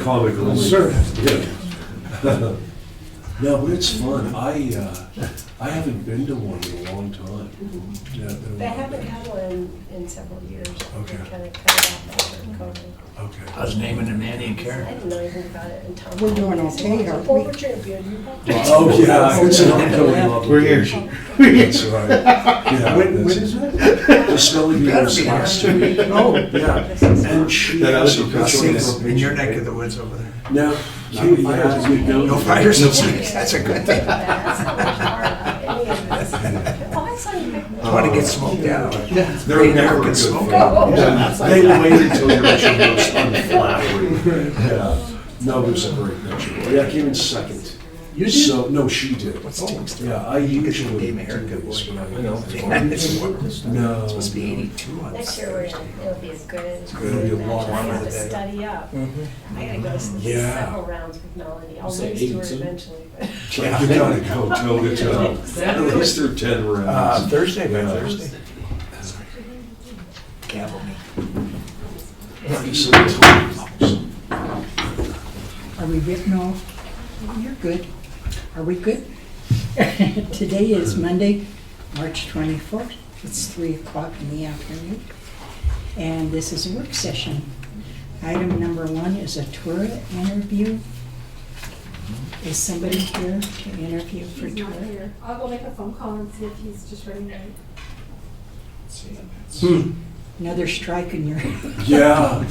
comic relief. Sure. Yeah. No, but it's fun. I haven't been to one in a long time. Yeah, been a They while. haven't had one in several years. Okay. They kind of cut it off after COVID. Okay. I was naming him Andy and I Karen. didn't know anything about it until. We're doing okay, aren't we? Former champion. You have to- Oh, yeah, it's an ongoing obligation. We're here. That's right. Yeah, When that's is it. that? The spelling bee Better was be last here. week. Oh, Yeah, and she That asked other me I'll to see join this the in your neck of the woods over there. No, you No fires, no snakes, that's a good thing. That's not much hard about any of this. Oh, I saw you pick I want to get smoked out. They're Great never American good smoke for out. you. They wait until you're at your most unflattering. Yeah. No, it was a great picture. Yeah, I came in second. You did? So, no, she did. What's the team's doing? Yeah, I usually Gave me a do haircut, this, boy. but I know. It's No. supposed to be 82 on Next year, it'll be a good. It'll be a lot I warmer have to today. study up. I gotta go Yeah. several rounds with Melanie. I'll Say lose to her 82? eventually. but- You gotta go toe to toe. At least they're 10 rounds. Thursday, by Yeah. Thursday. Gavel me. So the time- Are we good? No, you're good. Are we good? Today is Monday, March 24th. It's 3 o'clock in the afternoon. And this is a work session. Item number 1 is a tour interview. Is somebody here to interview for He's not tour? here. I'll go make a phone call and see if he's just ready to. Another strike in your... Yeah.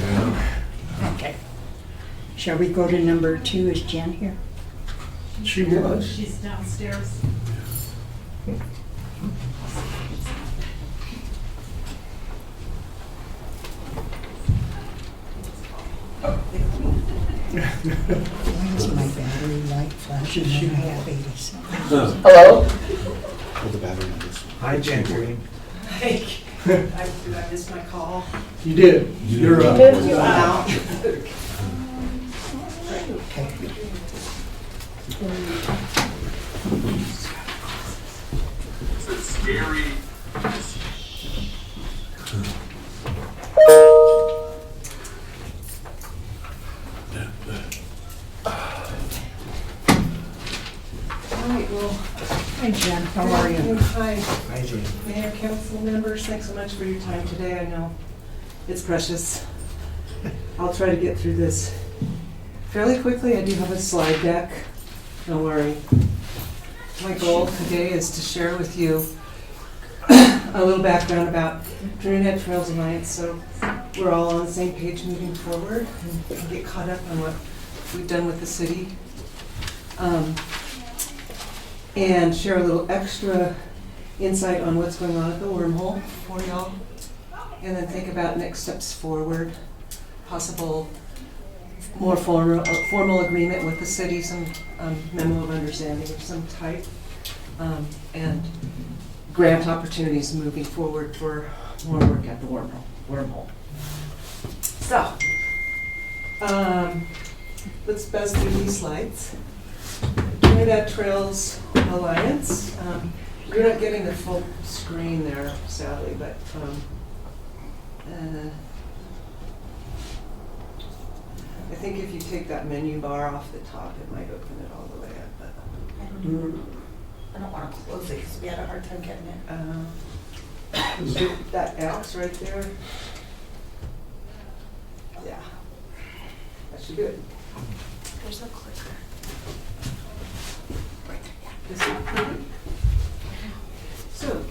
Okay. Shall we go to number 2? Is Jen here? She was. She's downstairs. Why is my battery light flashing when I have 87? Huh. Hold the battery on this one. Hi, Jen Green. Did I miss my call? You did. You're up. Moved you out. Okay. All right, well, Hi Jen, how are you? Hi, Hi, Jen. Mayor, council members, thanks so much for your time today. I know it's precious. I'll try to get through this fairly quickly. I do have a slide deck, don't worry. My goal today is to share with you a little background about Trinidad Trails Alliance, so we're all on the same page moving forward and get caught up on what we've done with the city. And share a little extra insight on what's going on at the wormhole for y'all. And then think about next steps forward, possible more formal agreement with the city, some memo of understanding of some type, and grant opportunities moving forward for more work at the wormhole. So, let's buzz through these slides. Trinidad Trails Alliance. You're not getting the full screen there, sadly, but I think if you take that menu bar off the top, it might open it all the way up. But I don't want to close it because we had a hard time getting it. so that X right there, yeah, that should do it. There's a clicker. This is pretty. So,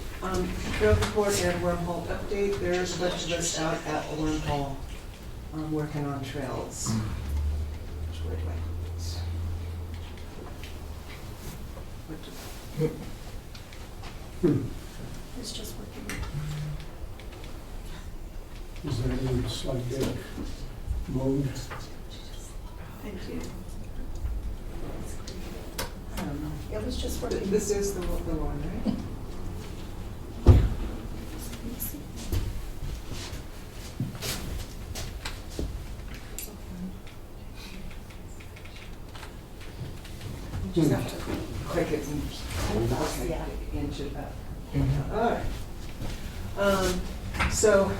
trail report and wormhole update. There's a bunch of us out at the wormhole working on trails. Where do I put this? It's just working. Is there any slide deck mode? Thank you. I don't know. It was just working. This is the one, right? You just have to click it and Yeah. inch it up. All right. So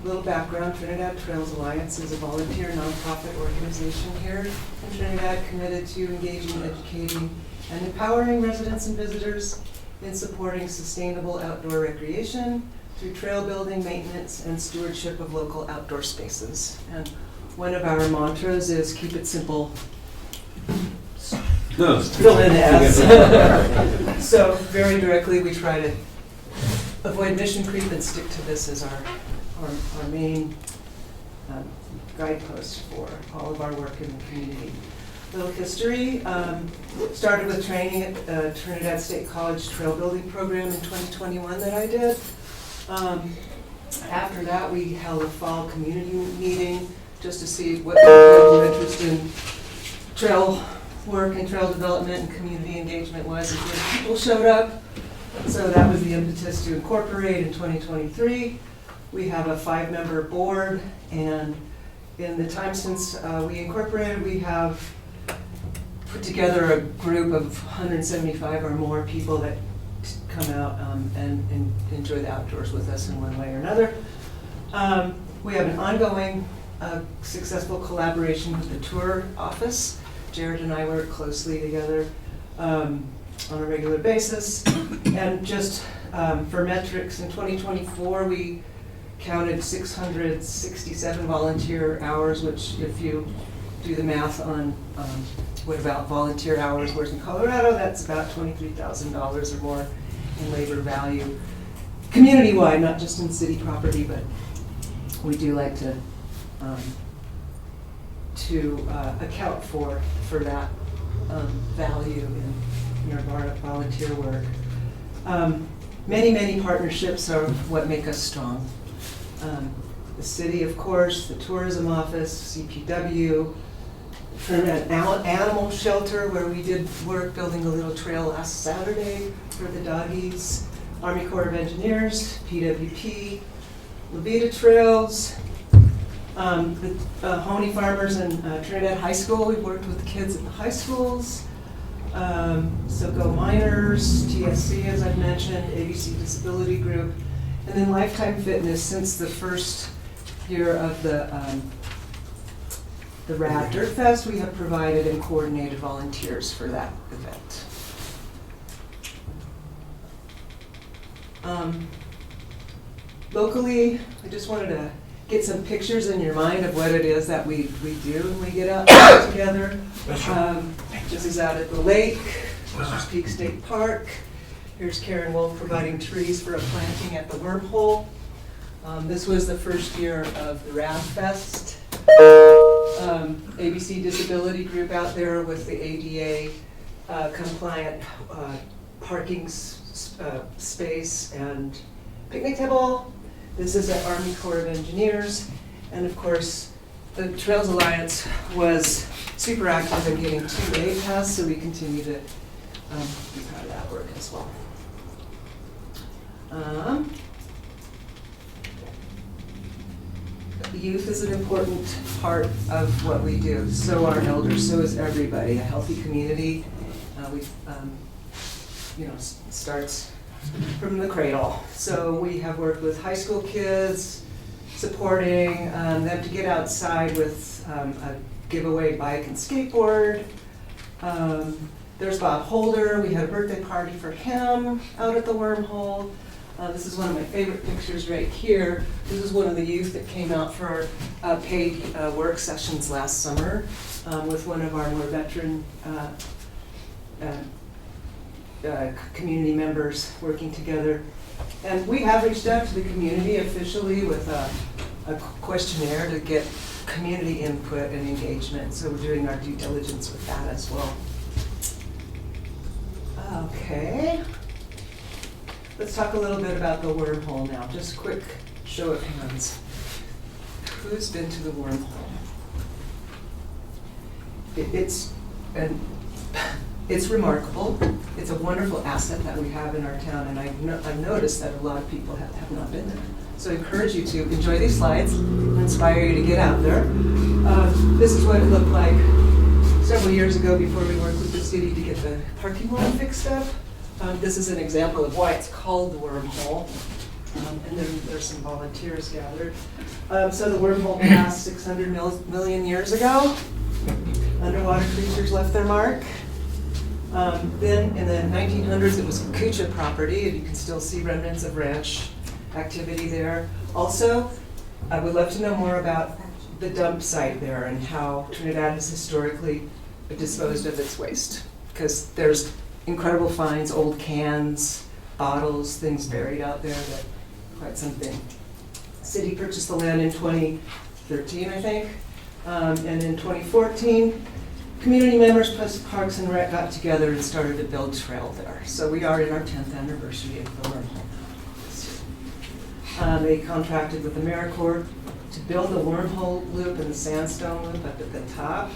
Little background, Trinidad Trails Alliance is a volunteer nonprofit organization here in Trinidad committed to engaging, educating, and empowering residents and visitors in supporting sustainable outdoor recreation through trail building, maintenance, and stewardship of local outdoor spaces. And one of our mantras is keep it simple, fill in S. So very directly, we try to avoid mission creep and stick to this as our main guidepost for all of our work in the community. Little history, started with training at Trinidad State College trail building program in 2021 that I did. After that, we held a fall community meeting just to see what level of interest in trail work and trail development and community engagement was, and when people showed up. So that was the impetus to incorporate in 2023. We have a 5-member board, and in the time since we incorporated, we have put together a group of 175 or more people that come out and enjoy the outdoors with us in one way or another. We have an ongoing successful collaboration with the tour office. Jared and I work closely together on a regular basis. And just for metrics, in 2024, we counted 667 volunteer hours, which if you do the math on what about volunteer hours, whereas in Colorado, that's about $23,000 or more in labor value. Community-wide, not just in city property, but we do like to account for that value in our volunteer work. Many partnerships are what make us strong. The city, of course, the tourism office, CPW, an animal shelter where we did work building a little trail last Saturday for the doggies, Army Corps of Engineers, PWP, Levita Trails, the Honey Farmers and Trinidad High School. We've worked with the kids at the high schools. So Go Miners, TSC, as I've mentioned, ABC Disability Group, and then Lifetime Fitness. Since the first year of the Rad Dirt Fest, we have provided and coordinated volunteers for that event. Locally, I just wanted to get some pictures in your mind of what it is that we do when we get out together. This is out at the lake, Fisher's Peak State Park. Here's Karen Wolf providing trees for a planting at the Wormhole. This was the first year of the Rad Fest. ABC Disability Group out there with the ADA compliant parking space and picnic table. This is at Army Corps of Engineers. And of course, the Trails Alliance was super active in getting 2A passed, so we continue to be part of that work as well. Youth is an important part of what we do. So are elders, so is everybody. A healthy community, starts from the cradle. So we have worked with high school kids, supporting them to get outside with a giveaway bike and skateboard. There's Bob Holder. We had a birthday party for him out at the Wormhole. This is one of my favorite pictures right here. This is one of the youth that came out for our paid work sessions last summer with one of our more veteran community members working together. And we have reached out to the community officially with a questionnaire to get community input and engagement. So we're doing our due diligence with that as well. Okay. Let's talk a little bit about the Wormhole now. Just a quick show of hands. Who's been to the Wormhole? It's remarkable. It's a wonderful asset that we have in our town, and I've noticed that a lot of people have not been there. So I encourage you to enjoy these slides and inspire you to get out there. This is what it looked like several years ago before we worked with the city to get the parking lot fixed up. This is an example of why it's called the Wormhole. And then there's some volunteers gathered. So the wormhole passed 600 million years ago. Underwater creatures left their mark. Then in the 1900s, it was Kucha property, and you can still see remnants of ranch activity there. Also, I would love to know more about the dump site there and how Trinidad has historically disposed of its waste. Because there's incredible finds, old cans, bottles, things buried out there that quite something. City purchased the land in 2013, I think. And in 2014, community members plus Parks and Rec got together and started to build trail there. So we are in our 10th anniversary of the wormhole this year. They contracted with AmeriCorps to build the wormhole loop and the sandstone loop up at the top.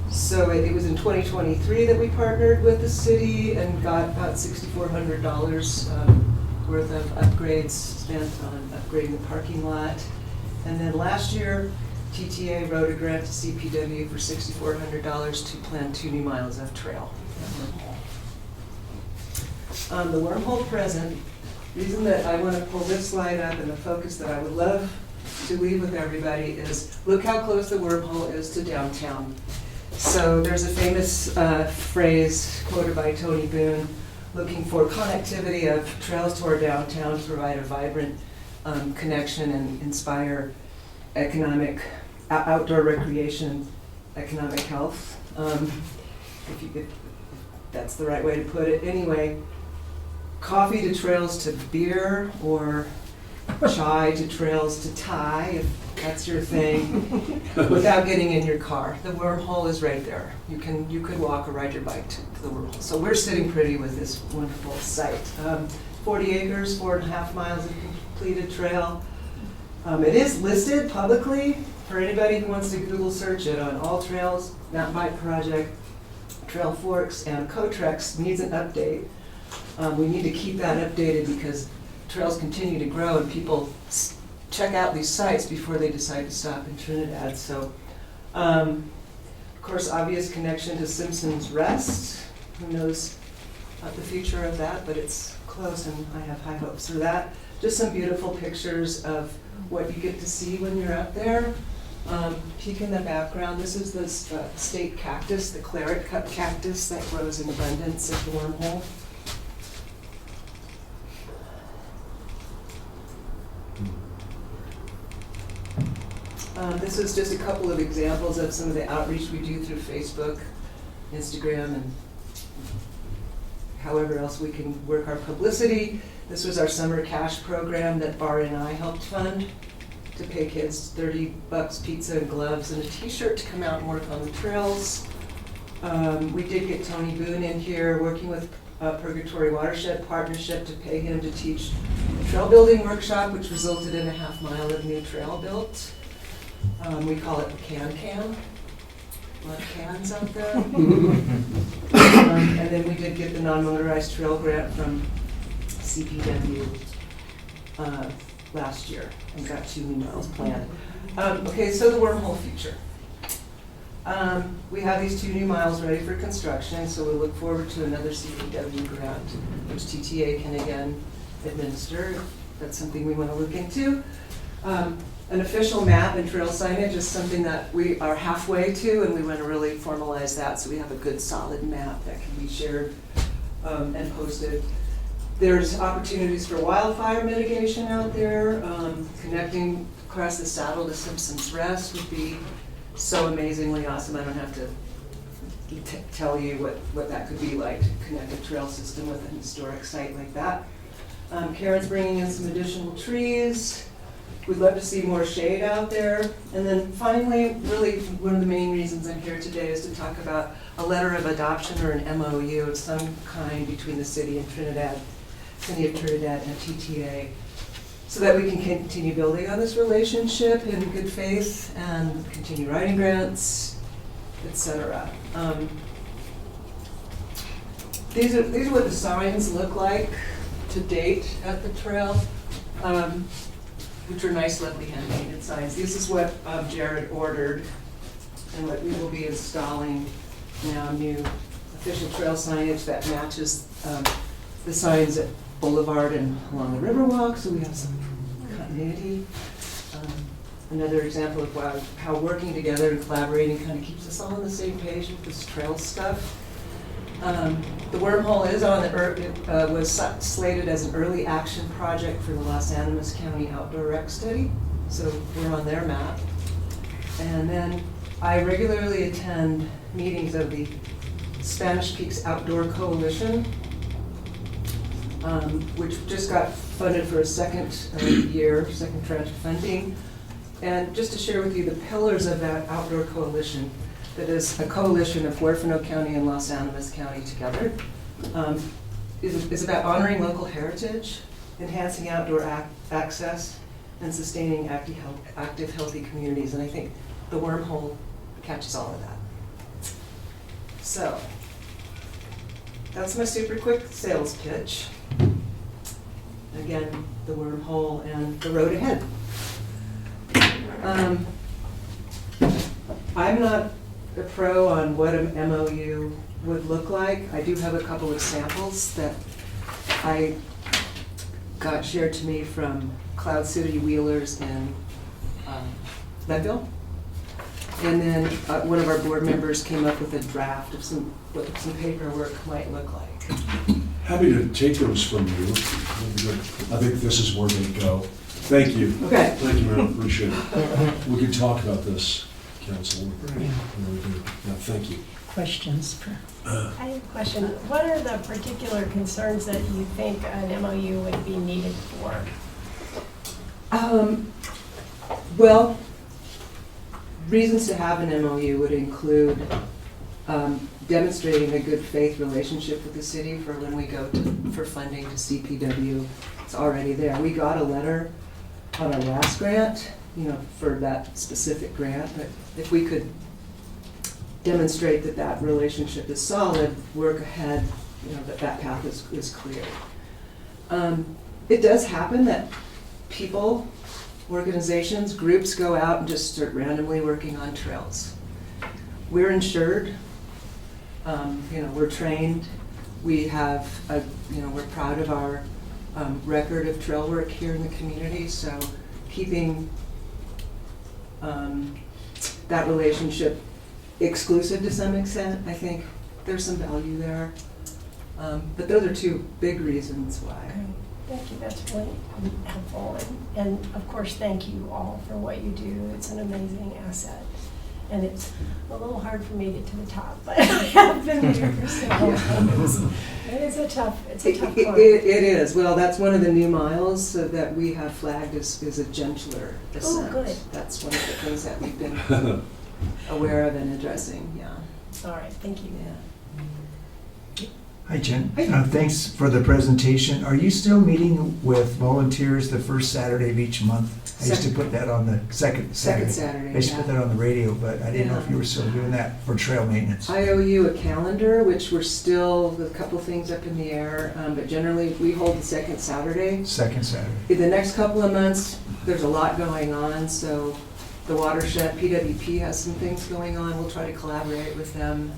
So it was in 2023 that we partnered with the city and got about $6,400 worth of upgrades spent on upgrading the parking lot. And then last year, TTA wrote a grant to CPW for $6,400 to plan 2 new miles of trail. The wormhole present, reason that I want to pull this slide up and the focus that I would love to leave with everybody is, look how close the wormhole is to downtown. So there's a famous phrase quoted by Tony Boone, looking for connectivity of trails to our downtown to provide a vibrant connection and inspire economic, outdoor recreation, economic health, if that's the right way to put it. Anyway, coffee to trails to beer, or chai to trails to Thai, if that's your thing, without getting in your car. The wormhole is right there. You could walk or ride your bike to the wormhole. So we're sitting pretty with this wonderful site. 40 acres, 4.5 miles of completed trail. It is listed publicly for anybody who wants to Google search it on All Trails, Mountain Bike Project, Trail Forks, and Cotrex needs an update. We need to keep that updated because trails continue to grow and people check out these sites before they decide to stop in Trinidad. So, of course, obvious connection to Simpson's Rest. Who knows the future of that, but it's close and I have high hopes for that. Just some beautiful pictures of what you get to see when you're out there. Peek in the background, this is the state cactus, the claret cup cactus that grows in abundance at the wormhole. This is just a couple of examples of some of the outreach we do through Facebook, Instagram, and however else we can work our publicity. This was our summer cash program that Bar and I helped fund to pay kids $30 pizza and gloves and a t-shirt to come out and work on the trails. We did get Tony Boone in here working with Purgatory Watershed Partnership to pay him to teach a trail building workshop, which resulted in a half mile of new trail built. We call it Can. A lot of cans out there. And then we did get the non-motorized trail grant from CPW last year and got 2 new miles planned. Okay, so the wormhole future. We have these 2 new miles ready for construction, so we'll look forward to another CPW grant, which TTA can again administer. That's something we want to look into. An official map and trail signage is something that we are halfway to, and we want to really formalize that so we have a good solid map that can be shared and posted. There's opportunities for wildfire mitigation out there. Connecting across the saddle to Simpson's Rest would be so amazingly awesome. I don't have to tell you what that could be like to connect a trail system with an historic site like that. Karen's bringing in some additional trees. We'd love to see more shade out there. And then finally, really one of the main reasons I'm here today is to talk about a letter of adoption or an MOU of some kind between the city of Trinidad and TTA, so that we can continue building on this relationship in good faith and continue writing grants, etc. These are what the signs look like to date at the trail. Which are nice, lovely hand-painted signs. This is what Jared ordered And what we will be installing now new official trail signage that matches the signs at Boulevard and along the Riverwalk, so we have some continuity. Another example of how working together and collaborating kind of keeps us all on the same page with this trail stuff. The wormhole is on the was slated as an early action project for the Los Animas County Outdoor Rec Study, so we're on their map. And then I regularly attend meetings of the Spanish Peaks Outdoor Coalition, which just got funded for a second tranche of funding. And just to share with you the pillars of that outdoor coalition, that is a coalition of Huerfano County and Los Animas County together, is about honoring local heritage, enhancing outdoor access, and sustaining active, healthy communities. And I think the wormhole catches all of that. So, that's my super quick sales pitch. Again, the wormhole and the road ahead. I'm not a pro on what an MOU would look like. I do have a couple of samples that I got shared to me from Cloud City Wheelers in Leadville. And then one of our board members came up with a draft of what some paperwork might look like. Happy to take those from you. I think this is where they go. Thank you. Okay. Thank you, man. Appreciate it. We can talk about this, Council. Yeah. Yeah, thank you. Questions for, I have a question. What are the particular concerns that you think an MOU would be needed for? Well, reasons to have an MOU would include demonstrating a good faith relationship with the city for when we go for funding to CPW. It's already there. We got a letter on our last grant, for that specific grant, but if we could demonstrate that that relationship is solid, work ahead, that path is clear. It does happen that people, organizations, groups go out and just start randomly working on trails. We're insured, we're trained, we have, we're proud of our record of trail work here in the community, so keeping that relationship exclusive to some extent, I think there's some value there. But those are two big reasons why. Okay. Thank you, that's really helpful. And of course, thank you all for what you do. It's an amazing asset. And it's a little hard for me to get to the top, but I have been here for several times. It's a tough climb. It is. Well, that's one of the new miles that we have flagged is a gentler ascent. Oh, good. That's one of the things that we've been aware of and addressing, yeah. All right, thank you. Yeah. Hi, Jen. Hi. Thanks for the presentation. Are you still meeting with volunteers the first Saturday of each month? I used to put that on the second Saturday. Saturday, I used to put that on the radio, but I didn't know if you were still doing that for trail maintenance. I owe you a calendar, which we're still, with a couple things up in the air, but generally we hold the second Saturday. Second Saturday. In the next couple of months, there's a lot going on, so the watershed, PWP has some things going on. We'll try to collaborate with them.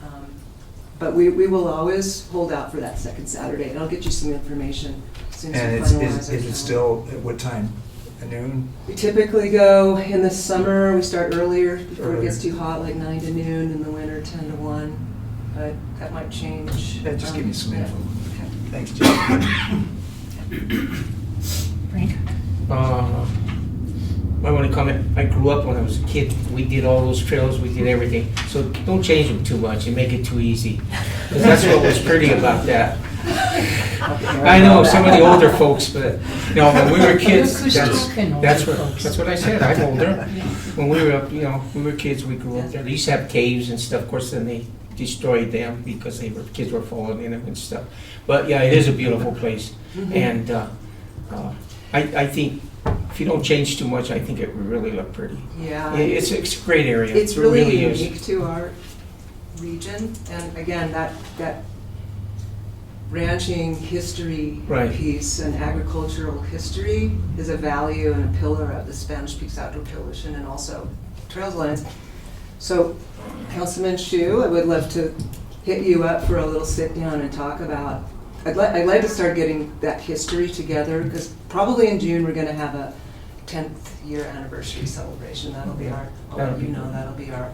But we will always hold out for that second Saturday, and I'll get you some information as soon as And we it's, finalize our is it calendar. still, at what time? At noon? We typically go in the summer, we start earlier before it gets Earlier. too hot, like 9 to noon, in the winter 10 to 1. But that might change. Yeah, just give me some yeah. info. Okay. Thanks, Jen. Frank? I want to comment, I grew up when I was a kid, we did all those trails, we did everything. So don't change them too much and make it too easy. Because that's what was pretty about that. I know, some of the older folks, but, when we were kids, Who's talking, older that's folks? what I said, I'm older. When we were up, we were kids, we grew up there. They used to have caves and stuff, of course, then they destroyed them because kids were falling in them and stuff. But yeah, it is a beautiful place. And I think if you don't change too much, I think it would really look pretty. Yeah. It's a great area. It's It really is. unique to our region, and again, that ranching history Right. piece and agricultural history is a value and a pillar of the Spanish Peaks Outdoor Coalition and also Trails Alliance. So, Councilman Shu, I would love to hit you up for a little sit down and talk about, I'd like to start getting that history together, because probably in June, we're gonna have a 10th year anniversary celebration. That'll be our, I'll let you know, that'll be our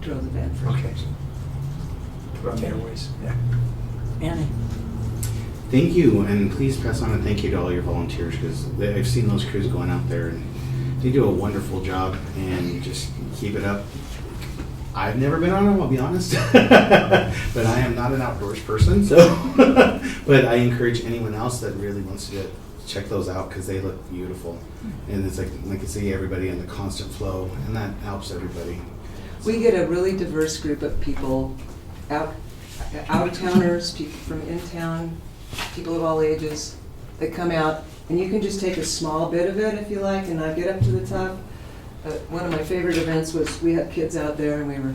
drone event for Okay. Put on the airways, yeah. Annie? Thank you, and please pass on a thank you to all your volunteers, because I've seen those crews going out there, and they do a wonderful job, and just keep it up. I've never been on them, I'll be honest, but I am not an outdoors person, so. But I encourage anyone else that really wants to check those out, because they look beautiful. And it's like I see everybody in the constant flow, and that helps everybody. We get a really diverse group of people, out-of-towners, people from in-town, people of all ages that come out, and you can just take a small bit of it if you like, and not get up to the top. One of my favorite events was we had kids out there and we were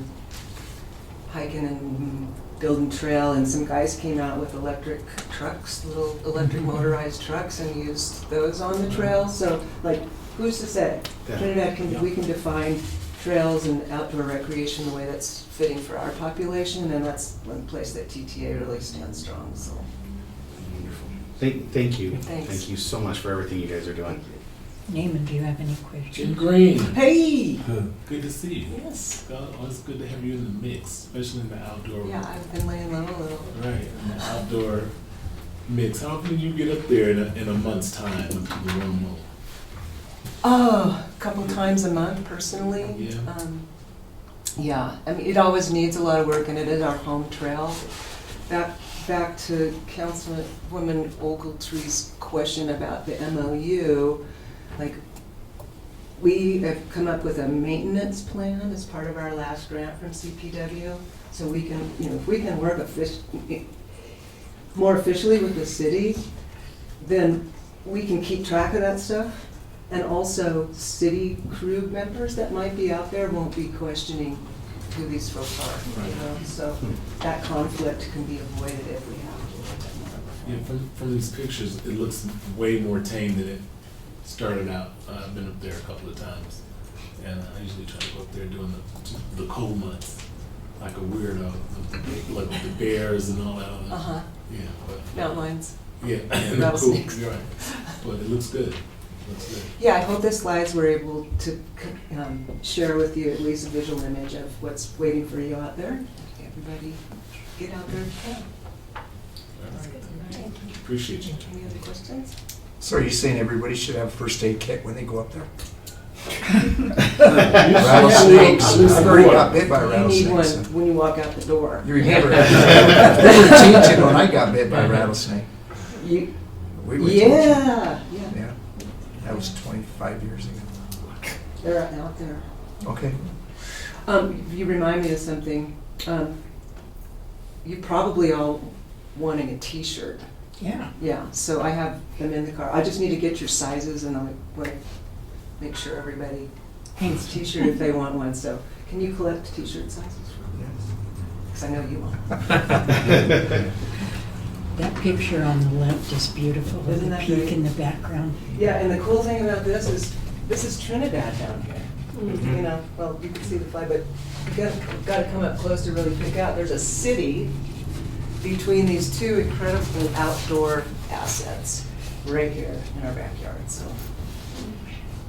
hiking and building trail, and some guys came out with electric trucks, little electric motorized trucks, and used those on the trail. So, like, who's to say? Yeah. Trinidad, we can define trails and outdoor recreation the way that's fitting for our population, and that's one place that TTA really stands strong, so. Wonderful. Thank you. Thanks. Thank you so much for everything you guys are doing. Naaman, do you have any Jim questions? Green, Hey! good to see you. Yes. Always good to have you in the mix, especially in the outdoor. Yeah, I've been laying low a little. Right, in the outdoor mix. How often do you get up there in a month's time with the wormhole? Oh, a couple times a month personally. Yeah. Yeah, I mean, it always needs a lot of work, and it is our home trail. Back to Councilwoman Ogletree's question about the MOU, like, we have come up with a maintenance plan as part of our last grant from CPW, so we can, if we can work more officially with the city, then we can keep track of that stuff. And also, city crew members that might be out there won't be questioning who these folks are, you know? So that conflict can be avoided if we have a little bit more. Yeah, from these pictures, it looks way more tame than it started out. I've been up there a couple of times, and I usually try to go up there during the cold months, like a weirdo, like with the bears and all that other. Uh-huh. Yeah, but Mountain lions. yeah, Rattlesnakes. You're right, but it looks good. Looks good. Yeah, I hope the slides were able to share with you at least a visual image of what's waiting for you out there. Everybody get out there if you can. All right. Appreciate you. Any other questions? So are you saying everybody should have a first aid kit when they go up there? Rattlesnakes. I've already got bit by a You need one rattlesnake. So. when you walk out the door. You remember, we were teaching when I got bit by a rattlesnake. You, We were teaching. yeah. Yeah, that was 25 years ago. They're out there. Okay. You remind me of something. You probably all wanting a T-shirt. Yeah. Yeah, so I have them in the car. I just need to get your sizes, and I want to make sure everybody has a T-shirt if they want one. So can you collect T-shirt sizes for me? Because I know you will. That picture on the left is beautiful, with Isn't the that peak great? in the background. Yeah, and the cool thing about this is Trinidad down here. You know, well, you can see the flag, but you got to come up close to really pick out. There's a city between these two incredible outdoor assets right here in our backyard. So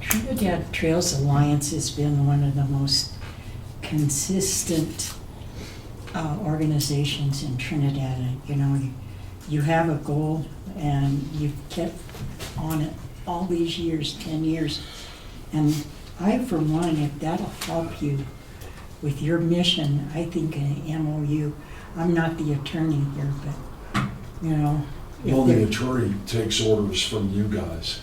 Trinidad Trails Alliance has been one of the most consistent organizations in Trinidad. You know, you have a goal and you've kept on it all these years, 10 years. And I, for one, if that'll help you with your mission, I think an MOU, I'm not the attorney here, but, you know. if Well, the there- attorney takes orders from you guys.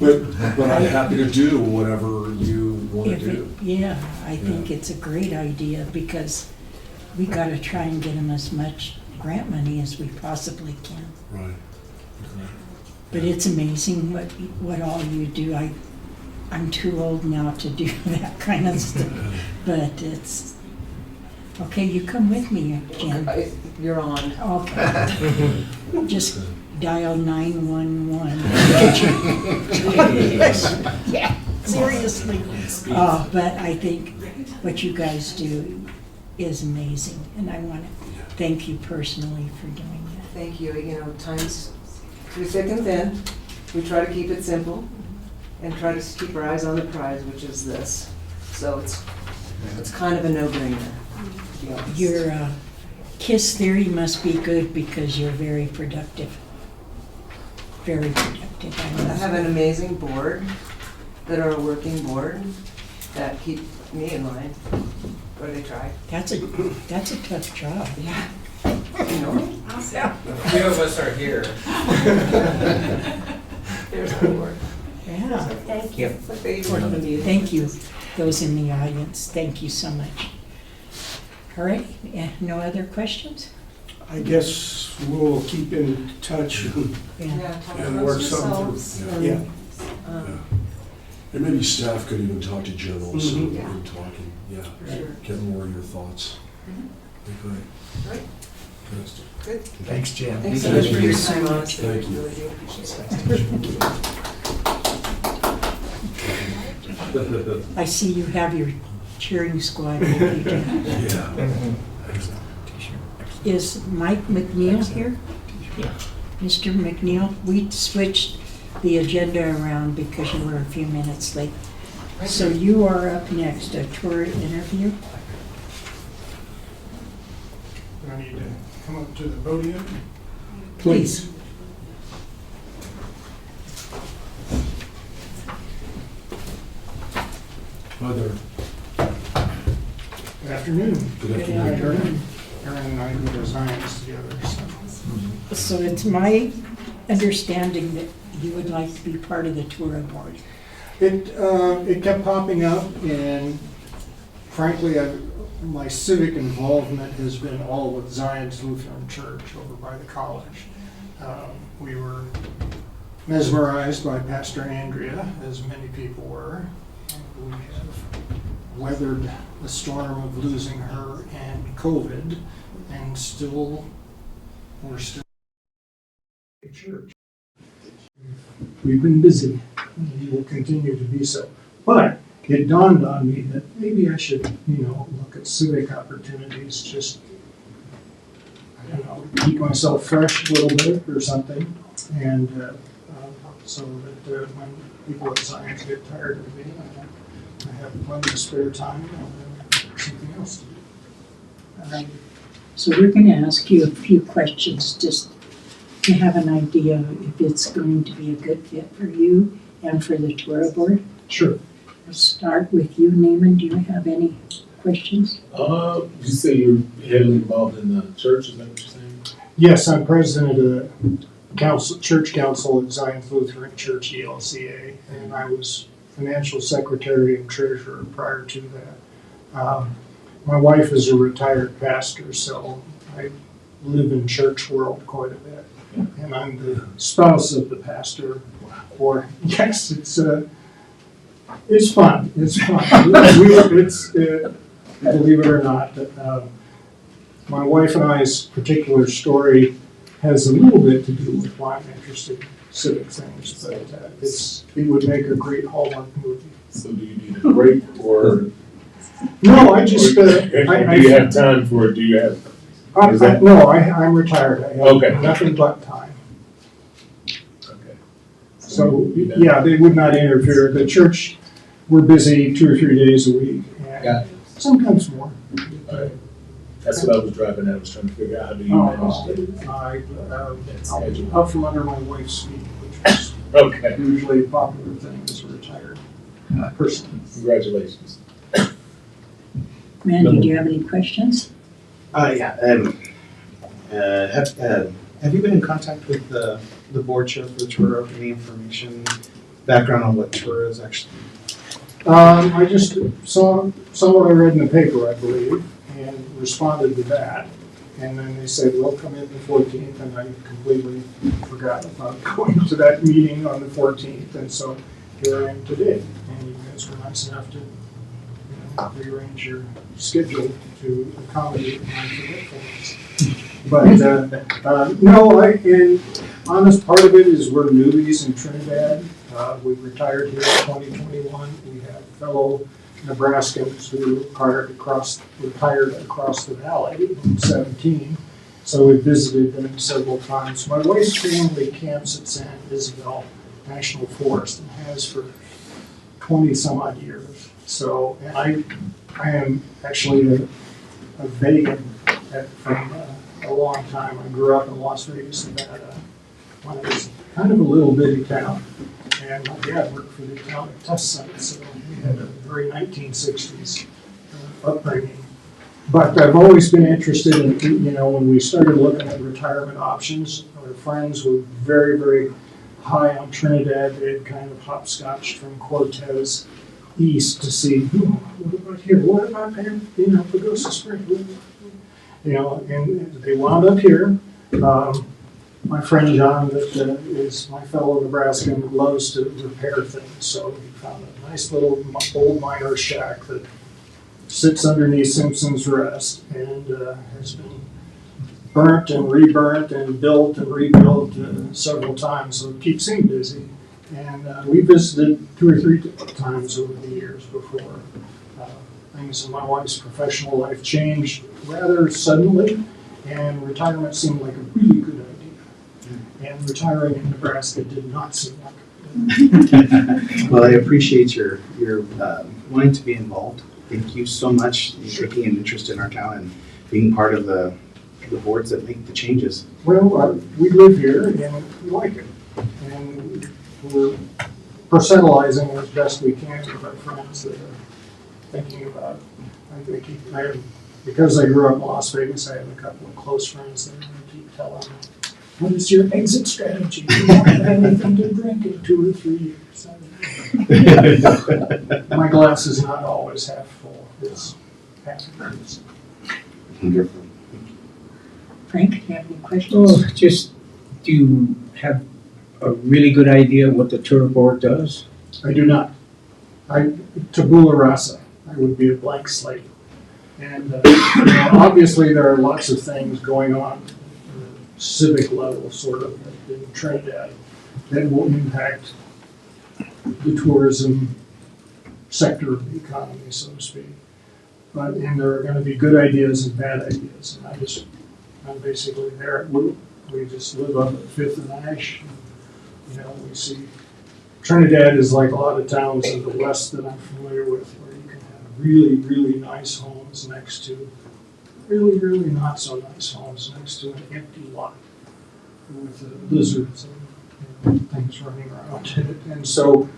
But I'm happy to do whatever you want to if it- do. Yeah, I think Yeah. it's a great idea because we gotta try and get them as much grant money as we possibly can. Right. But it's amazing what all you do. I'm too old now to do that kind of stuff, but it's, okay, you come with me, Jen. you're on. Okay. Just dial 911. Yeah, seriously. But I think what you guys do is amazing, and I want to thank you personally for doing that. Thank you. You know, times through thick and thin, we try to keep it simple and try to keep our eyes on the prize, which is this. So it's kind of a no-brainer, to be honest. Your KISS theory must be good because you're very productive. Very productive. I have an amazing board that are a working board that keep me in line. What do they try? That's a tough job. Yeah. You know me? Yeah. A few of us are here. There's my board. Yeah. Thank you. It's like they work on the music. Thank you, those in the audience. Thank you so much. All right, no other questions? I guess we'll keep in touch. Yeah, talk And amongst work something yourselves through. and, Yeah. And maybe staff could even talk to Jen also, Mhm. Yeah. in talking, yeah. For sure. Get more of your thoughts. Mhm. Be great. Right. Good. Good. Thanks, Jen. Thanks so Thank much for you. your time, honestly. Thank you. Really do appreciate it. I see you have your cheering squad with you, Jen. Yeah. Is Mike McNeil here? Yeah. Mr. McNeil, we switched the agenda around because you were a few minutes late. So you are up next, a tour interview. I need to come up to the podium. Please. Hi there. Good afternoon. Good Good afternoon. afternoon. Aaron and I go to Zions together, so. So it's my understanding that you would like to be part of the tour board. It kept popping up, and frankly, my civic involvement has been all with Zion's Lutheran Church over by the college. We were mesmerized by Pastor Andrea, as many people were. We have weathered the storm of losing her and COVID, and we're still a church. We've been busy, and we will continue to be so. But it dawned on me that maybe I should, look at civic opportunities, just, I don't know, keep myself fresh a little bit or something, and so that when people at Science get tired of me, I have plenty of spare time and something else to do. So we're going to ask you a few questions just to have an idea if it's going to be a good fit for you and for the tour board. Sure. Let's start with you, Naaman. Do you have any questions? You say you're heavily involved in the church, is that what you're saying? Yes, I'm president of the church council at Zion's Lutheran Church, ELCA, and I was financial secretary and treasurer prior to that. My wife is a retired pastor, so I live in church world quite a bit. And I'm the spouse of the pastor. Or yes, it's fun. It's fun. Believe it or not, my wife and I's particular story has a little bit to do with why I'm interested in civic things, but it would make a great Hallmark movie. So do you need a break or? No, I just. Do you have time for it? Do you have? No, I'm retired. I have Okay. nothing but time. Okay. So, yeah, they would not interfere. The church, we're busy 2 or 3 days a week, and Yeah. sometimes more. That's what I was driving at. I was trying to figure out how do you manage it. That schedule. schedule. Out from under my wife's feet, which is Okay. usually a popular thing as a retired person. Congratulations. Randy, do you have any questions? Yeah. Have you been in contact with the board chair for the tour? Any information, background on what tour is actually? I just saw what I read in the paper, I believe, and responded to that. And then they said, well, come in the 14th, and I completely forgot about going to that meeting on the 14th. And so here I am today, and you guys were nice enough to rearrange your schedule to accommodate my forgetfulness. But no, and honest part of it is we're newbies in Trinidad. We retired here in 2021. We have fellow Nebraskans who retired across the valley in 17. So we visited them several times. My wife's family camps at San Isabel National Forest and has for 20 some odd years. So, and I am actually a vegan from a long time. I grew up in Las Vegas, Nevada, when it was kind of a little bitty town. And my dad worked for the atomic test site, so we had a very 1960s upbringing. But I've always been interested in, when we started looking at retirement options, our friends were very, very high on Trinidad. They had kind of hopscotched from Cortez east to see, what about here? What about Pagosa Springs? And they wound up here. My friend John, that is my fellow Nebraskan, loves to repair things. So he found a nice little old miner shack that sits underneath Simpson's Rest and has been burnt and reburnt and built and rebuilt several times. So it keeps him busy. And we visited 2 or 3 times over the years before things in my wife's professional life changed rather suddenly, and retirement seemed like a really good idea. And retiring in Nebraska did not seem like it. Well, I appreciate your wanting to be involved. Thank you so much for taking an interest in our town and being part of the boards that make the changes. Well, we live here and we like it. And we're personalizing as best we can with our friends that are thinking about it. Because I grew up in Las Vegas, I have a couple of close friends that I keep telling me, what is your exit strategy? You won't have anything to drink in 2 or 3 years. My glass is not always half full. It's half empty. Wonderful. Frank, do you have any questions? Just, do you have a really good idea what the tour board does? I do not. Tabula rasa. I would be a blank slate. And obviously there are lots of things going on at the civic level, sort of, in Trinidad that will impact the tourism sector of the economy, so to speak. And there are going to be good ideas and bad ideas. And I'm basically there. We just live up at 5th and Ash. We see Trinidad is like a lot of towns in the west that I'm familiar with, where you can have really, really nice homes next to really, really not so nice homes next to an empty lot with lizards and things running around in it. And so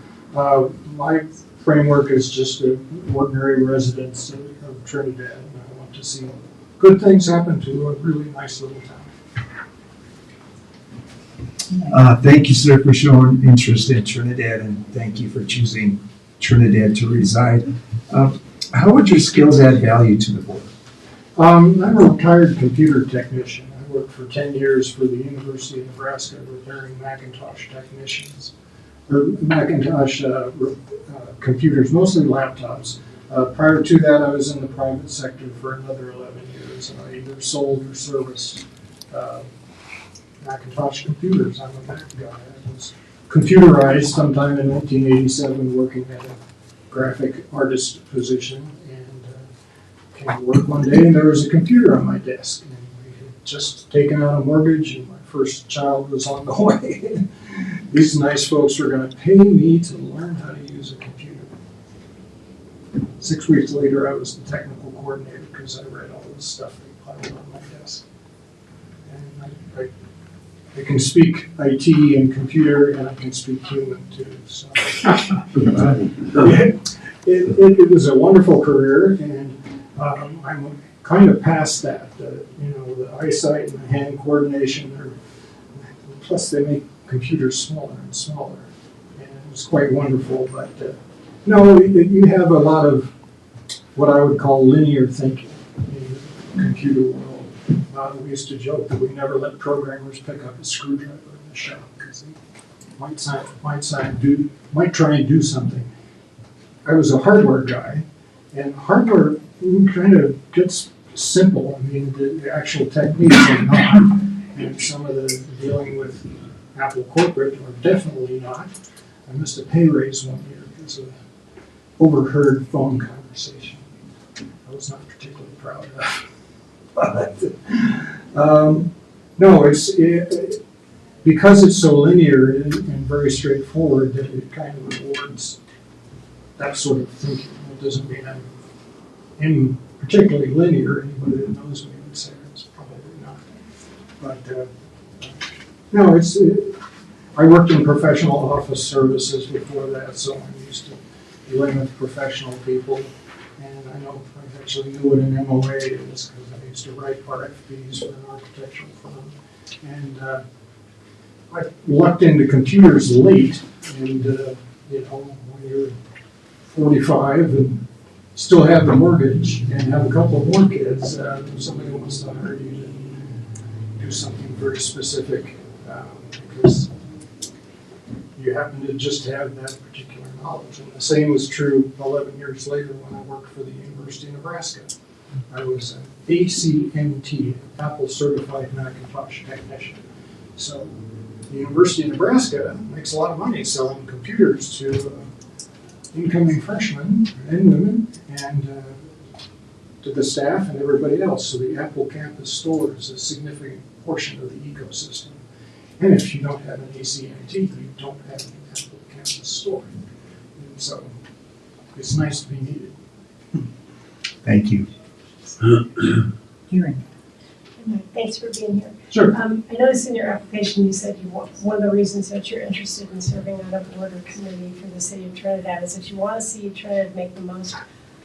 my framework is just an ordinary residents of Trinidad, and I want to see good things happen to a really nice little town. Thank you, sir, for showing interest in Trinidad, and thank you for choosing Trinidad to reside. How would your skills add value to the board? I'm a retired computer technician. I worked for 10 years for the University of Nebraska repairing Macintosh technicians, or Macintosh computers, mostly laptops. Prior to that, I was in the private sector for another 11 years, and I either sold or serviced Macintosh computers. I'm a Mac guy. I was computerized sometime in 1987 working at a graphic artist position, and came to work one day and there was a computer on my desk, and we had just taken out a mortgage and my first child was on the way. These nice folks were going to pay me to learn how to use a computer. 6 weeks later I was the technical coordinator because I read all the stuff they piled on my desk. And I can speak IT and computer, and I can speak human too. So it was a wonderful career, and I'm kind of past that. The eyesight and the hand coordination. Plus, they make computers smaller and smaller, and it was quite wonderful. But no, you have a lot of what I would call linear thinking in the computer world. We used to joke that we never let programmers pick up a screwdriver in the shop because they might try and do something. I was a hardware guy, and hardware kind of gets simple. I mean, the actual techniques are not, and some of the dealing with Apple corporate are definitely not. I missed a pay raise one year because of overheard phone conversation. I was not particularly proud of. But, no, because it's so linear and very straightforward, that it kind of rewards that sort of thinking. It doesn't mean I'm particularly linear. Anybody that knows me would say it's probably not. But no, I worked in professional office services before that, so I'm used to dealing with professional people. And I know I actually knew what an MOA is because I used to write RFPs for an architectural firm. And I lucked into computers late, and when you're 45 and still have the mortgage and have a couple more kids, somebody wants to hire you to do something very specific because you happen to just have that particular knowledge. And the same was true 11 years later when I worked for the University of Nebraska. I was an ACMT, Apple Certified Macintosh Technician. So the University of Nebraska makes a lot of money selling computers to incoming freshmen and women and to the staff and everybody else. So the Apple campus store is a significant portion of the ecosystem. And if you don't have an ACMT, you don't have an Apple campus store. And so it's nice to be needed. Thank you. Karen. Thanks for being here. Sure. I noticed in your application you said one of the reasons that you're interested in serving on a board or committee for the city of Trinidad is that you want to see Trinidad make the most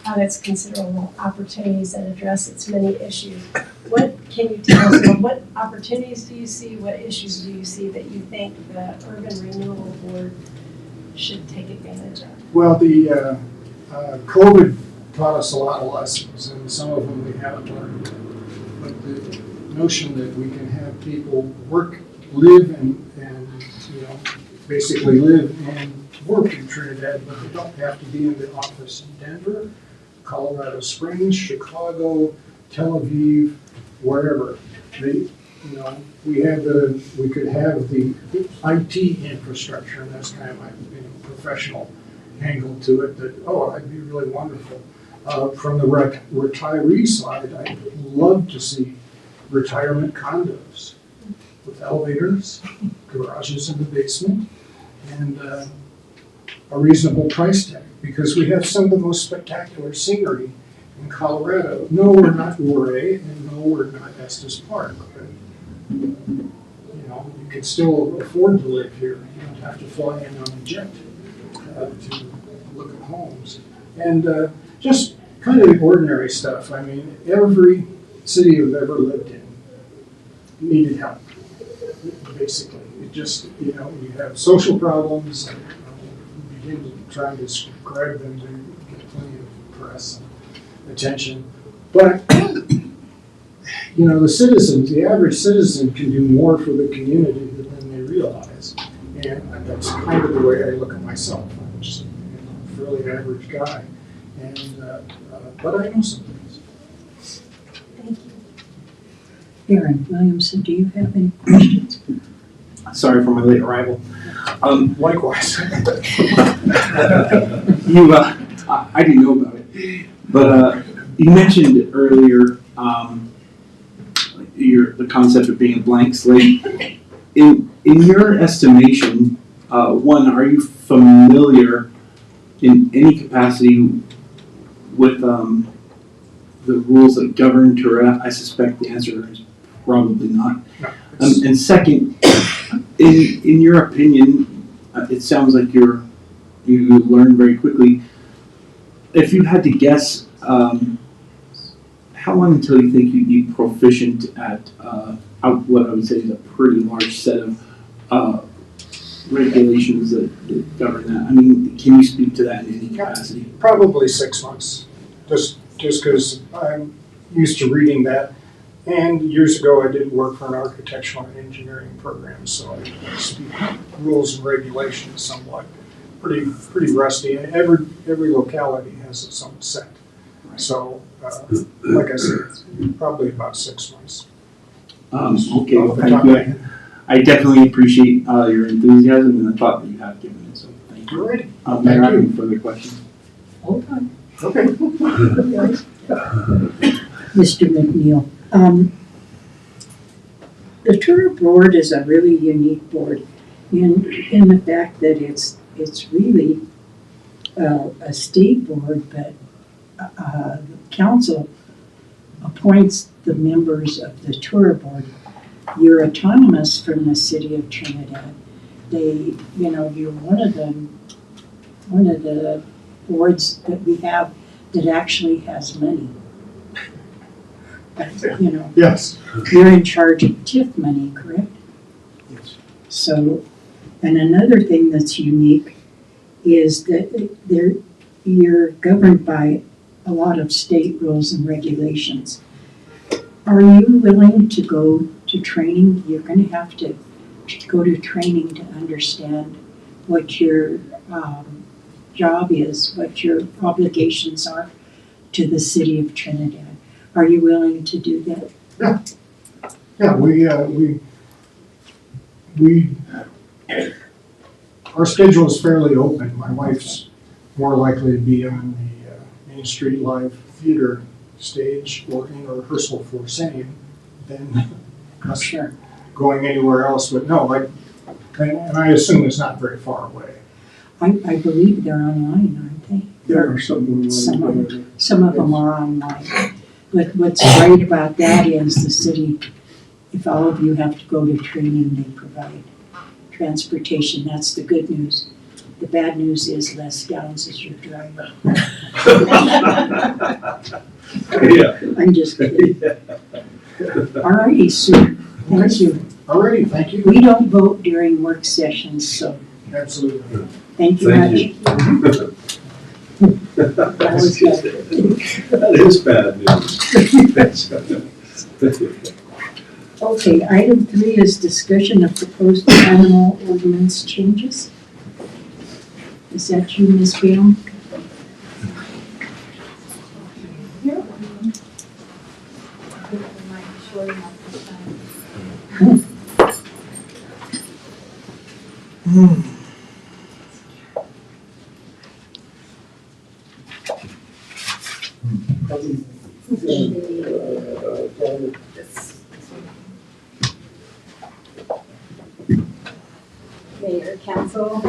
of its considerable opportunities and address its many issues. What can you tell us about what opportunities do you see, what issues do you see that you think the Urban Renewal Board should take advantage of? Well, the COVID taught us a lot of lessons, and some of them we haven't learned yet. But the notion that we can have people work, live, and basically live and work in Trinidad, but they don't have to be in the office in Denver, Colorado Springs, Chicago, Tel Aviv, wherever. We could have the IT infrastructure, and that's kind of my professional angle to it. That that'd be really wonderful. From the retiree side, I'd love to see retirement condos with elevators, garages in the basement, and a reasonable price tag, because we have some of the most spectacular scenery in Colorado. No, we're not Ouray, and no, we're not Estes Park. But, you can still afford to live here. You don't have to fly in on a jet to look at homes. And just kind of the ordinary stuff. I mean, every city I've ever lived in needed help, basically. It just, you have social problems, and you begin to try to describe them to get plenty of press and attention. But, the citizens, the average citizen can do more for the community than they realize. And that's kind of the way I look at myself. I'm just a fairly average guy. And, but I know some things. Thank you. Aaron Williamson, do you have any questions? Sorry for my late arrival. Likewise. I didn't know about it, but you mentioned earlier the concept of being a blank slate. In your estimation, one, are you familiar in any capacity with the rules that govern Tourette? I suspect the answer is probably not. No, And second, in your opinion, it sounds like you learn very quickly. If you had to guess, how long until you think you'd be proficient at what I would say is a pretty large set of regulations that govern that? I mean, can you speak to that in any capacity? Probably 6 months, just because I'm used to reading that. And years ago, I did work for an architectural and engineering program, so I speak rules and regulations somewhat. Pretty rusty, and every locality has its own set. So, like I said, probably about 6 months. Okay, well, thank you. I definitely appreciate your enthusiasm and the thought that you have given it, so thank you. All right. Mayor, I have any further questions? Hold on. Okay. Mr. McNeil, the tour board is a really unique board in the fact that it's really a state board, but the council appoints the members of the tour board. You're autonomous from the city of Trinidad. You're one of the boards that we have that actually has money. Yes. You're in charge of TIF money, correct? Yes. So, and another thing that's unique is that you're governed by a lot of state rules and regulations. Are you willing to go to training? You're going to have to go to training to understand what your job is, what your obligations are to the city of Trinidad. Are you willing to do that? Yeah, our schedule is fairly open. My wife's more likely to be on the Main Street Live Theater stage or in a rehearsal for same than us going anywhere else. But no, and I assume it's not very far away. I believe they're online, aren't they? There are Some of them are online. But what's great about that is the city, if all of you have to go to training, they provide transportation. That's the good news. The bad news is Les Downs is your driver. Yeah. I'm just kidding. All righty, sir. Thank you. All righty, thank you. We don't vote during work sessions, so Absolutely. thank you much. Thank you. That was good. That is bad news. Okay, item 3 is discussion of proposed animal ordinance changes. Is that you, Ms. Baum? Mayor, council.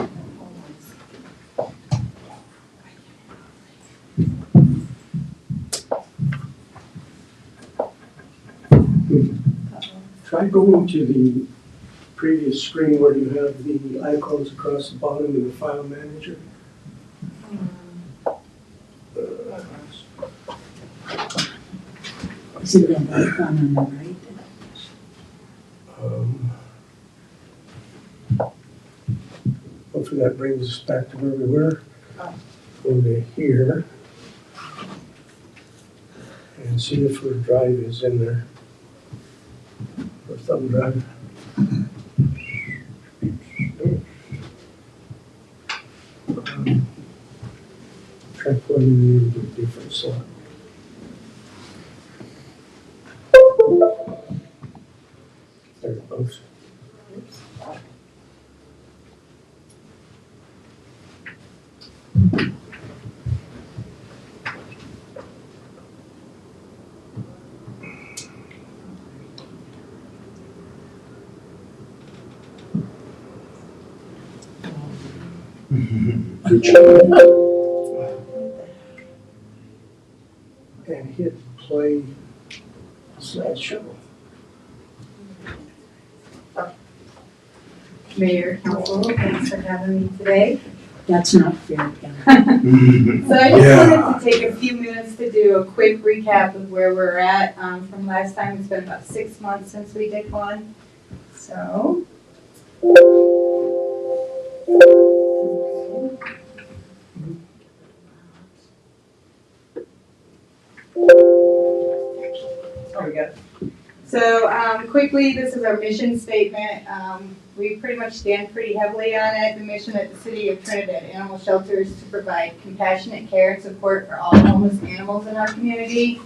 Try going to the previous screen where you have the icons across the bottom in the file manager. Is it that icon on the right? Hopefully that brings us back to where we were. Go to here and see if our drive is in there. Our thumb drive. Try putting it in a different slot. There it goes. Good job. And hit play slideshow. Mayor, council, thanks for having me today. That's not fair, Ken. So I just Yeah. wanted to take a few minutes to do a quick recap of where we're at from last time. It's been about 6 months since we did one. So. There we go. So quickly, this is our mission statement. We pretty much stand pretty heavily on it. The mission at the City of Trinidad Animal Shelter is to provide compassionate care and support for all homeless animals in our community.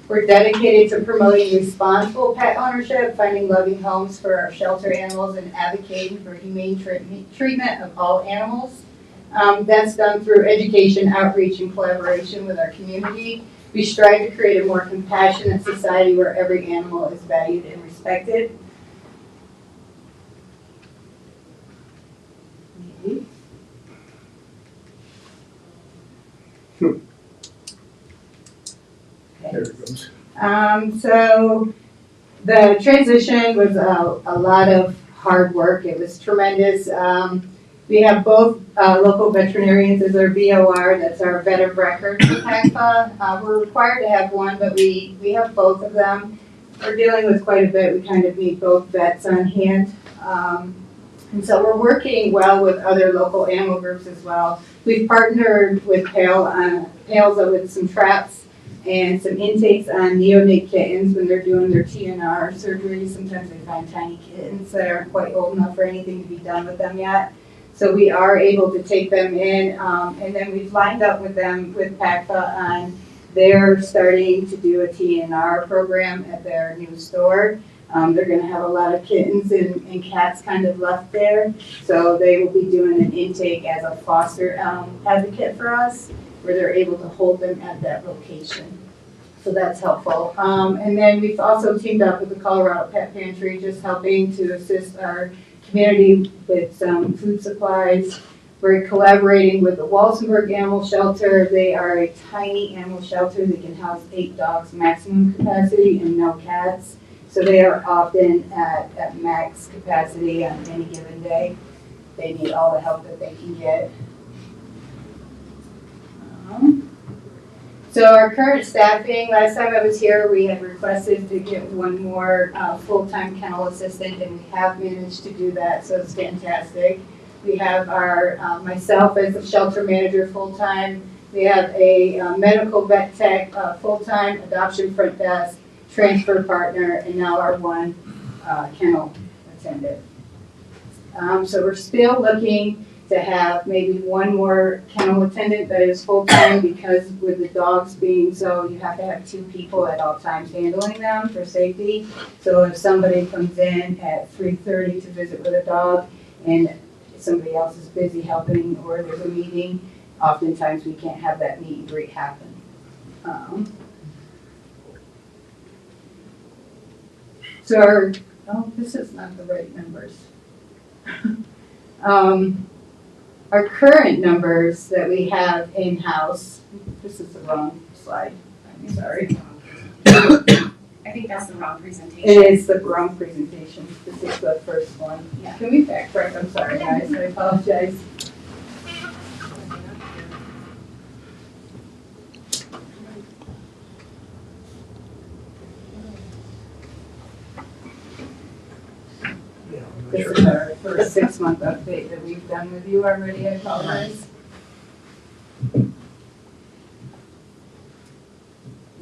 We're dedicated to promoting responsible pet ownership, finding loving homes for our shelter animals, and advocating for humane treatment of all animals. That's done through education, outreach, and collaboration with our community. We strive to create a more compassionate society where every animal is valued and respected. There it goes. So the transition was a lot of hard work. It was tremendous. We have both local veterinarians as our VOR, that's our vet of record for PACFA. We're required to have one, but we have both of them. We're dealing with quite a bit. We kind of need both vets on hand. And so we're working well with other local animal groups as well. We've partnered with Pales with some traps and some intakes on neonate kittens when they're doing their TNR surgery. Sometimes they find tiny kittens that aren't quite old enough for anything to be done with them yet. So we are able to take them in, and then we've lined up with them with PACFA on they're starting to do a TNR program at their new store. They're going to have a lot of kittens and cats kind of left there, so they will be doing an intake as a foster advocate for us, where they're able to hold them at that location. So that's helpful. And then we've also teamed up with the Colorado Pet Pantry, just helping to assist our community with some food supplies. We're collaborating with the Walsenburg Animal Shelter. They are a tiny animal shelter that can house 8 dogs maximum capacity and no cats. So they are often at max capacity on any given day. They need all the help that they can get. So our current staffing, last time I was here, we had requested to get one more full-time kennel assistant, and we have managed to do that, so it's fantastic. We have our myself as the shelter manager full-time. We have a medical vet tech full-time, adoption front desk, transfer partner, and now our one kennel attendant. So we're still looking to have maybe one more kennel attendant that is full-time, because with the dogs being so, you have to have 2 people at all times handling them for safety. So if somebody comes in at 3:30 to visit with a dog and somebody else is busy helping or there's a meeting, oftentimes we can't have that meet and greet happen. So this is not the right numbers. Our current numbers that we have in-house, this is the wrong slide, I'm sorry. I think that's the wrong presentation. It is the wrong presentation. This is the first one. Yeah. Can we back track? I'm sorry, guys, I apologize. This is our first 6-month update that we've done with you already, I apologize.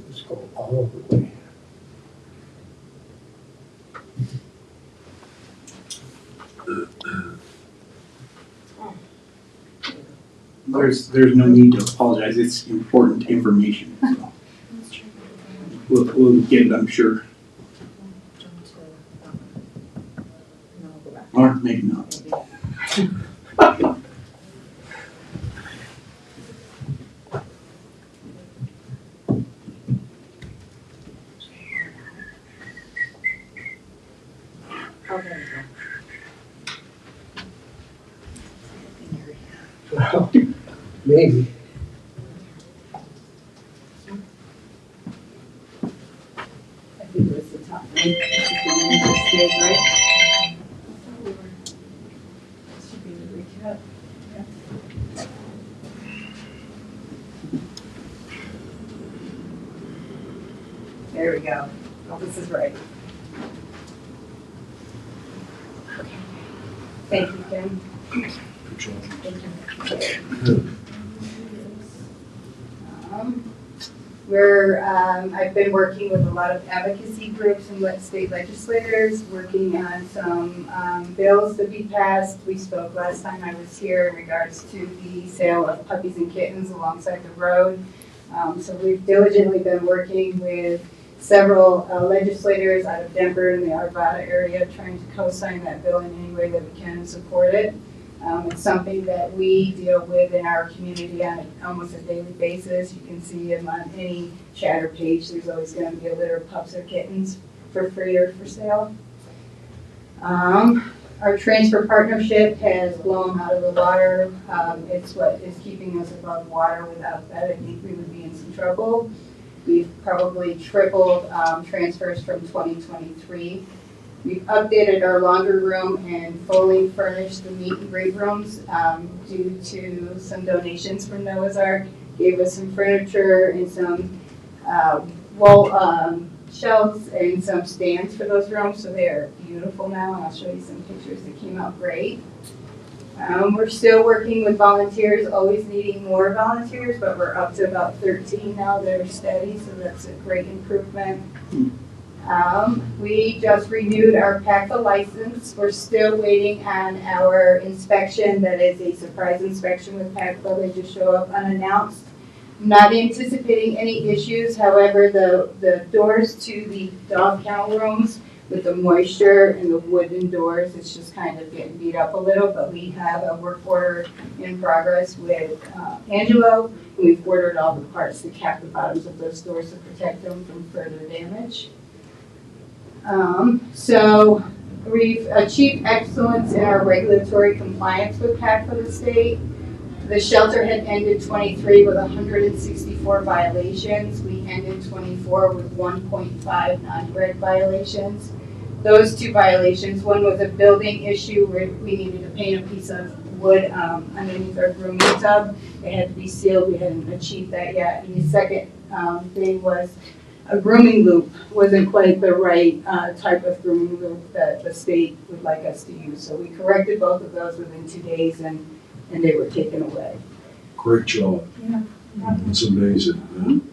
Let's go all the way. There's no need to apologize. It's important information. So. We'll get it, I'm sure. Or maybe not. Well, maybe. I think it was the top one. This is the one that stayed, right? Should be the recap. Yeah. There we go. Oh, this is right. Thank you, Kim. I've been working with a lot of advocacy groups and state legislators, working on some bills to be passed. We spoke last time I was here in regards to the sale of puppies and kittens alongside the road. So we've diligently been working with several legislators out of Denver and the Arvada area, trying to co-sign that bill in any way that we can and support it. It's something that we deal with in our community on almost a daily basis. You can see them on any chatter page, there's always going to be a litter of pups or kittens for free or for sale. Our transfer partnership has blown out of the water. It's what is keeping us above water. Without that, I think we would be in some trouble. We've probably tripled transfers from 2023. We've updated our laundry room and fully furnished the meet and greet rooms due to some donations from Noah's Ark. Gave us some furniture and some wall shelves and some stands for those rooms, so they are beautiful now, and I'll show you some pictures that came out great. We're still working with volunteers, always needing more volunteers, but we're up to about 13 now that are steady, so that's a great improvement. We just renewed our PACA license. We're still waiting on our inspection. That is a surprise inspection with PACA. They just show up unannounced. Not anticipating any issues. However, the doors to the dog kennel rooms with the moisture and the wooden doors, it's just kind of getting beat up a little, but we have a work order in progress with Angelo, and we've ordered all the parts to cap the bottoms of those doors to protect them from further damage. So we've achieved excellence in our regulatory compliance with PAC for the state. The shelter had ended 23 with 164 violations. We ended 24 with 1.5 non-direct violations. Those two violations, one was a building issue where we needed to paint a piece of wood underneath our grooming tub. It had to be sealed. We hadn't achieved that yet. And the second thing was a grooming loop wasn't quite the right type of grooming loop that the state would like us to use. So we corrected both of those within 2 days, and they were taken away. Great job. Yeah. It's amazing.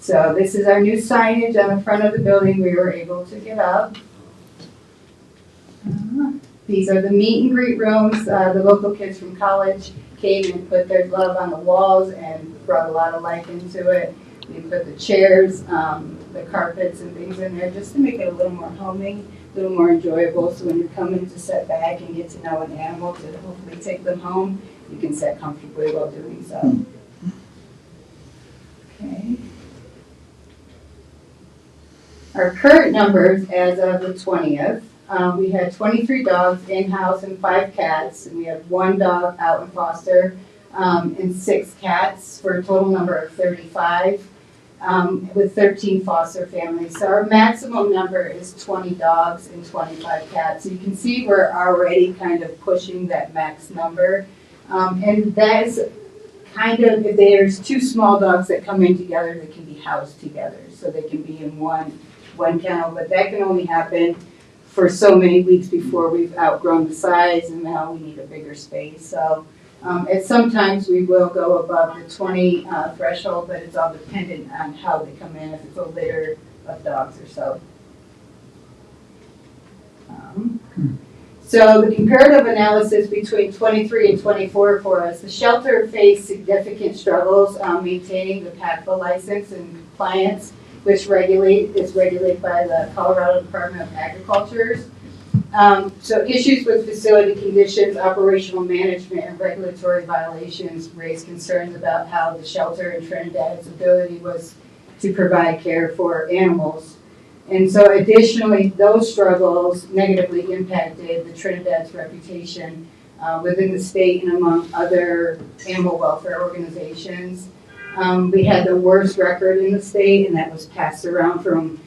So this is our new signage on the front of the building we were able to get up. These are the meet and greet rooms. The local kids from college came and put their love on the walls and brought a lot of life into it. We put the chairs, the carpets and things in there just to make it a little more homing, a little more enjoyable. So when you're coming to sit back and get to know an animal to hopefully take them home, you can sit comfortably while doing so. Okay. Our current numbers as of the 20th, we had 23 dogs in-house and 5 cats, and we had 1 dog out in foster and 6 cats for a total number of 35 with 13 foster families. So our maximum number is 20 dogs and 25 cats. So you can see we're already kind of pushing that max number. And that is kind of, if there's 2 small dogs that come in together, they can be housed together. So they can be in one kennel, but that can only happen for so many weeks before we've outgrown the size, and now we need a bigger space. So at sometimes we will go above the 20 threshold, but it's all dependent on how they come in, if it's a litter of dogs or so. So the comparative analysis between 23 and 24 for us, the shelter faced significant struggles maintaining the PACFA license and compliance, which is regulated by the Colorado Department of Agriculture. So issues with facility conditions, operational management, and regulatory violations raised concerns about how the shelter in Trinidad's ability was to provide care for animals. And so additionally, those struggles negatively impacted the Trinidad's reputation within the state and among other animal welfare organizations. We had the worst record in the state, and that was passed around from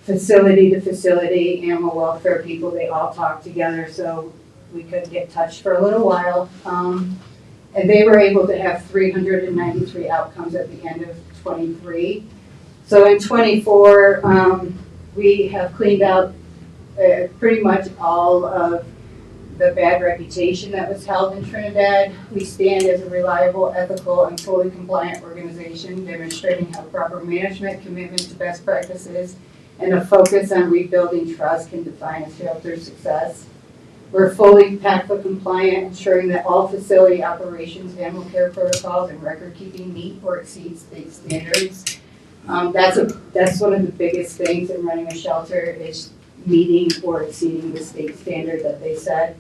facility to facility. Animal welfare people, they all talked together, so we could get touched for a little while. And they were able to have 393 outcomes at the end of 23. So in 24, we have cleaned out pretty much all of the bad reputation that was held in Trinidad. We stand as a reliable, ethical, and fully compliant organization, demonstrating how proper management, commitment to best practices, and a focus on rebuilding trust can define a shelter's success. We're fully PACFA compliant, ensuring that all facility operations, animal care protocols, and record keeping meet or exceed state standards. That's one of the biggest things in running a shelter is meeting or exceeding the state standard that they set.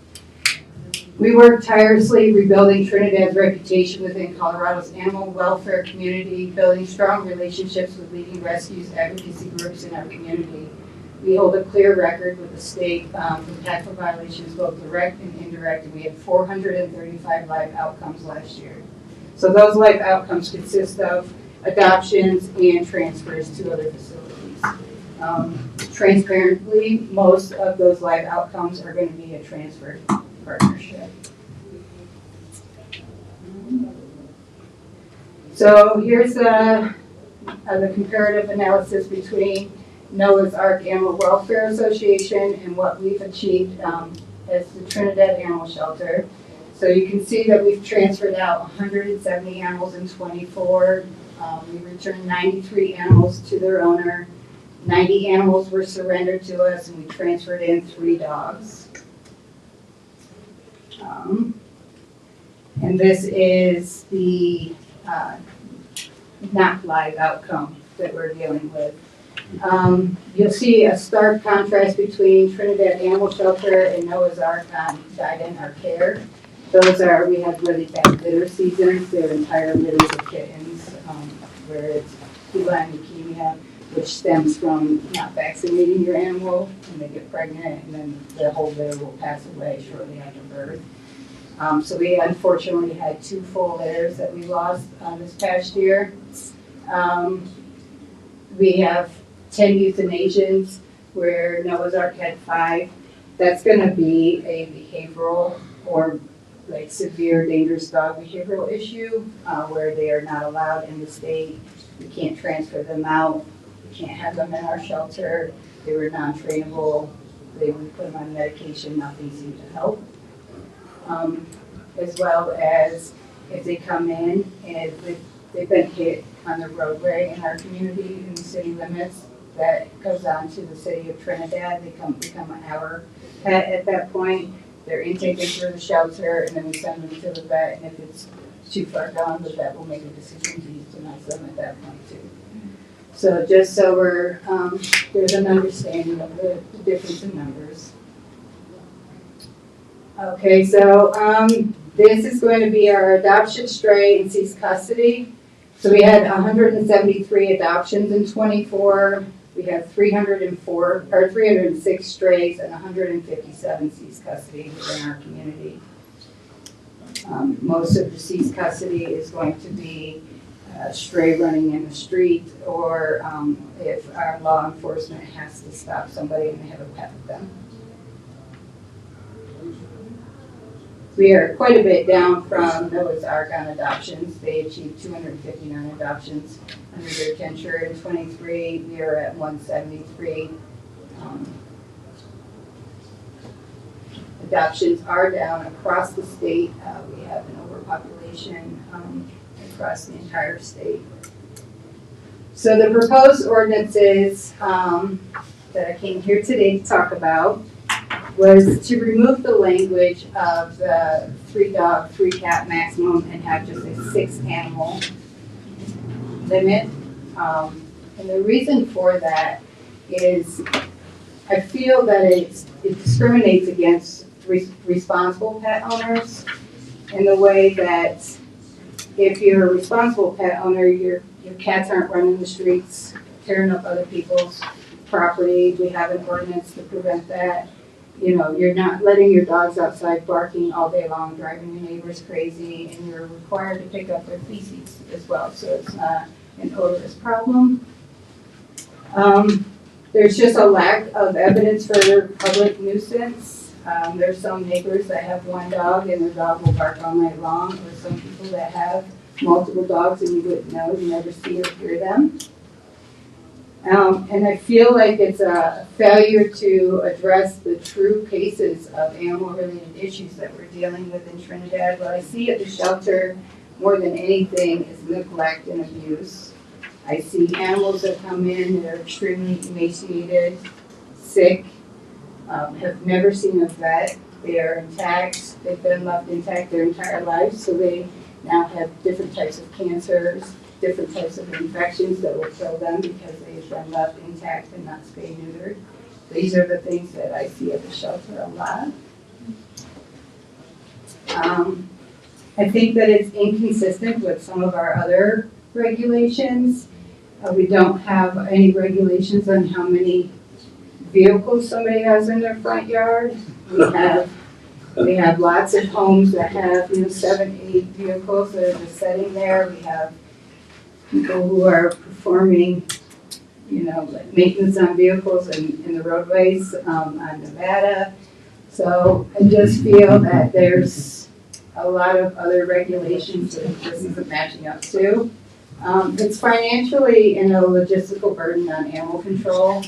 We work tirelessly rebuilding Trinidad's reputation within Colorado's animal welfare community, building strong relationships with leading rescues advocacy groups in our community. We hold a clear record with the state for tackle violations, both direct and indirect, and we had 435 live outcomes last year. So those live outcomes consist of adoptions and transfers to other facilities. Transparently, most of those live outcomes are going to be a transfer partnership. So here's the comparative analysis between Noah's Ark Animal Welfare Association and what we've achieved as the Trinidad Animal Shelter. So you can see that we've transferred out 170 animals in 24. We returned 93 animals to their owner. 90 animals were surrendered to us, and we transferred in 3 dogs. And this is the not live outcome that we're dealing with. You'll see a stark contrast between Trinidad Animal Shelter and Noah's Ark on Died in Our Care. Those are, we have really bad litter seasons. They're entire litters of kittens, where it's feline leukemia, which stems from not vaccinating your animal, and they get pregnant, and then the whole litter will pass away shortly after birth. So we unfortunately had 2 full litters that we lost this past year. We have 10 euthanasians, where Noah's Ark had 5. That's going to be a behavioral or like severe dangerous dog behavioral issue, where they are not allowed in the state. We can't transfer them out. We can't have them in our shelter. They were non-trainable. We put them on medication. Nothing seemed to help. As well as if they come in and they've been hit on the roadway in our community in the city limits, that goes on to the city of Trinidad. They become our pet at that point. They're intaken through the shelter, and then we send them to the vet, and if it's too far gone, the vet will make a decision to euthanize them at that point too. So just so there's an understanding of the difference in numbers. Okay, so this is going to be our adoption, stray, and seized custody. So we had 173 adoptions in 24. We had 306 strays and 157 seized custody within our community. Most of the seized custody is going to be stray running in the street, or if our law enforcement has to stop somebody and they have a pet with them. We are quite a bit down from Noah's Ark on adoptions. They achieved 259 adoptions under their tenure in 23. We are at 173. Adoptions are down across the state. We have an overpopulation across the entire state. So the proposed ordinances that I came here today to talk about was to remove the language of the 3-dog, 3-cat maximum and have just a 6-animal limit. And the reason for that is I feel that it discriminates against responsible pet owners in the way that if you're a responsible pet owner, your cats aren't running the streets, tearing up other people's property. We have an ordinance to prevent that. You know, you're not letting your dogs outside barking all day long, driving your neighbors crazy, and you're required to pick up their feces as well, so it's not an odorous problem. There's just a lack of evidence for public nuisance. There's some neighbors that have 1 dog and their dog will bark all night long, or some people that have multiple dogs and you wouldn't know, you never see or hear them. And I feel like it's a failure to address the true cases of animal-related issues that we're dealing with in Trinidad. What I see at the shelter more than anything is neglect and abuse. I see animals that come in that are extremely emaciated, sick, have never seen a vet. They are intact. They've been left intact their entire lives, so they now have different types of cancers, different types of infections that will kill them because they've been left intact and not spayed neutered. These are the things that I see at the shelter a lot. I think that it's inconsistent with some of our other regulations. We don't have any regulations on how many vehicles somebody has in their front yard. We have lots of homes that have, 7, 8 vehicles that are just sitting there. We have people who are performing, like maintenance on vehicles in the roadways on Nevada. So I just feel that there's a lot of other regulations that this isn't matching up to. It's financially and a logistical burden on animal control.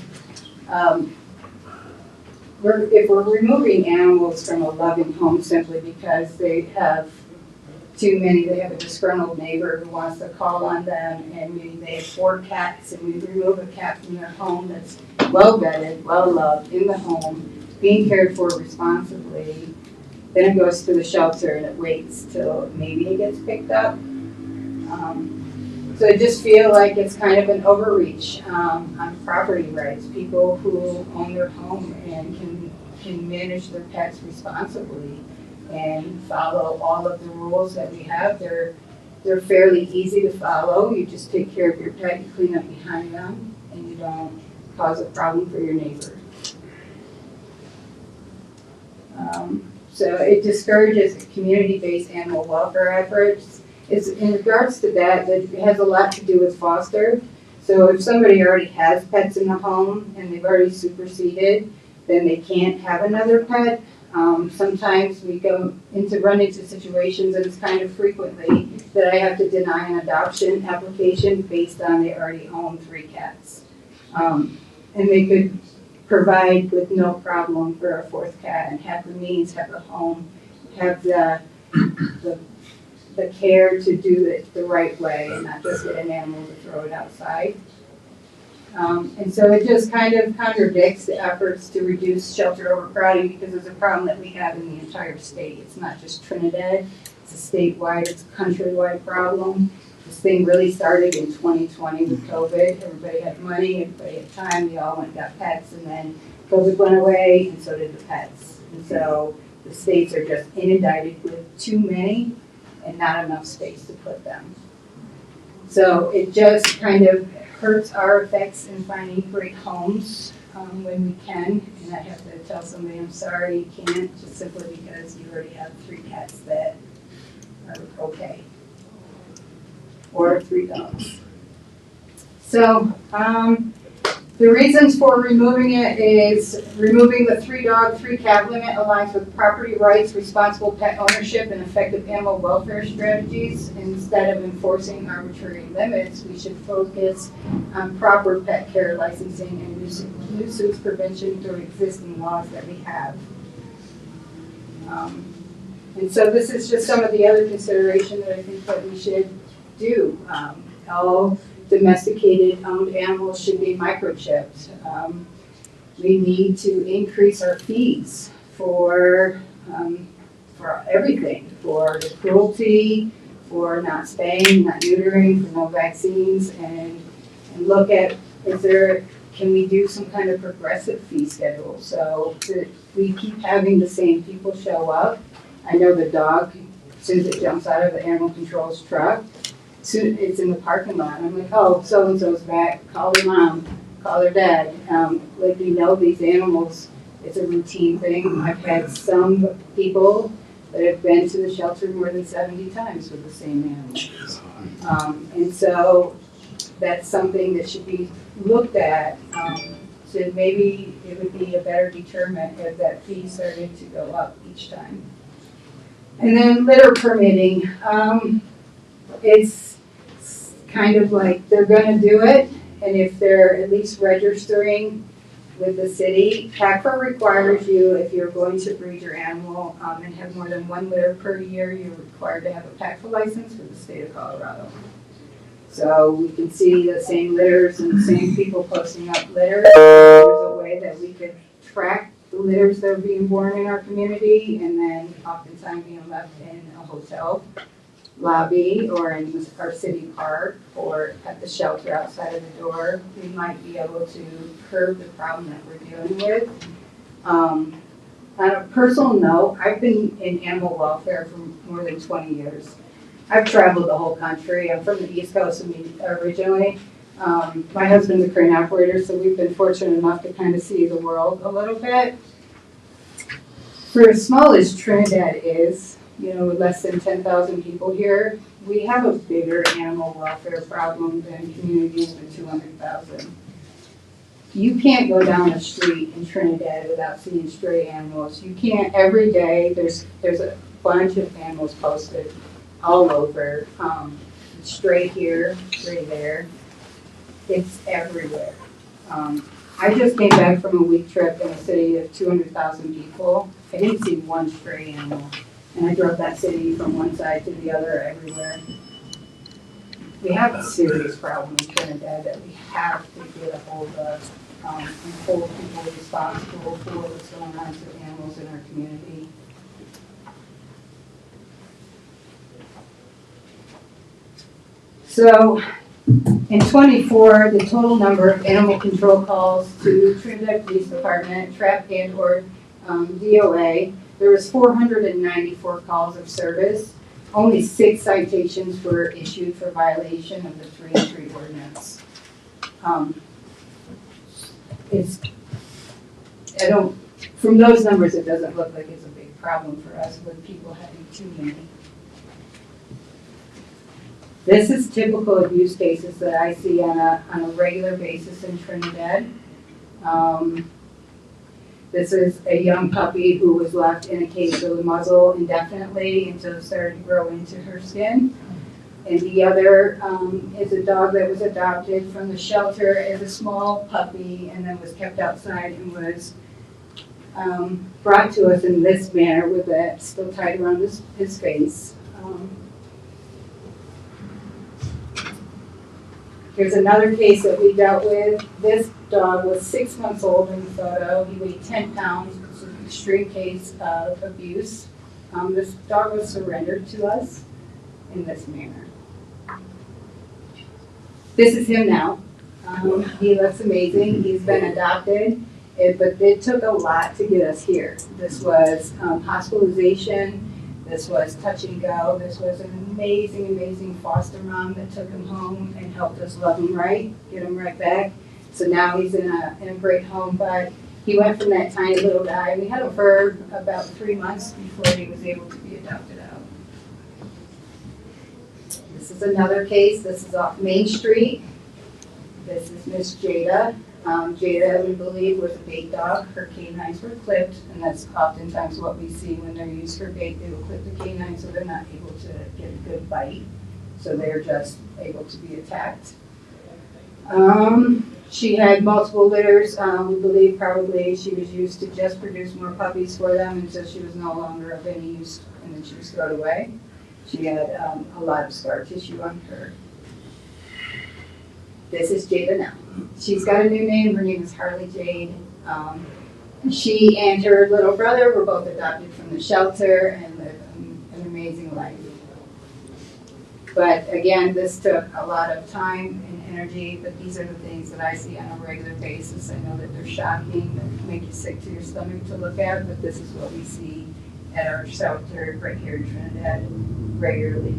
If we're removing animals from a loving home simply because they have too many, they have a disgruntled neighbor who wants to call on them, and maybe they have 4 cats, and we remove a cat from their home that's well vetted, well loved, in the home, being cared for responsibly, then it goes to the shelter and it waits till maybe it gets picked up. So I just feel like it's kind of an overreach on property rights. People who own their home and can manage their pets responsibly and follow all of the rules that we have. They're fairly easy to follow. You just take care of your pet, you clean up behind them, and you don't cause a problem for your neighbor. So it discourages community-based animal welfare efforts. It's in regards to that, it has a lot to do with foster. So if somebody already has pets in the home and they've already superseded, then they can't have another pet. Sometimes we run into situations, and it's kind of frequently, that I have to deny an adoption application based on they already own 3 cats. And they could provide with no problem for a 4th cat and have the means, have the home, have the care to do it the right way and not just get an animal to throw it outside. And so it just kind of contradicts the efforts to reduce shelter overcrowding, because it's a problem that we have in the entire state. It's not just Trinidad, it's a statewide, it's a countrywide problem. This thing really started in 2020 with COVID. Everybody had money, everybody had time, they all went and got pets, and then COVID went away, and so did the pets. And so the states are just inundated with too many and not enough space to put them. So it just kind of hurts our effects in finding great homes when we can. And I have to tell somebody, I'm sorry, you can't, just simply because you already have 3 cats that are okay. Or 3 dogs. So the reasons for removing it is removing the 3-dog, 3-cat limit aligns with property rights, responsible pet ownership, and effective animal welfare strategies. Instead of enforcing arbitrary limits, we should focus on proper pet care licensing and nuisance prevention through existing laws that we have. And so this is just some of the other consideration that I think that we should do. All domesticated owned animals should be microchipped. We need to increase our fees for everything, for the cruelty, for not spaying, not neutering, for no vaccines, and look at can we do some kind of progressive fee schedule so that we keep having the same people show up. I know the dog, as soon as it jumps out of the animal control's truck, it's in the parking lot. I'm like, oh, so-and-so's back, call their mom, call their dad. Like, we know these animals, it's a routine thing. I've had some people that have been to the shelter more than 70 times with the same animals. And so that's something that should be looked at. So maybe it would be a better deterrent if that fee started to go up each time. And then litter permitting. It's kind of like they're going to do it, and if they're at least registering with the city, PACFA requires you, if you're going to breed your animal and have more than 1 litter per year, you're required to have a PACFA license for the state of Colorado. So we can see the same litters and the same people posting up litters. There's a way that we could track the litters that are being born in our community, and then oftentimes being left in a hotel lobby or in our city park or at the shelter outside of the door. We might be able to curb the problem that we're dealing with. On a personal note, I've been in animal welfare for more than 20 years. I've traveled the whole country. I'm from the East Coast originally. My husband's a crane operator, so we've been fortunate enough to kind of see the world a little bit. For as small as Trinidad is, with less than 10,000 people here, we have a bigger animal welfare problem than communities with 200,000. You can't go down a street in Trinidad without seeing stray animals. You can't, every day, there's a bunch of animals posted all over, stray here, stray there. It's everywhere. I just came back from a week trip in a city of 200,000 people. I didn't see one stray animal. And I drove that city from one side to the other everywhere. We have a serious problem in Trinidad that we have to get a hold of and hold people responsible for what's going on to animals in our community. So in '24, the total number of animal control calls to Trinidad Police Department, TRAP and/or DOA, there was 494 calls of service. Only 6 citations were issued for violation of the 3-and-3 ordinance. From those numbers, it doesn't look like it's a big problem for us with people having too many. This is typical abuse cases that I see on a regular basis in Trinidad. This is a young puppy who was left in a cage with a muzzle indefinitely until it started to grow into her skin. And the other is a dog that was adopted from the shelter as a small puppy and then was kept outside and was brought to us in this manner with that still tied around his face. Here's another case that we dealt with. This dog was 6 months old in the photo. He weighed 10 pounds. It's an extreme case of abuse. This dog was surrendered to us in this manner. This is him now. He looks amazing. He's been adopted, but it took a lot to get us here. This was hospitalization. This was touch and go. This was an amazing, amazing foster mom that took him home and helped us love him right, get him right back. So now he's in a great home, but he went from that tiny little guy. We had him for about 3 months before he was able to be adopted out. This is another case. This is off Main Street. This is Miss Jada. Jada, we believe, was a bait dog. Her canines were clipped, and that's oftentimes what we see when they're used for bait. They will clip the canines so they're not able to get a good bite. So they're just able to be attacked. She had multiple litters. We believe probably she was used to just produce more puppies for them until she was no longer of any use, and then she was thrown away. She had a lot of scar tissue on her. This is Jada now. She's got a new name. Her name is Harley Jade. She and her little brother were both adopted from the shelter and lived an amazing life. But again, this took a lot of time and energy, but these are the things that I see on a regular basis. I know that they're shocking, that make you sick to your stomach to look at, but this is what we see at our shelter right here in Trinidad regularly.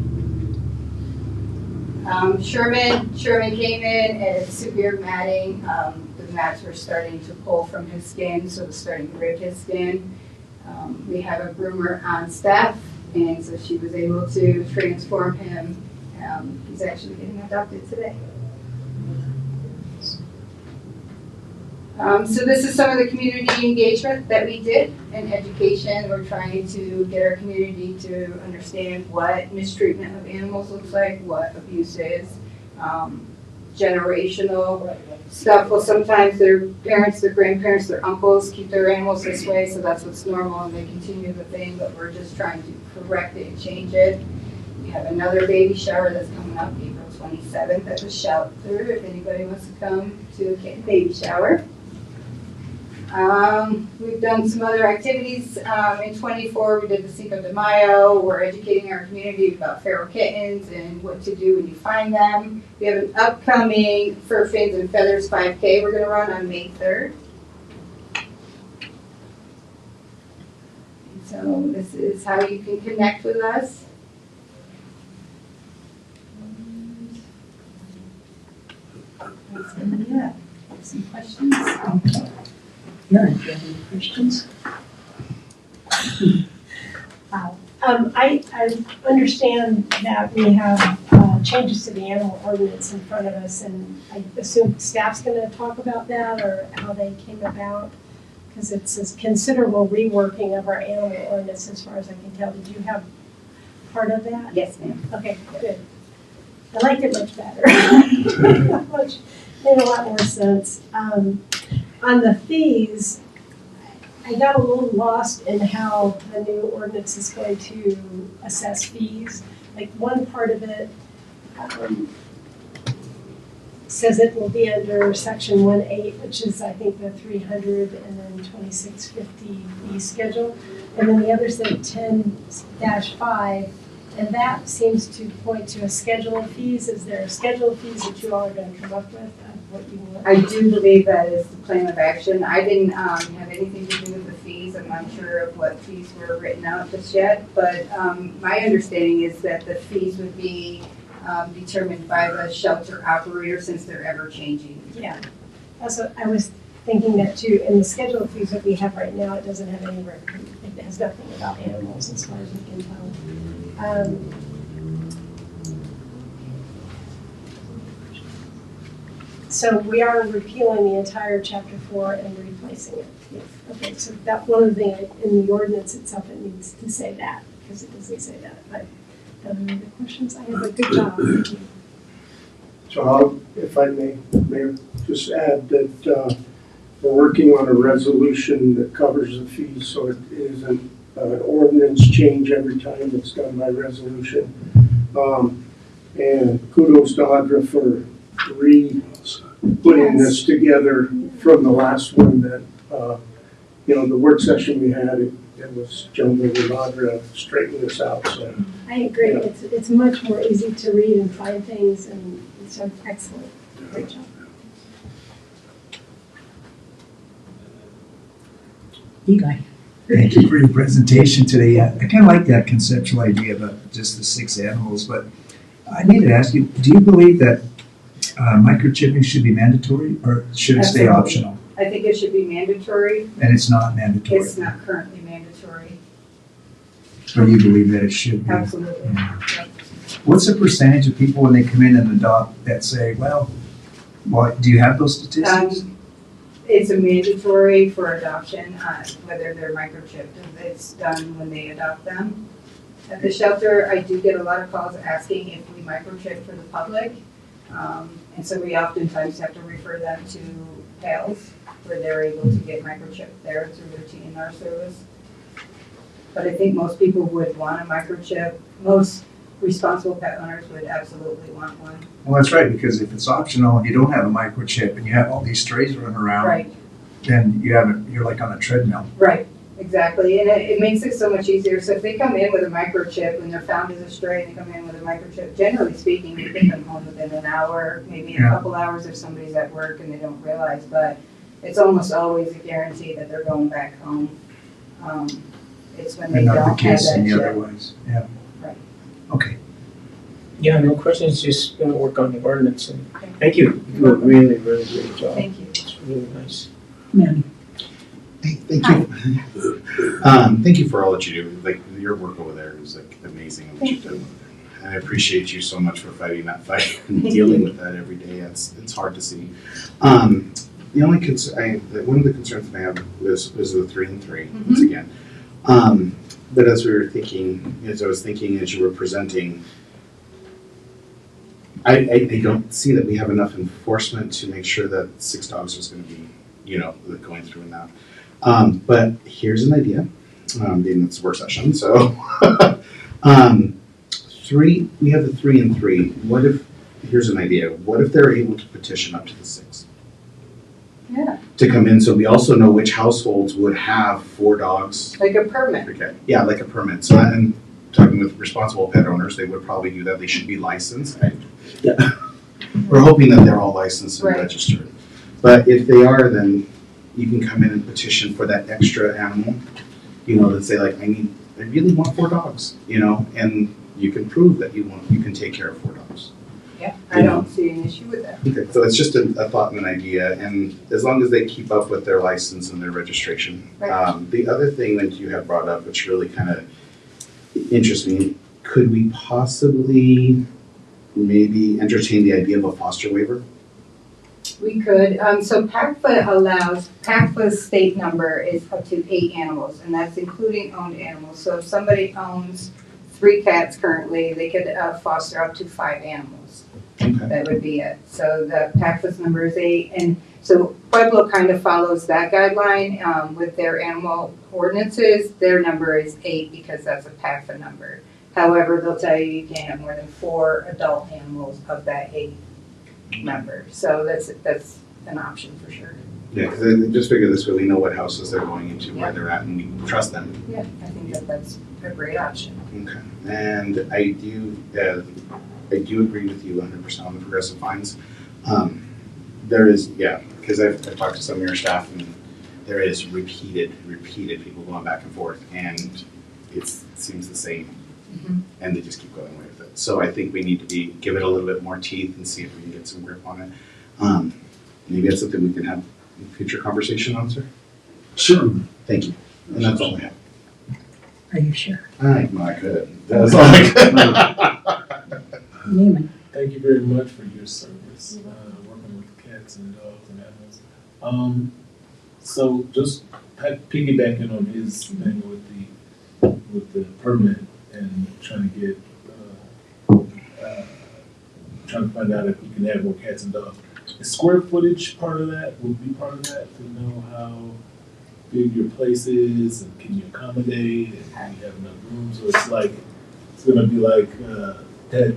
Sherman came in at severe matting. The mats were starting to pull from his skin, so it was starting to rip his skin. We have a groomer on staff, and so she was able to transform him. He's actually getting adopted today. So this is some of the community engagement that we did in education. We're trying to get our community to understand what mistreatment of animals looks like, what abuse is, generational stuff. Well, sometimes their parents, their grandparents, their uncles keep their animals this way, so that's what's normal, and they continue the thing, but we're just trying to correct it and change it. We have another baby shower that's coming up April 27th at the shelter, if anybody wants to come to a baby shower. We've done some other activities. In 24, we did the Cinco de Mayo. We're educating our community about feral kittens and what to do when you find them. We have an upcoming Fur, Fins, and Feathers 5K we're going to run on May 3rd. So this is how you can connect with us. That's gonna be it. Some questions? Okay. Karen, do you have any questions? I understand that we have changes to the animal ordinance in front of us, and I assume staff's gonna talk about that, or how they came about, because it's a considerable reworking of our animal ordinance, as far as I can tell. Did you have part of that? Yes, ma'am. Okay, good. I liked it much better. Made a lot more sense. On the fees, I got a little lost in how the new ordinance is going to assess fees. Like, one part of it says it will be under section 1.8, which is, I think, the 300 and then 2650 fee schedule. And then the other said 10-5, and that seems to point to a schedule of fees. Is there a schedule of fees that you all are going to come up with of what you want? I do believe that is the plan of action. I didn't have anything to do with the fees. I'm not sure of what fees were written out just yet, but my understanding is that the fees would be determined by the shelter operator, since they're ever changing. Yeah, that's what I was thinking that too. In the schedule of fees that we have right now, it doesn't have any record. It has nothing about animals as far as we can tell. So we are repealing the entire chapter 4 and replacing it. Yes. Okay, so that one of the things in the ordinance itself, it needs to say that, because it doesn't say that. But any other questions? I have a good job. Thank you. So I'll, if I may, Mayor, just add that we're working on a resolution that covers the fees, so it isn't an ordinance change every time it's done by resolution. And kudos to Audra for putting this together from the last one that, the work session we had, it was jumbled with Audra straightening this out, so. I agree. Yeah. It's much more easy to read and find things, and it's excellent. Great job. Eli. Thank you for your presentation today. I kind of like that conceptual idea about just the 6 animals, but I need to ask you, do you believe that microchipping should be mandatory, or should it stay optional? I think it should be mandatory. And it's not mandatory? It's not currently mandatory. Or you believe that it should be? Absolutely. Yeah. Yep. What's the percentage of people when they come in and adopt that say, well, do you have those statistics? It's a mandatory for adoption, whether they're microchipped. It's done when they adopt them. At the shelter, I do get a lot of calls asking if we microchip for the public. And so we oftentimes have to refer them to PALS, where they're able to get microchipped there through their TNR service. But I think most people would want a microchip. Most responsible pet owners would absolutely want one. Well, that's right, because if it's optional and you don't have a microchip and you have all these strays running around, Right. then you're like on a treadmill. Right, exactly, and it makes it so much easier. So if they come in with a microchip and they're found as a stray and they come in with a microchip, generally speaking, we get them home within an hour, maybe a couple hours if somebody's at work and they don't realize, but it's almost always a guarantee that they're going back home. It's when they And don't not have the case that in the chip. other ways, yeah. Right. Okay. Yeah, no questions, just gonna work on the ordinance, and thank you. You do a really, really great job. Thank you. It's really nice. Manny. Hey, thank you. Thank you for all that you do. Like, your work over there is like amazing. What you've done over there. And I appreciate you so much for fighting that fight and dealing with that every day. It's hard to see. The only one of the concerns that I have is the 3 and 3 once again. But as I was thinking as you were presenting, I don't see that we have enough enforcement to make sure that 6 dogs is going to be, going through and that. But here's an idea, being it's a work session, so 3, we have the 3 and 3. Here's an idea, what if they're able to petition up to the 6? Yeah, To come in, so we also know which households would have 4 dogs. like a permit. Okay, yeah, like a permit. So, and talking with responsible pet owners, they would probably do that. They should be licensed. Yeah. We're hoping that they're all licensed and Right. registered. But if they are, then you can come in and petition for that extra animal. that say like, I really want 4 dogs, and you can prove that you can take care of 4 dogs. Yeah, I don't see an issue with that. Okay, so it's just a thought and an idea, and as long as they keep up with their license and their registration. Right. The other thing that you had brought up, which really kind of interests me, could we possibly maybe entertain the idea of a foster waiver? We could, so PACFA's state number is up to 8 animals, and that's including owned animals. So if somebody owns 3 cats currently, they could foster up to 5 animals. Okay. That would be it. So the PACFA's number is 8, and so Pueblo kind of follows that guideline with their animal ordinances. Their number is 8 because that's a PACFA number. However, they'll tell you you can't have more than 4 adult animals of that 8 number. So that's an option for sure. Yeah, because I just figure this way we know what houses they're going into, where they're at, and we trust them. Yeah, I think that's a great option. Okay, and I do agree with you 100% on the progressive fines. There is, because I've talked to some of your staff, and there is repeated people going back and forth, and it seems the same, and they just keep going away with it. So I think we need to give it a little bit more teeth and see if we can get some grip on it. Maybe that's something we can have a future conversation on, sir? Sure. Thank you, and that's all I have. Are you sure? I could. That's all I could. Neiman. Thank you very much for your service, working with cats and dogs and animals. So just piggybacking on his thing with the permit and trying to get, trying to find out if we can have more cats and dogs. Is square footage part of that? Would be part of that to know how big your place is and can you accommodate and can you have enough rooms? Or it's gonna be like Pet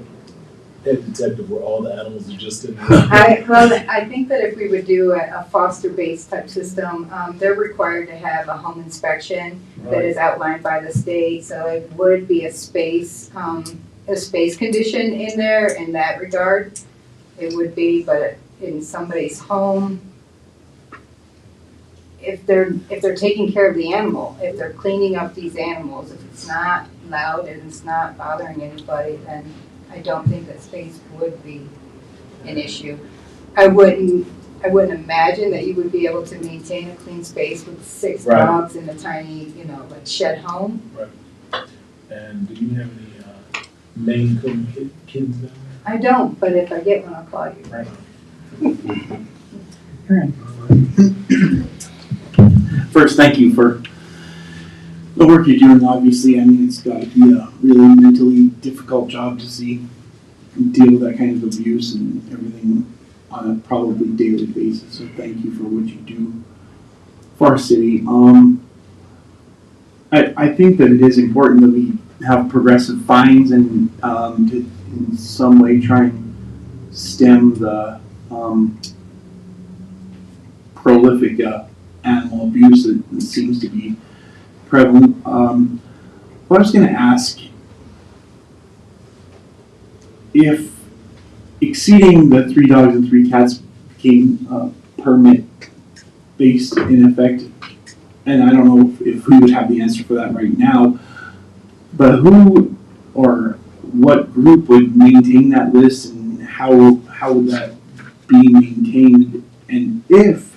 Detective where all the animals are just in there. I think that if we would do a foster-based type system, they're required to have a home inspection that is outlined by the state. So it would be a space condition in there in that regard. It would be, but in somebody's home, if they're taking care of the animal, if they're cleaning up these animals, if it's not loud and it's not bothering anybody, then I don't think that space would be an issue. I wouldn't imagine that you would be able to maintain a clean space with 6 Right. dogs in a tiny, like shed home. Right. And do you have any Maine Coon kids down there? I don't, but if I get one, I'll call you. Right. First, thank you for the work you're doing. Obviously, I mean, it's got to be a really mentally difficult job to deal with that kind of abuse and everything on a probably daily basis. So thank you for what you do for our city. I think that it is important that we have progressive fines and to in some way try and stem the prolific animal abuse that seems to be prevalent. What I was going to ask, if exceeding the 3 dogs and 3 cats became permit based in effect, and I don't know if we would have the answer for that right now, but who or what group would maintain that list, and how would that be maintained? And if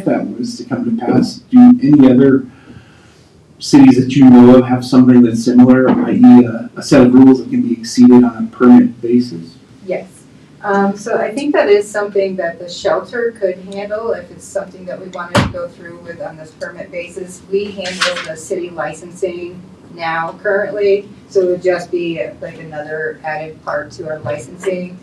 that was to come to pass, do any other cities that you know of have something that's similar, i.e. a set of rules that can be exceeded on a permit basis? Yes. So I think that is something that the shelter could handle if it's something that we wanted to go through with on this permit basis. We handle the city licensing now currently, so it would just be like another added part to our licensing.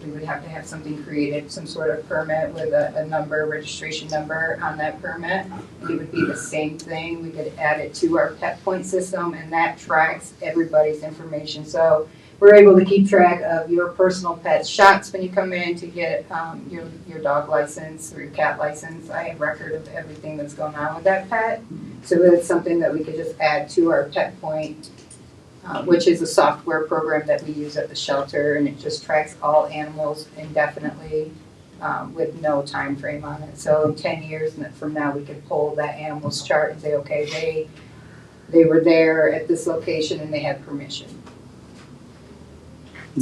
We would have to have something created, some sort of permit with a number, registration number on that permit. It would be the same thing. We could add it to our pet point system, and that tracks everybody's information. So we're able to keep track of your personal pet shots when you come in to get your dog license or your cat license. I have record of everything that's going on with that pet. So it's something that we could just add to our pet point, which is a software program that we use at the shelter, and it just tracks all animals indefinitely with no time frame on it. So in 10 years from now, we could pull that animal's chart and say, okay, they were there at this location and they had permission.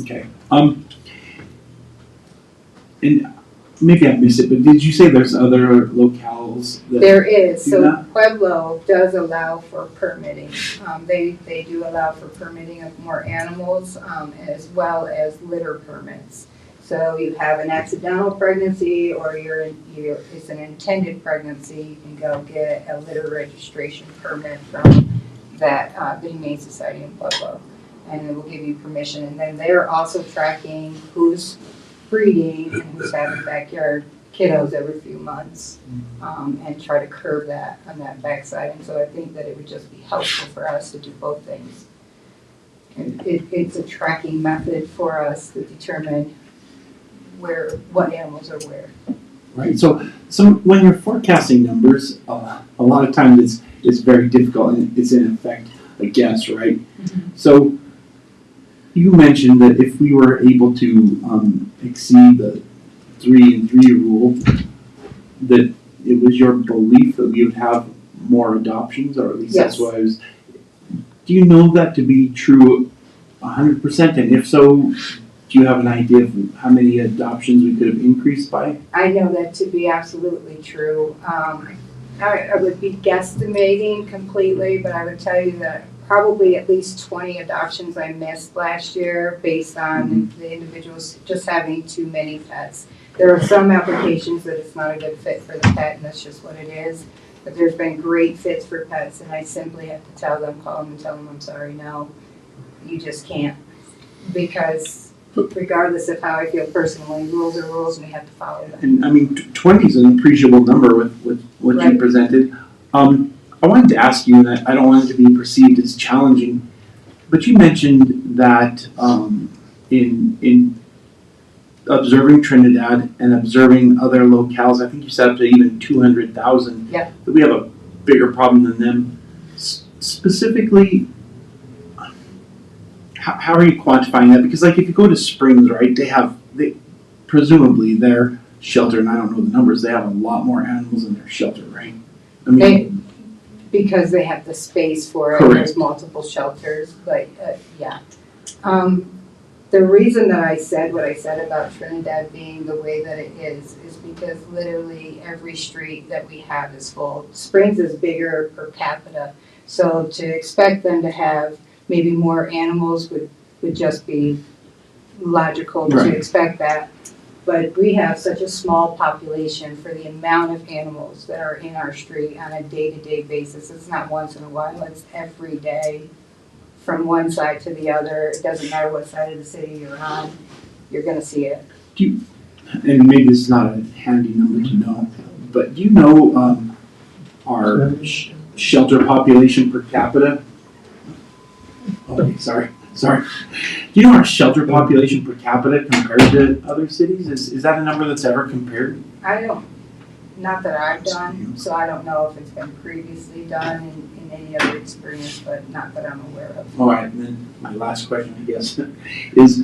Okay. And maybe I missed it, but did you say there's other locales that There is, do so that? Pueblo does allow for permitting. They do allow for permitting of more animals, as well as litter permits. So you have an accidental pregnancy or it's an intended pregnancy, you can go get a litter registration permit from the Humane Society in Pueblo. And it will give you permission. And then they're also tracking who's breeding and who's having backyard kiddos every few months, and try to curb that on that backside. And so I think that it would just be helpful for us to do both things. And it's a tracking method for us to determine what animals are where. Right. So when you're forecasting numbers, a lot of times it's very difficult and it's in effect a guess, right? Mm-hmm. So you mentioned that if we were able to exceed the 3 and 3 rule, that it was your belief that we would have more adoptions, or at least Yes. that's what I was. Do you know that to be true 100%? And if so, do you have an idea of how many adoptions we could have increased by? I know that to be absolutely true. I would be guesstimating completely, but I would tell you that probably at least 20 adoptions I missed last year based on the individuals just having too many pets. There are some applications that it's not a good fit for the pet, and that's just what it is. But there's been great fits for pets, and I simply have to call them and tell them, I'm sorry, no, you just can't. Because regardless of how I feel personally, rules are rules and we have to follow them. And I mean, 20 is an appreciable number with what you Right. presented. I wanted to ask you, and I don't want it to be perceived as challenging, but you mentioned that in observing Trinidad and observing other locales, I think you said up to even 200,000, Yeah. that we have a bigger problem than them. Specifically, how are you quantifying that? Because like if you go to Springs, right, they presumably their shelter, and I don't know the numbers, they have a lot more animals in their shelter, right? I mean, Because they have the space for it, Correct. there's multiple shelters, but, yeah. The reason that I said what I said about Trinidad being the way that it is because literally every street that we have is full. Springs is bigger per capita, so to expect them to have maybe more animals would just be logical to Right. expect that. But we have such a small population for the amount of animals that are in our street on a day-to-day basis. It's not once in a while, it's every day from one side to the other. It doesn't matter what side of the city you're on, you're gonna see it. and maybe this is not a handy number to know, but do you know our shelter population per capita? Okay, sorry. Do you know our shelter population per capita compared to other cities? Is that a number that's ever compared? Not that I've done, so I don't know if it's been previously done in any other experience, but not that I'm aware of. All right, and then my last question, I guess, is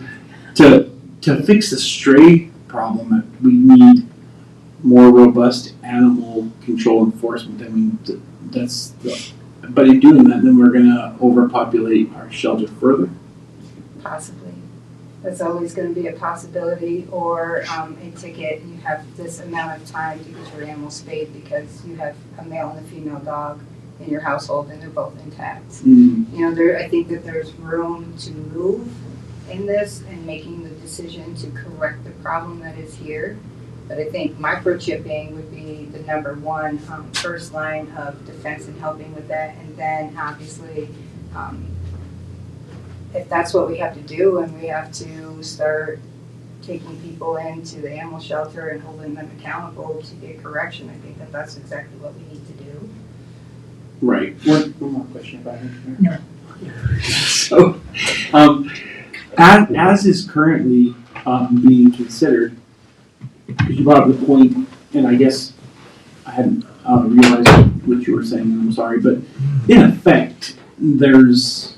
to fix the stray problem, we need more robust animal control enforcement. I mean, but in doing that, then we're gonna overpopulate our shelter further. Possibly. That's always gonna be a possibility, or a ticket, you have this amount of time to get your animal spayed because you have a male and a female dog in your household and they're both intact. Mm. You know, I think that there's room to move in this and making the decision to correct the problem that is here. But I think microchipping would be the number one first line of defense in helping with that. And then obviously, if that's what we have to do and we have to start taking people into the animal shelter and holding them accountable to get correction, I think that that's exactly what we need to do. Right. One more question about it. No. So, as is currently being considered, because you brought up the point, and I guess I hadn't realized what you were saying, and I'm sorry, but in effect, there's,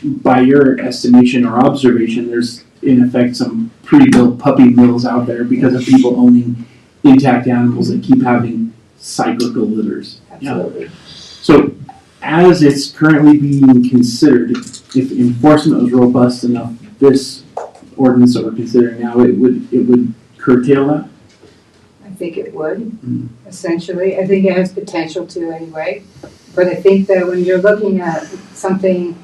by your estimation or observation, there's in effect, some pre-built puppy mills out there because of people owning intact animals that keep having cyclical litters. Absolutely. So, as it's currently being considered, if enforcement was robust enough, this ordinance that we're considering now, it would curtail that? I think it would, essentially. I think it has potential to anyway. But I think that when you're looking at something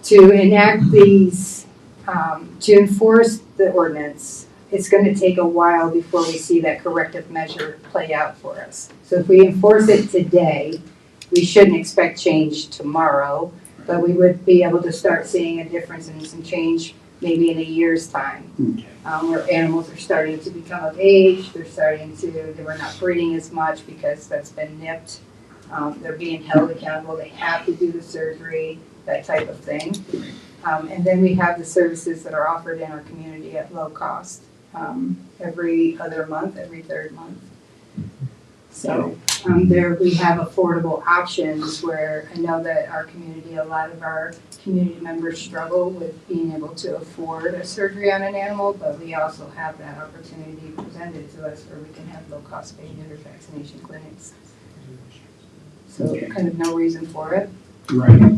to enact these, to enforce the ordinance, it's going to take a while before we see that corrective measure play out for us. So if we enforce it today, we shouldn't expect change tomorrow, but we would be able to start seeing a difference and some change maybe in a year's time. Where animals are starting to become of age, they were not breeding as much because that's been nipped. They're being held accountable, they have to do the surgery, that type of thing. And then we have the services that are offered in our community at low cost, every other month, every third month. So there we have affordable options where I know that our community, a lot of our community members struggle with being able to afford a surgery on an animal, but we also have that opportunity presented to us where we can have low cost spay neuter vaccination clinics. So kind of no reason for it. Right.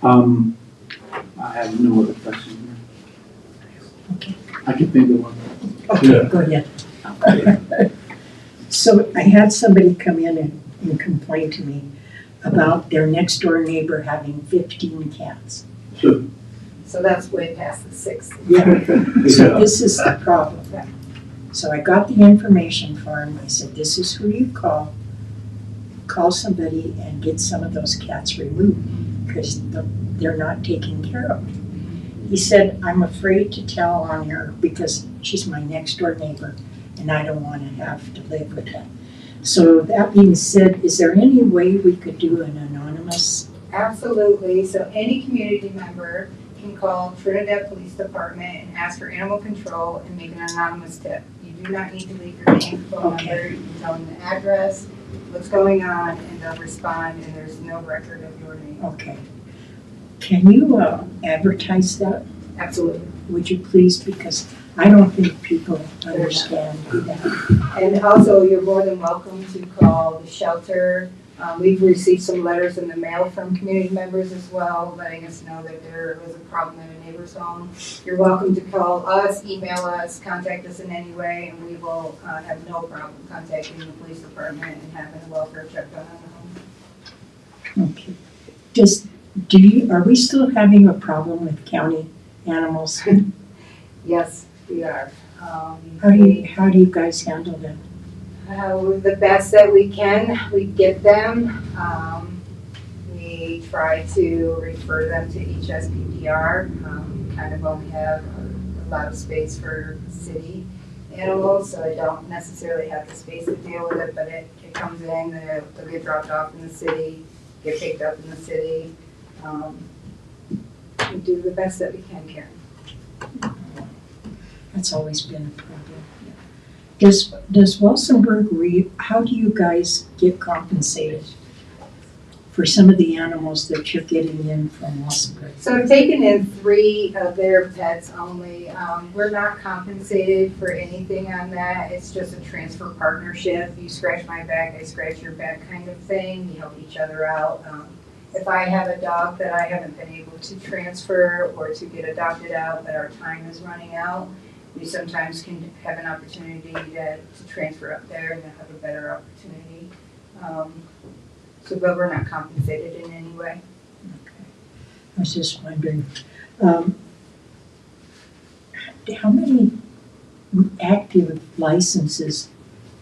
I have no other questions here. Okay. I can think of one. Okay, go ahead. So I had somebody come in and complain to me about their next door neighbor having 15 cats. So that's way past the 6. Yeah. So this is the problem. So I got the information for him. I said, this is who you call. Call somebody and get some of those cats removed because they're not taken care of. He said, I'm afraid to tell on her because she's my next door neighbor and I don't want to have to live with that. So that being said, is there any way we could do an anonymous? Absolutely. So any community member can call Trinidad Police Department and ask for animal control and make an anonymous tip. You do not need to leave your name, phone number, you can tell them the address, what's going on, and they'll respond, and there's no record of your name. Okay. Can you advertise that? Absolutely. Would you please? Because I don't think people understand that. And also, you're more than welcome to call the shelter. We've received some letters in the mail from community members as well, letting us know that there was a problem in a neighbor's home. You're welcome to call us, email us, contact us in any way, and we will have no problem contacting the police department and having a welfare check done on the home. Okay. Are we still having a problem with county animals? Yes, we are. How do you guys handle that? The best that we can, we get them. We try to refer them to each SPDR. Kind of only have a lot of space for city animals, so I don't necessarily have the space to deal with it, but it comes in, they'll get dropped off in the city, get picked up in the city. We do the best that we can, Karen. That's always been a problem. Does Wilsonburg how do you guys get compensated for some of the animals that you're getting in from Wilsonburg? So I've taken in 3 of their pets only. We're not compensated for anything on that. It's just a transfer partnership. You scratch my back, I scratch your back kind of thing. We help each other out. If I have a dog that I haven't been able to transfer or to get adopted out, but our time is running out, we sometimes can have an opportunity to transfer up there and have a better opportunity. But we're not compensated in any way. Okay. I was just wondering, how many active licenses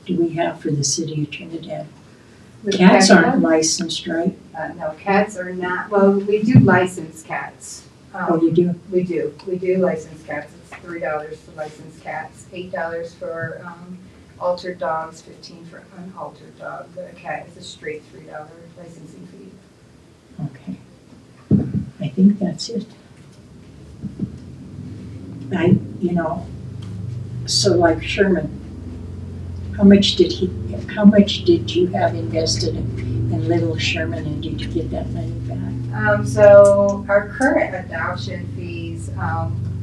do we have for the city of Trinidad? Cats aren't licensed, right? No, cats are not. Well, we do license cats. Oh, you do? We do. We do license cats. It's $3 to license cats, $8 for altered dogs, $15 for unaltered dogs. A cat is a straight $3 licensing fee. Okay. I think that's it. So like Sherman, how much did you have invested in little Sherman, and did you get that money back? So our current adoption fees,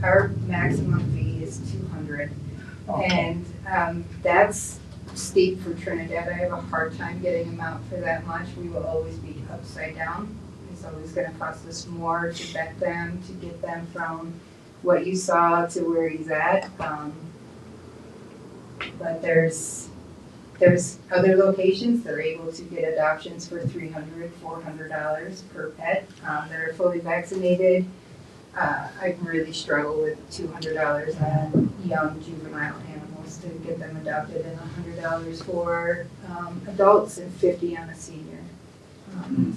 our maximum fee is 200. And that's steep for Trinidad. I have a hard time getting them out for that much. We will always be upside down. It's always gonna cost us more to vet them, to get them from what you saw to where he's at. But there's other locations that are able to get adoptions for $300, $400 per pet that are fully vaccinated. I really struggle with $200 on young juvenile animals to get them adopted, and $100 for adults and $50 on a senior.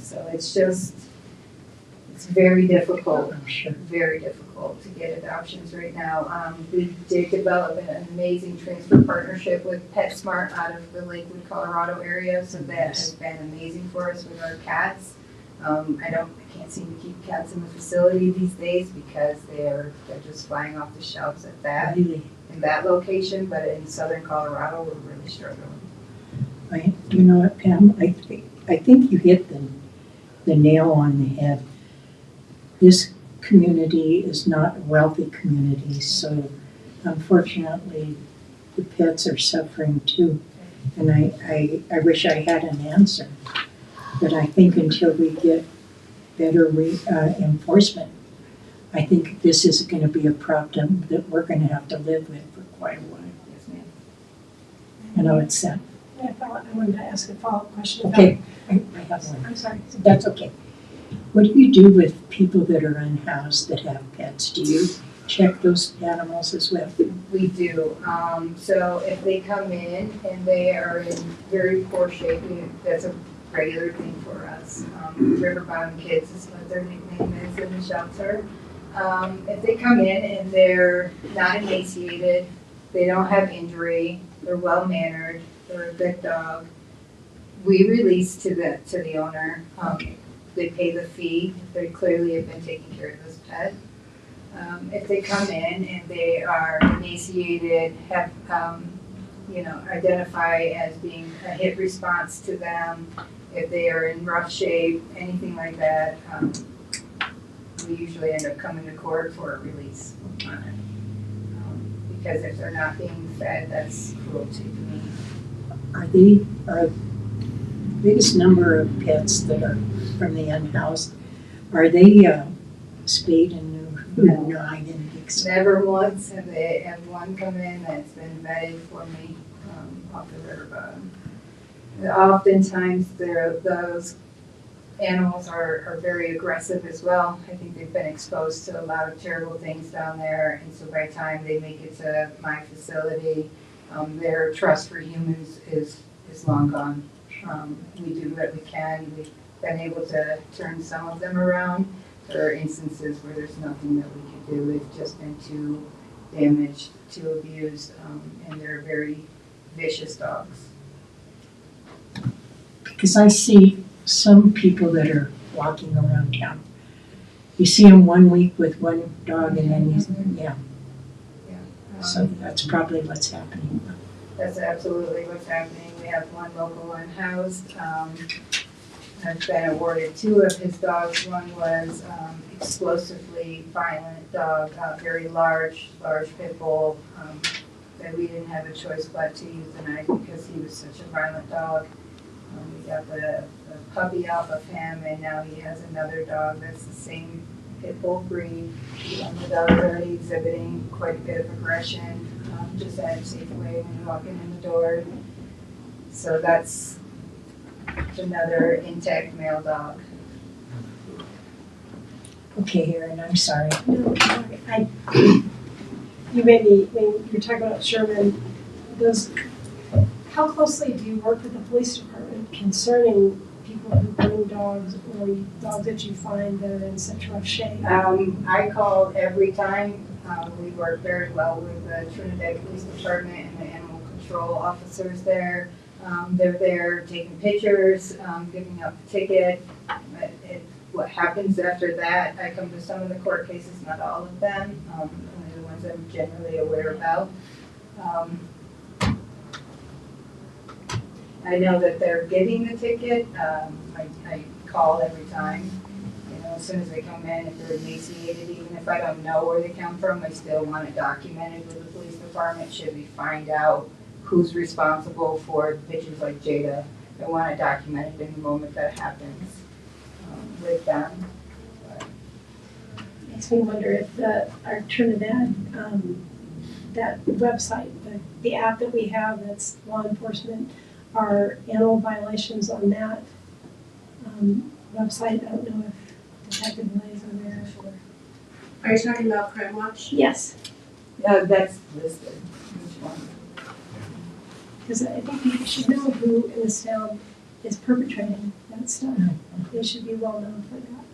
So it's very difficult. I'm sure. Very difficult to get adoptions right now. We did develop an amazing transfer partnership with PetSmart out of the Lakewood, Colorado area, so that has been amazing for us with our cats. I can't seem to keep cats in the facility these days because they're just flying off the shelves at that Really? in that location, but in southern Colorado, we're really struggling. You know what, Pam? I think you hit the nail on the head. This community is not a wealthy community, so unfortunately, the pets are suffering too. And I wish I had an answer, but I think until we get better enforcement, I think this is going to be a problem that we're going to have to live with for quite a while. Yes, ma'am. You know, it's sad. I wanted to ask a follow-up question. Okay, I have one. I'm sorry. That's okay. What do you do with people that are unhoused that have pets? Do you check those animals as well? We do. So if they come in and they are in very poor shape, that's a regular thing for us. River Bottom Kids is what their nickname is in the shelter. If they come in and they're not emaciated, they don't have injury, they're well-mannered, they're a good dog, we release to the owner. They pay the fee if they clearly have been taking care of this pet. If they come in and they are emaciated, have, identify as being a hit response to them, if they are in rough shape, anything like that, we usually end up coming to court for a release on it. Because if they're not being fed, that's cruelty to me. Are the biggest number of pets that are from the unhoused, are they spayed and neutered? No, I didn't think so. Never once have they had one come in that's been vetted for me off the river bottom. Oftentimes, those animals are very aggressive as well. I think they've been exposed to a lot of terrible things down there, and so by the time they make it to my facility, their trust for humans is long gone. We do what we can. We've been able to turn some of them around. There are instances where there's nothing that we can do. They've just been too damaged, too abused, and they're very vicious dogs. Because I see some people that are walking around town. You see them 1 week with one dog and then yeah. So that's probably what's happening. That's absolutely what's happening. We have one local unhoused. I've been awarded 2 of his dogs. One was explosively violent dog, very large pit bull, that we didn't have a choice but to use the knife because he was such a violent dog. We got the puppy off of him, and now he has another dog that's the same pit bull breed. The dog's already exhibiting quite a bit of aggression, just at Safeway when you're walking in the door. So that's another intact male dog. Okay, Erin, I'm sorry. No, you made me, when you're talking about Sherman, how closely do you work with the police department concerning people who bring dogs or dogs that you find that are in such rough shape? I call every time. We work very well with the Trinidad Police Department and the animal control officers there. They're there taking pictures, giving out the ticket. What happens after that, I come to some of the court cases, not all of them, only the ones I'm generally aware about. I know that they're getting the ticket. I call every time. as soon as they come in, if they're emaciated, even if I don't know where they come from, I still want it documented with the police department. Should we find out who's responsible for bitches like Jada, I want it documented in the moment that happens with them. Makes me wonder if our Trinidad, that website, the app that we have that's law enforcement, are animal violations on that website. I don't know if Detective Blaze are there or. Are you talking about Crime Watch? Yes, That's listed, each one. because I think people should know who in this town is perpetrating that stuff. They should be well known for that.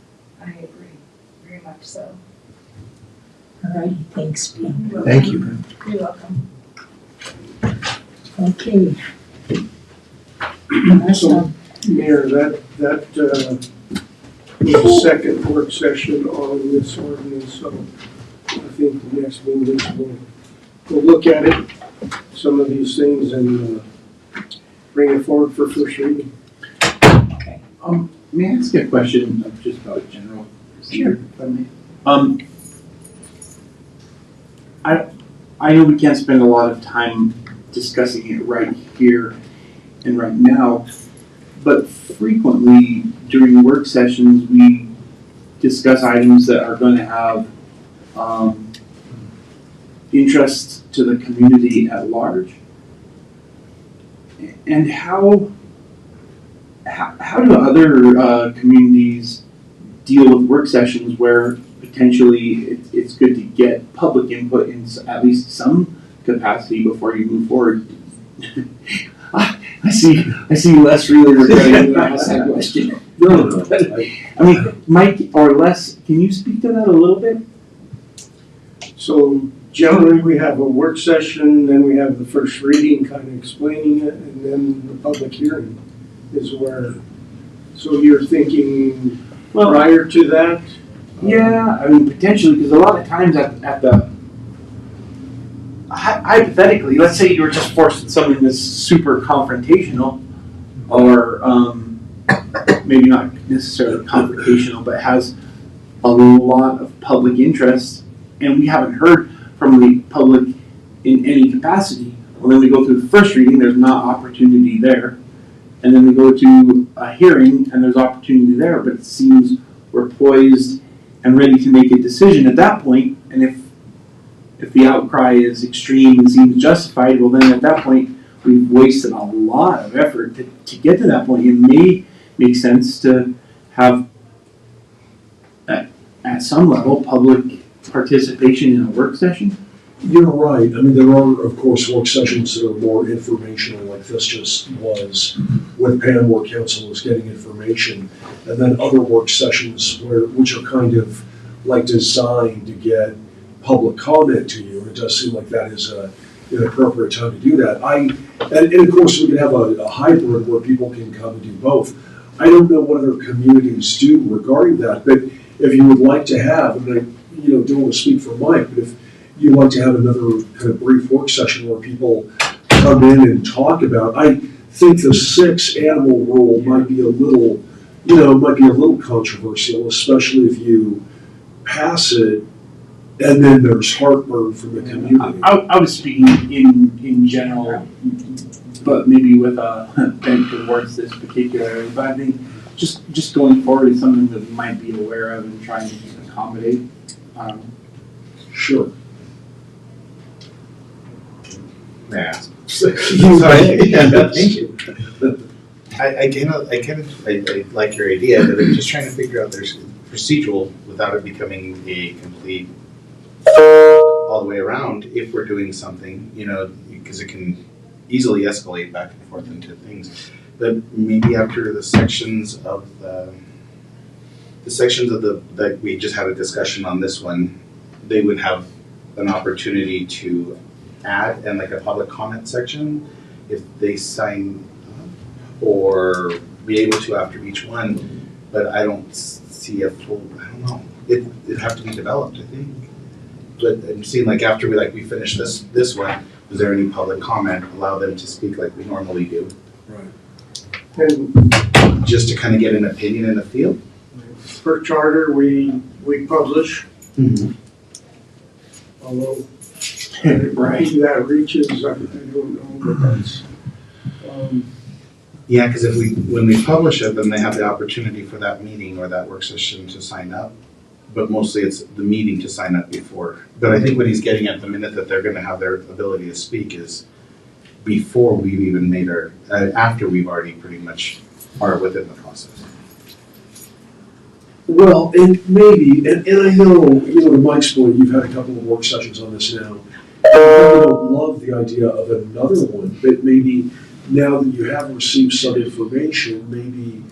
I agree, very much so. All righty, thanks, Pam. Thank you. You're welcome. Okay. So, Mayor, that was the second work session on this ordinance, so I think the next meeting we'll look at it, some of these things, and bring it forward for first reading. May I ask a question just about general procedure, if I may? I know we can't spend a lot of time discussing it right here and right now, but frequently during work sessions, we discuss items that are going to have interest to the community at large. And how do other communities deal with work sessions where potentially it's good to get public input in at least some capacity before you move forward? I see Les really regretting that I asked that question. No. I mean, Mike or Les, can you speak to that a little bit? So generally, we have a work session, then we have the first reading, kind of explaining it, and then the public hearing is where, so you're thinking prior to that? Yeah, I mean, potentially, because a lot of times at the, hypothetically, let's say you were just forced something that's super confrontational, or maybe not necessarily confrontational, but has a lot of public interest, and we haven't heard from the public in any capacity. Well, then we go through the first reading, there's not opportunity there, and then we go to a hearing, and there's opportunity there, but it seems we're poised and ready to make a decision at that point, and if the outcry is extreme and seems justified, well then at that point we've wasted a lot of effort to get to that point. It may make sense to have at some level public participation in a work session. You're right. I mean, there are, of course, work sessions that are more informational, like this just was with Pam, where council was getting information, and then other work sessions which are kind of like designed to get public comment to you. And it does seem like that is an appropriate time to do that. And of course, we can have a hybrid where people can come and do both. I don't know what other communities do regarding that, but if you would like to have, and I don't want to speak for Mike, but if you'd like to have another kind of brief work session where people come in and talk about, I think the 6 animal rule might be a little controversial, especially if you pass it and then there's heartburn from the community. I was speaking in general, but maybe with a bent towards this particular area. But I think just going forward is something that we might be aware of and trying to accommodate. Sure. Yeah. Thank you. I like your idea, but I'm just trying to figure out there's procedural without it becoming a complete all the way around if we're doing something, because it can easily escalate back and forth into things. But maybe after the sections of that we just had a discussion on this one, they would have an opportunity to add and like a public comment section if they sign up, or be able to after each one. But I don't see a full, I don't know. It'd have to be developed, I think. But I'm seeing like after we finish this one, was there any public comment? Allow them to speak like we normally do. Right. And Just to kind of get an opinion in the field. per charter, we publish, Mhm. although who that reaches, I don't know, but that's, Yeah, because if when we publish it, then they have the opportunity for that meeting or that work session to sign up. But mostly it's the meeting to sign up before. But I think what he's getting at, the minute that they're gonna have their ability to speak is before we've even made after we've already pretty much are within the process. Well, and maybe, and I know, to Mike's point, you've had a couple of work sessions on this now. I really don't love the idea of another one, but maybe now that you have received some information, maybe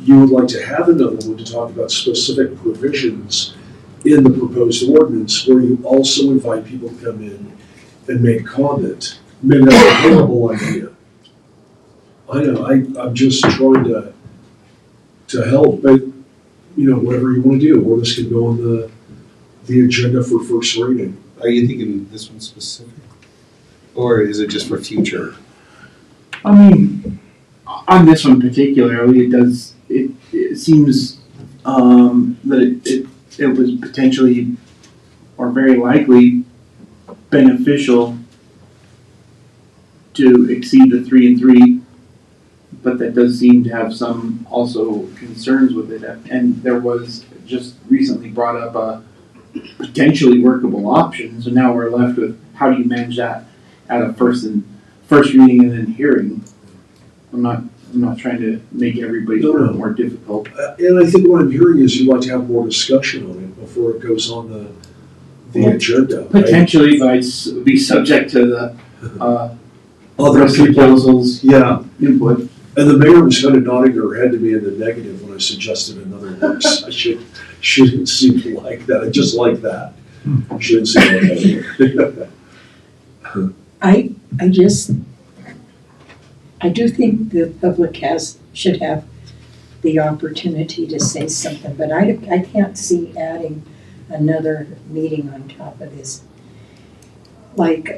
you would like to have another one to talk about specific provisions in the proposed ordinance where you also invite people to come in and make comment. Maybe that's a horrible idea. I know, I'm just trying to help, but, whatever you want to do, or this could go on the agenda for first reading. Are you thinking this one specific? Or is it just for future? I mean, on this one particularly, it seems that it was potentially or very likely beneficial to exceed the 3 and 3, but that does seem to have some also concerns with it. And there was just recently brought up a potentially workable option, so now we're left with how do you manage that at a first reading and then hearing. I'm not trying to make everybody's work more difficult. And I think what I'm hearing is you'd like to have more discussion on it before it goes on the agenda. Right? Potentially, but I'd be subject to the Other rest of the people, council's input. and the mayor was kind of nodding her head to me in the negative when I suggested another work session. She didn't seem to like that. I just like that. She didn't seem to like that. I do think the public should have the opportunity to say something, but I can't see adding another meeting on top of this. Like,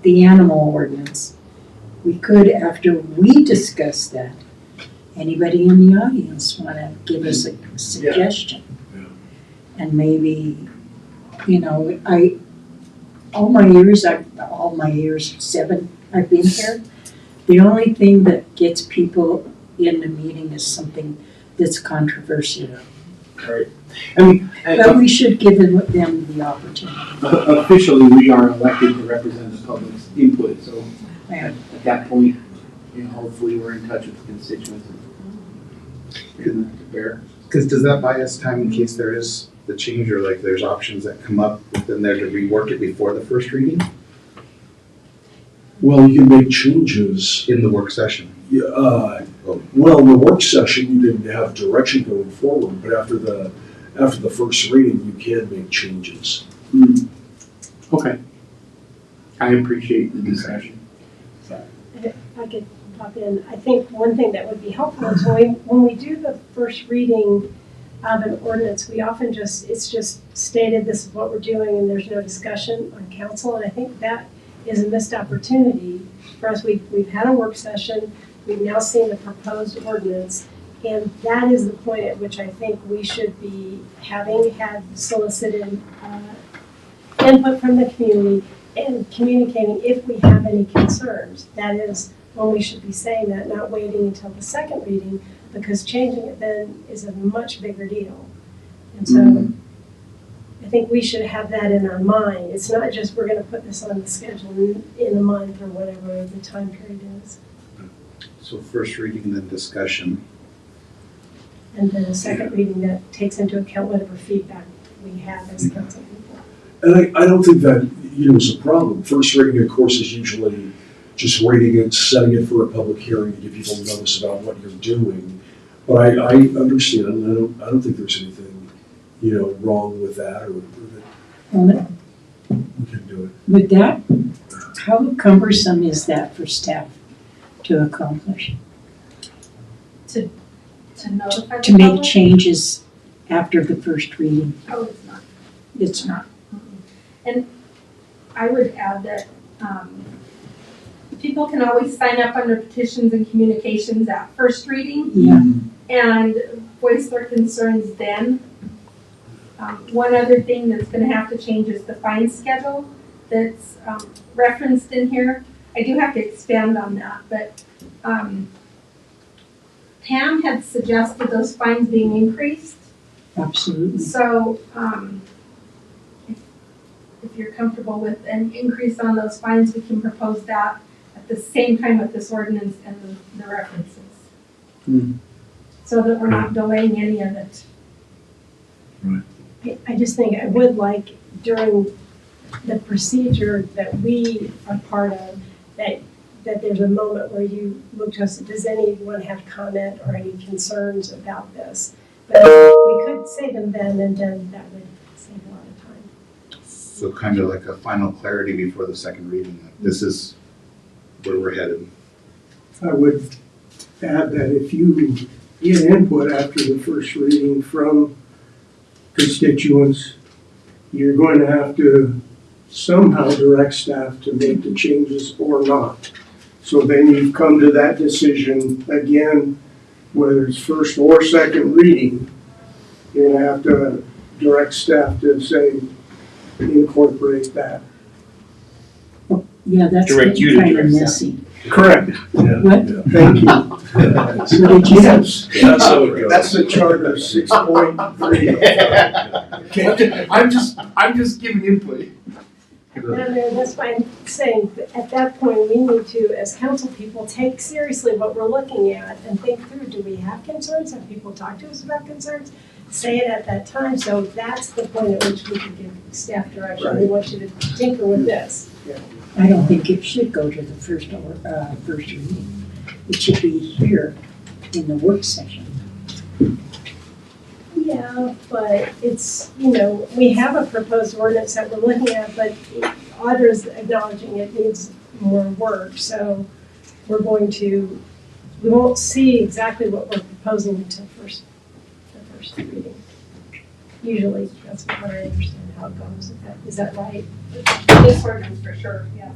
the animal ordinance. We could, after we discuss that, anybody in the audience wanna give us a suggestion? Yeah. And maybe, all my years, 7, I've been here, the only thing that gets people in the meeting is something that's controversial. Right. I mean, But we should give them the opportunity. officially, we are elected to represent the public's input, so Yeah. at that point, hopefully we're in touch with the constituents. And bear. Because does that buy us time in case there is the change or like there's options that come up within there to rework it before the first reading Well, you can make changes. in the work session? Yeah, well, in the work session, you can have direction going forward, but after the first reading, you can make changes. Okay. I appreciate the discussion. If I could pop in, I think one thing that would be helpful is when we do the first reading of an ordinance, we often it's just stated this is what we're doing and there's no discussion on council, and I think that is a missed opportunity for us. We've had a work session, we've now seen the proposed ordinance, and that is the point at which I think we should be having had solicited input from the community and communicating if we have any concerns. That is when we should be saying that, not waiting until the second reading, because changing it then is a much bigger deal. And so I think we should have that in our mind. It's not just we're gonna put this on the schedule in a month or whatever the time period is. So first reading, then discussion. And then a second reading that takes into account whatever feedback we have as council people. And I don't think that, is a problem. First reading, of course, is usually just reading it, setting it for a public hearing to give people notice about what you're doing. But I understand, and I don't think there's anything, wrong with that, or that we can do it. With that, how cumbersome is that for staff to accomplish? To notify the To make public? changes after the first reading? Oh, it's not. It's not. And I would add that people can always sign up under petitions and communications at first reading. Yeah. And voice their concerns then. One other thing that's gonna have to change is the fine schedule that's referenced in here. I do have to expand on that, but Pam had suggested those fines being increased. Absolutely. So, if you're comfortable with an increase on those fines, we can propose that at the same time with this ordinance and the references. So that we're not delaying any of it. I just think I would like during the procedure that we are part of, that there's a moment where you look to us, does anyone have comment or any concerns about this? But we could say them then, and then that would save a lot of time. So kind of like a final clarity before the second reading. This is where we're headed. I would add that if you get input after the first reading from constituents, you're going to have to somehow direct staff to make the changes or not. So then you've come to that decision again, whether it's first or second reading, you're gonna have to direct staff to say, incorporate that. Yeah, that's Direct you to kind of direct staff. messy. Correct. What? Thank you. So did you have? Yes, that's the charter 6.3. I'm just giving input. No, that's why I'm saying, that at that point, we need to, as council people, take seriously what we're looking at and think through, do we have concerns? Have people talked to us about concerns? Say it at that time, so that's the point at which we can give staff direction. We want you to tinker with this. I don't think it should go to the first reading. It should be here in the work session. Yeah, but it's, we have a proposed ordinance that we're looking at, but Audra's acknowledging it needs more work, so we won't see exactly what we're proposing until the first reading. Usually, that's what I understand how it goes. Is that right? This ordinance for sure, yes.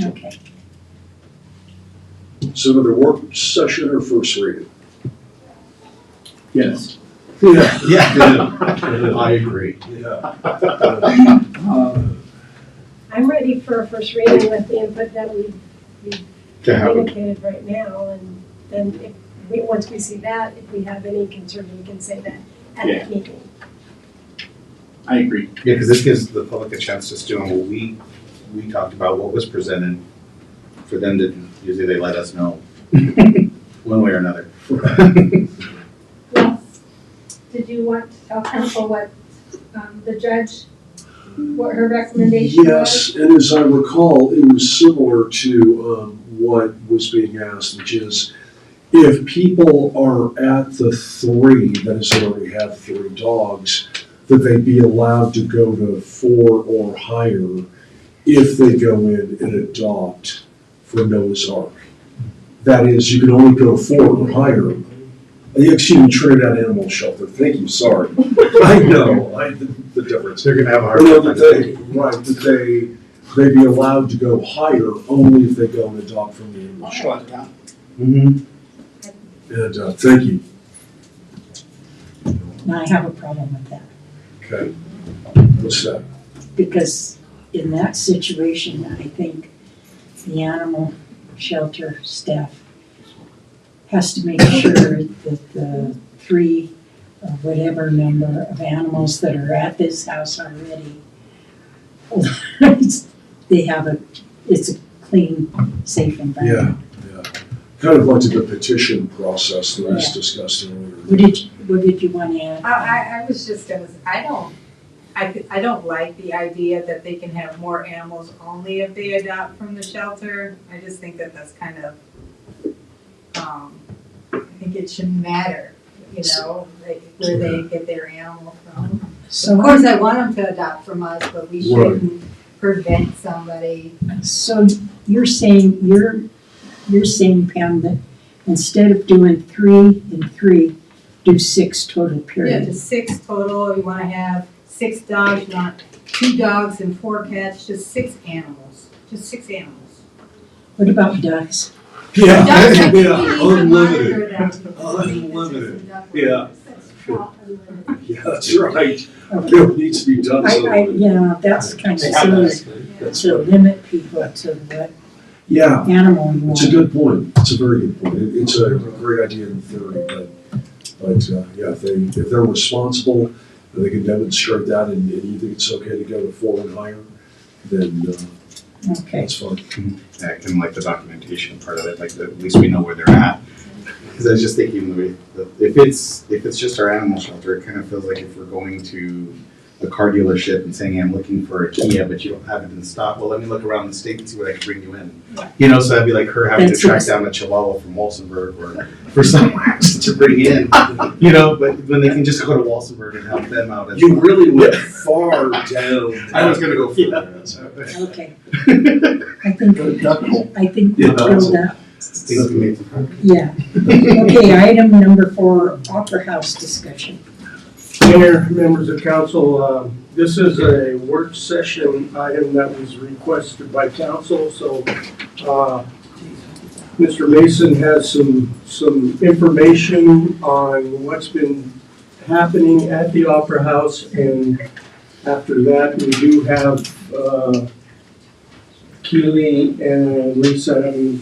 Okay. So another work session or first reading? Yes. Yeah. I agree. Yeah. I'm ready for a first reading with the input that we've To have a communicated right now, and then once we see that, if we have any concern, we can say that at that meeting. I agree. Yeah, because this gives the public a chance to do what we talked about, what was presented, for them to, usually they let us know, one way or another. Yes. Did you want to tell council what the judge, what her recommendation was? Yes, and as I recall, it was similar to what was being asked, which is if people are at the 3, that is, they already have 3 dogs, that they be allowed to go to 4 or higher if they go in and adopt for Noah's Ark. That is, you can only go 4 or higher. Excuse me, Trinidad Animal Shelter, thank you, sorry. I know, the difference. They're gonna have a hard You know, time. that they be allowed to go higher only if they go and adopt from the animal shelter. And, thank you. Now, I have a problem with that, Okay. What's that? because in that situation, I think the animal shelter staff has to make sure that the 3 or whatever number of animals that are at this house already, it's a clean, safe environment. Yeah. Kind of like the petition process that was discussed earlier. What did you want to add? I was just gonna, I don't like the idea that they can have more animals only if they adopt from the shelter. I just think that that's kind of, I think it should matter, like where they get their animal from. So Of course, I want them to adopt from us, but we shouldn't prevent somebody. So you're saying, Pam, that instead of doing 3 and 3, do 6 total, Yeah, period? just 6 total. You wanna have 6 dogs, not 2 dogs and 4 cats, just 6 animals. Just 6 animals. What about ducks? Yeah, Ducks are- we yeah, need to unlimited. monitor them. Unlimited. Duck Yeah. That's unlimited. Yeah, that's right. It needs to be done so. Yeah, that's kind of They silly That's to right. limit people to what Yeah, animal you want. it's a good point. It's a very good point. It's a great idea in theory, but yeah, if they're responsible, and they can demonstrate that, and you think it's okay to go to 4 and higher, then Okay. that's fine. And like the documentation part of it, like at least we know where they're at. Because I was just thinking, if it's just our animal shelter, it kind of feels like if we're going to a car dealership and saying, I'm looking for a Kia, but you don't have it in stock, well, let me look around the state and see what I can bring you in. You know, so that'd be like her having to track down a Chihuahua from Walsenburg or for somewhere to bring in. You know, but when they can just go to Walsenburg and help them out. You really went far down. I was gonna go further. Okay. I think we Yeah, that's filled that. Things we made some progress. Yeah. Okay, item number 4, Opera House discussion. Mayor, members of council, this is a work session item that was requested by council, so Mr. Mason has some information on what's been happening at the Opera House, and after that, we do have Keely and Lisa Evans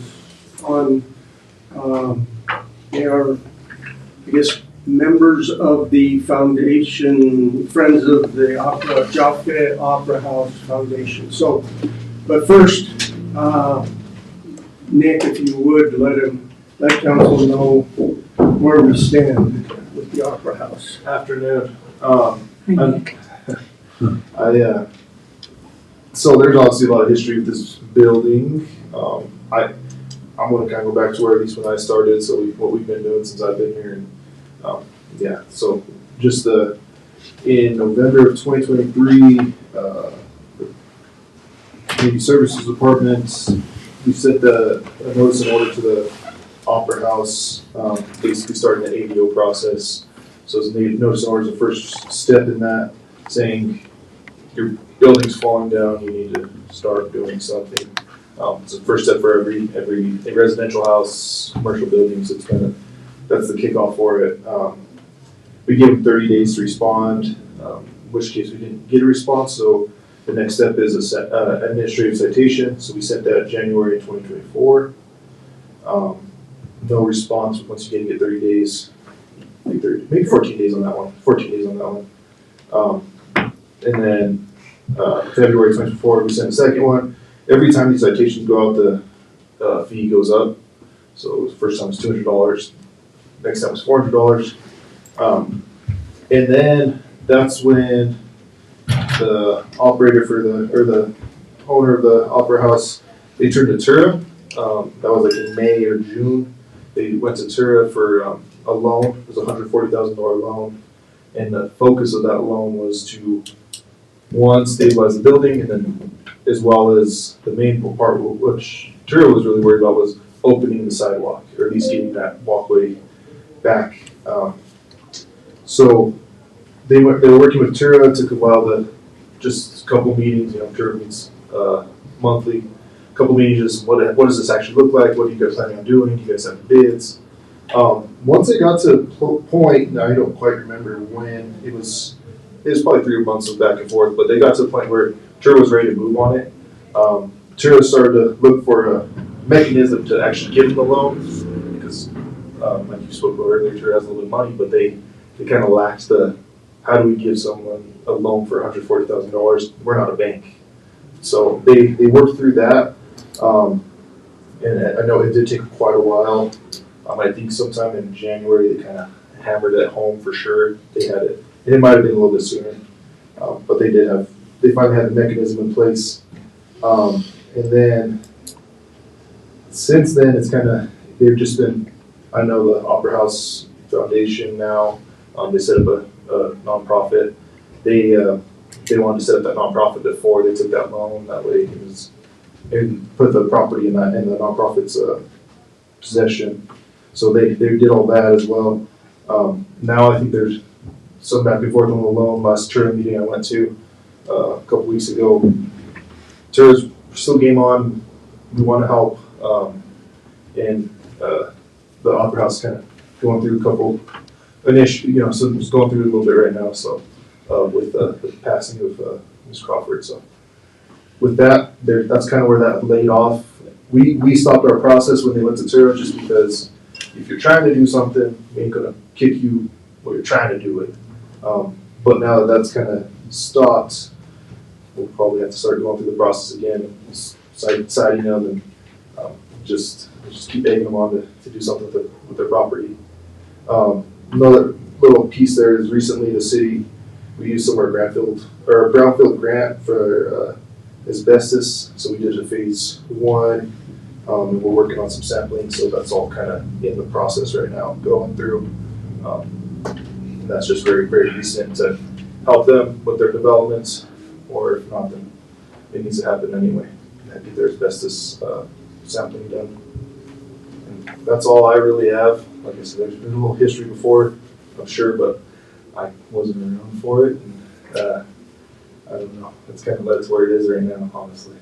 on. They are, I guess, members of the foundation, Friends of the Opera, Jaffe Opera House Foundation. So, but first, Nick, if you would, let council know where we stand with the Opera House. Afternoon. Hi, Nick. So there's obviously a lot of history with this building. I'm gonna kind of go back to where at least when I started, so what we've been doing since I've been here. And yeah, so just in November of 2023, the Community Services Department, we sent a notice in order to the Opera House, basically starting the ADO process. So it's a notice in order is the first step in that, saying your building's falling down, you need to start doing something. It's the first step for every residential house, commercial buildings. That's the kickoff for it. We gave them 30 days to respond, in which case we didn't get a response. So the next step is an administrative citation. So we sent that January 2024. No response once you get 30 days, maybe 14 days on that one. 14 days on that one. And then February 24, we sent a second one. Every time these citations go out, the fee goes up. So the first time was $200. Next time was $400. And then that's when the operator or the owner of the Opera House, they turned to Tura. That was like in May or June. They went to Tura for a loan. It was a $140,000 loan. And the focus of that loan was to, one, stabilize the building, and then as well as the main part, which Tura was really worried about, was opening the sidewalk, or at least getting that walkway back. So they were working with Tura. It took a while just a couple meetings. Tura meets monthly. A couple meetings. Just what does this actually look like? What are you guys planning on doing? Do you guys have bids? Once it got to a point, now I don't quite remember when it was. It was probably 3 months of back and forth, but they got to the point where Tura was ready to move on it. Tura started to look for a mechanism to actually give them the loans, because like you spoke about earlier, Tura has a little bit of money, but they kind of lacks how do we give someone a loan for $140,000? We're not a bank. So they worked through that, and I know it did take quite a while. I think sometime in January they kind of hammered it home for sure. They had it. And it might have been a little bit sooner, but they finally had the mechanism in place. And then, since then, they've just been, I know the Opera House Foundation now, they set up a nonprofit. They wanted to set up that nonprofit before they took that loan, that way and put the property in the nonprofit's possession. So they did all that as well. Now I think there's some back and forth on the loan. Last Tura meeting I went to a couple weeks ago, Tura's still game on. We want to help. and the Opera House kind of going through a couple initial, so it's going through a little bit right now. So with the passing of Ms. Crawford, so with that, that's kind of where that laid off. We stopped our process when they went to Turo just because if you're trying to do something, we ain't gonna kick you while you're trying to do it. But now that that's kind of stopped, we'll probably have to start going through the process again, citing them and just keep egging them on to do something with their property. Another little piece there is recently the city, we used some of our brownfield grant for asbestos, so we did a phase 1. And we're working on some sampling, so that's all kind of in the process right now, going through. And that's just very, very recent to help them with their development, or if not, then it needs to happen anyway. Get their asbestos sampling done. And that's all I really have. Like I said, there's been a little history before, I'm sure, but I wasn't around for it. And I don't know. It's kind of led us where it is right now, honestly.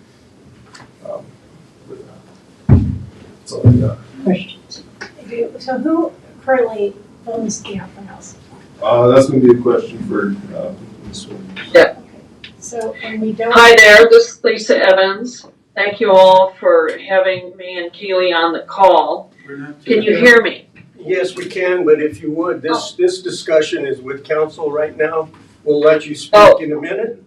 That's all I got. Questions? So who currently owns the Opera House? That's going to be a question for Ms. Williams. Yeah. So, and we don't. Hi there, this is Lisa Evans. Thank you all for having me and Keely on the call. Can you hear me? Yes, we can, but if you would, this discussion is with council right now. We'll let you speak in a minute.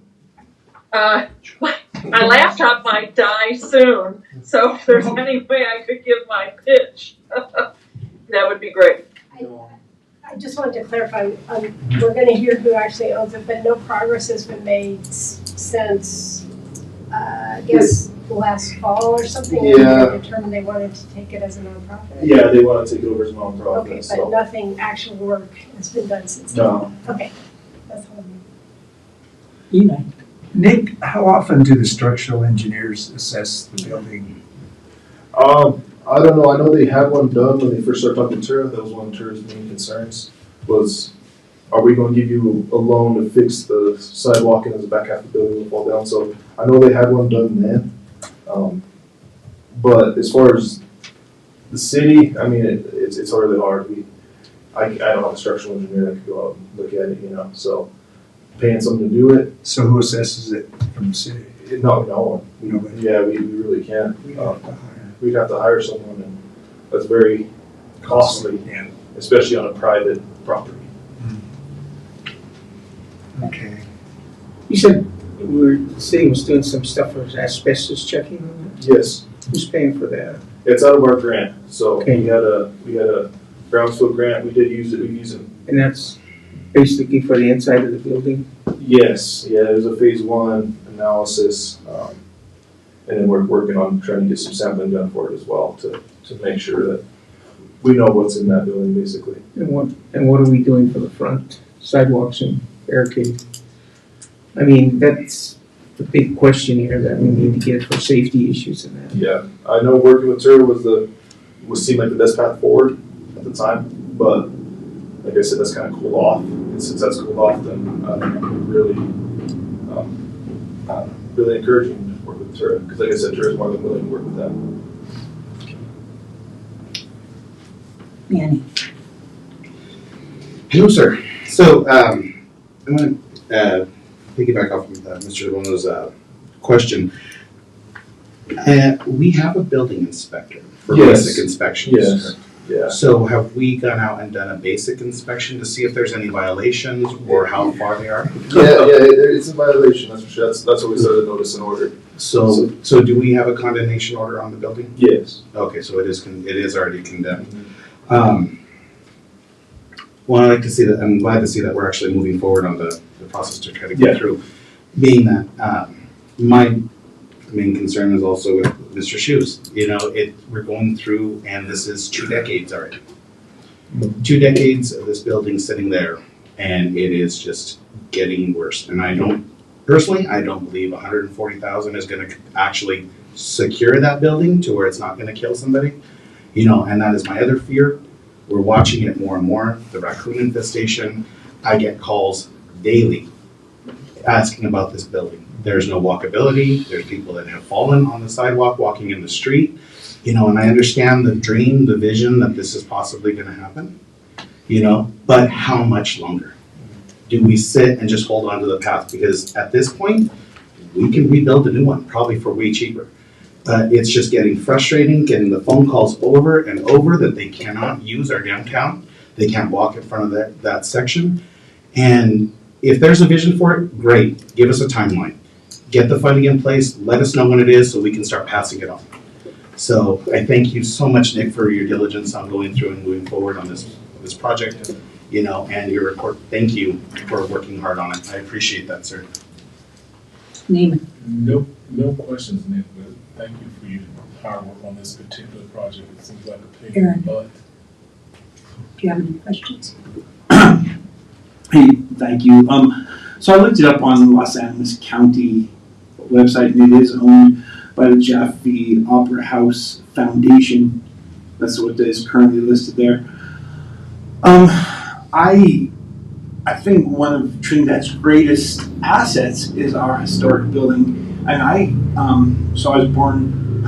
My laptop might die soon, so if there's any way I could give my pitch, that would be great. I just wanted to clarify, we're gonna hear who actually owns it, but no progress has been made since, I guess, last fall or something? Yeah. They determined they wanted to take it as a nonprofit? Yeah, they want to take it over as a nonprofit. Okay, but so. nothing, actual work has been done since No. then? Okay, that's all. Eli. Nick, how often do the structural engineers assess the building? I don't know. I know they had one done when they first started talking to Turo. That was one of Turo's main concerns was, are we going to give you a loan to fix the sidewalk and the back half of the building will fall down? So I know they had one done then. But as far as the city, I mean, it's really hard. I don't have a structural engineer that could go out and look at it, so paying someone to do it. So who assesses it from the city? No one. Nobody. Yeah, we really can't. We'd have to hire someone, and that's very costly, Yeah. especially on a private property. Okay. You said the city was doing some stuff for asbestos checking on that? Yes, Who's paying for that? it's out of our grant. So Okay. we had a Brownsville grant. We did use it. We use it. And that's basically for the inside of the building? Yes, yeah. It was a phase 1 analysis, and then we're working on trying to get some sampling done for it as well to make sure that we know what's in that building, basically. And what are we doing for the front sidewalks and barricade? I mean, that's the big question here that we need to get for safety issues and that. Yeah, I know working with Turo seemed like the best path forward at the time, but like I said, that's kind of cooled off. And since that's cooled off, then really encouraging to work with Turo, because like I said, Turo is more than willing to work with them. Manny. Hello, sir. So I'm going to piggyback off of Mr. Luano's question. We have a building inspector for Yes. basic inspections. Yes. Yeah. So have we gone out and done a basic inspection to see if there's any violations or how far they are? Yeah, it's a violation. That's for sure. That's what we started notice and order. So do we have a condemnation order on the building? Yes. Okay, so it is already condemned. Well, I like to see that. I'm glad to see that we're actually moving forward on the process to try to get through. Being that my main concern is also with Mr. Shoes. We're going through, and this is 2 decades already. 2 decades of this building sitting there, and it is just getting worse. And I don't believe $140,000 is going to actually secure that building to where it's not going to kill somebody. And that is my other fear. We're watching it more and more. The raccoon infestation. I get calls daily asking about this building. There's no walkability. There's people that have fallen on the sidewalk walking in the street. You know, and I understand the dream, the vision that this is possibly gonna happen, you know, but how much longer? Do we sit and just hold on to the past? Because at this point, we can rebuild a new one, probably for way cheaper. But it's just getting frustrating, getting the phone calls over and over that they cannot use our downtown. They can't walk in front of that section. And if there's a vision for it, great, give us a timeline. Get the funding in place, let us know when it is so we can start passing it on. So I thank you so much, Nick, for your diligence on going through and moving forward on this project, you know, and your report. Thank you for working hard on it. I appreciate that, sir. Neiman. No questions, Nick, but thank you for your hard work on this particular project. It seems like a pain in Aaron. the butt. Do you have any questions? Hey, thank you. So I looked it up on the Los Angeles County website, and it is owned by the Jaffe Opera House Foundation. That's what is currently listed there. I think one of Trinidad's greatest assets is our historic building, and so I was born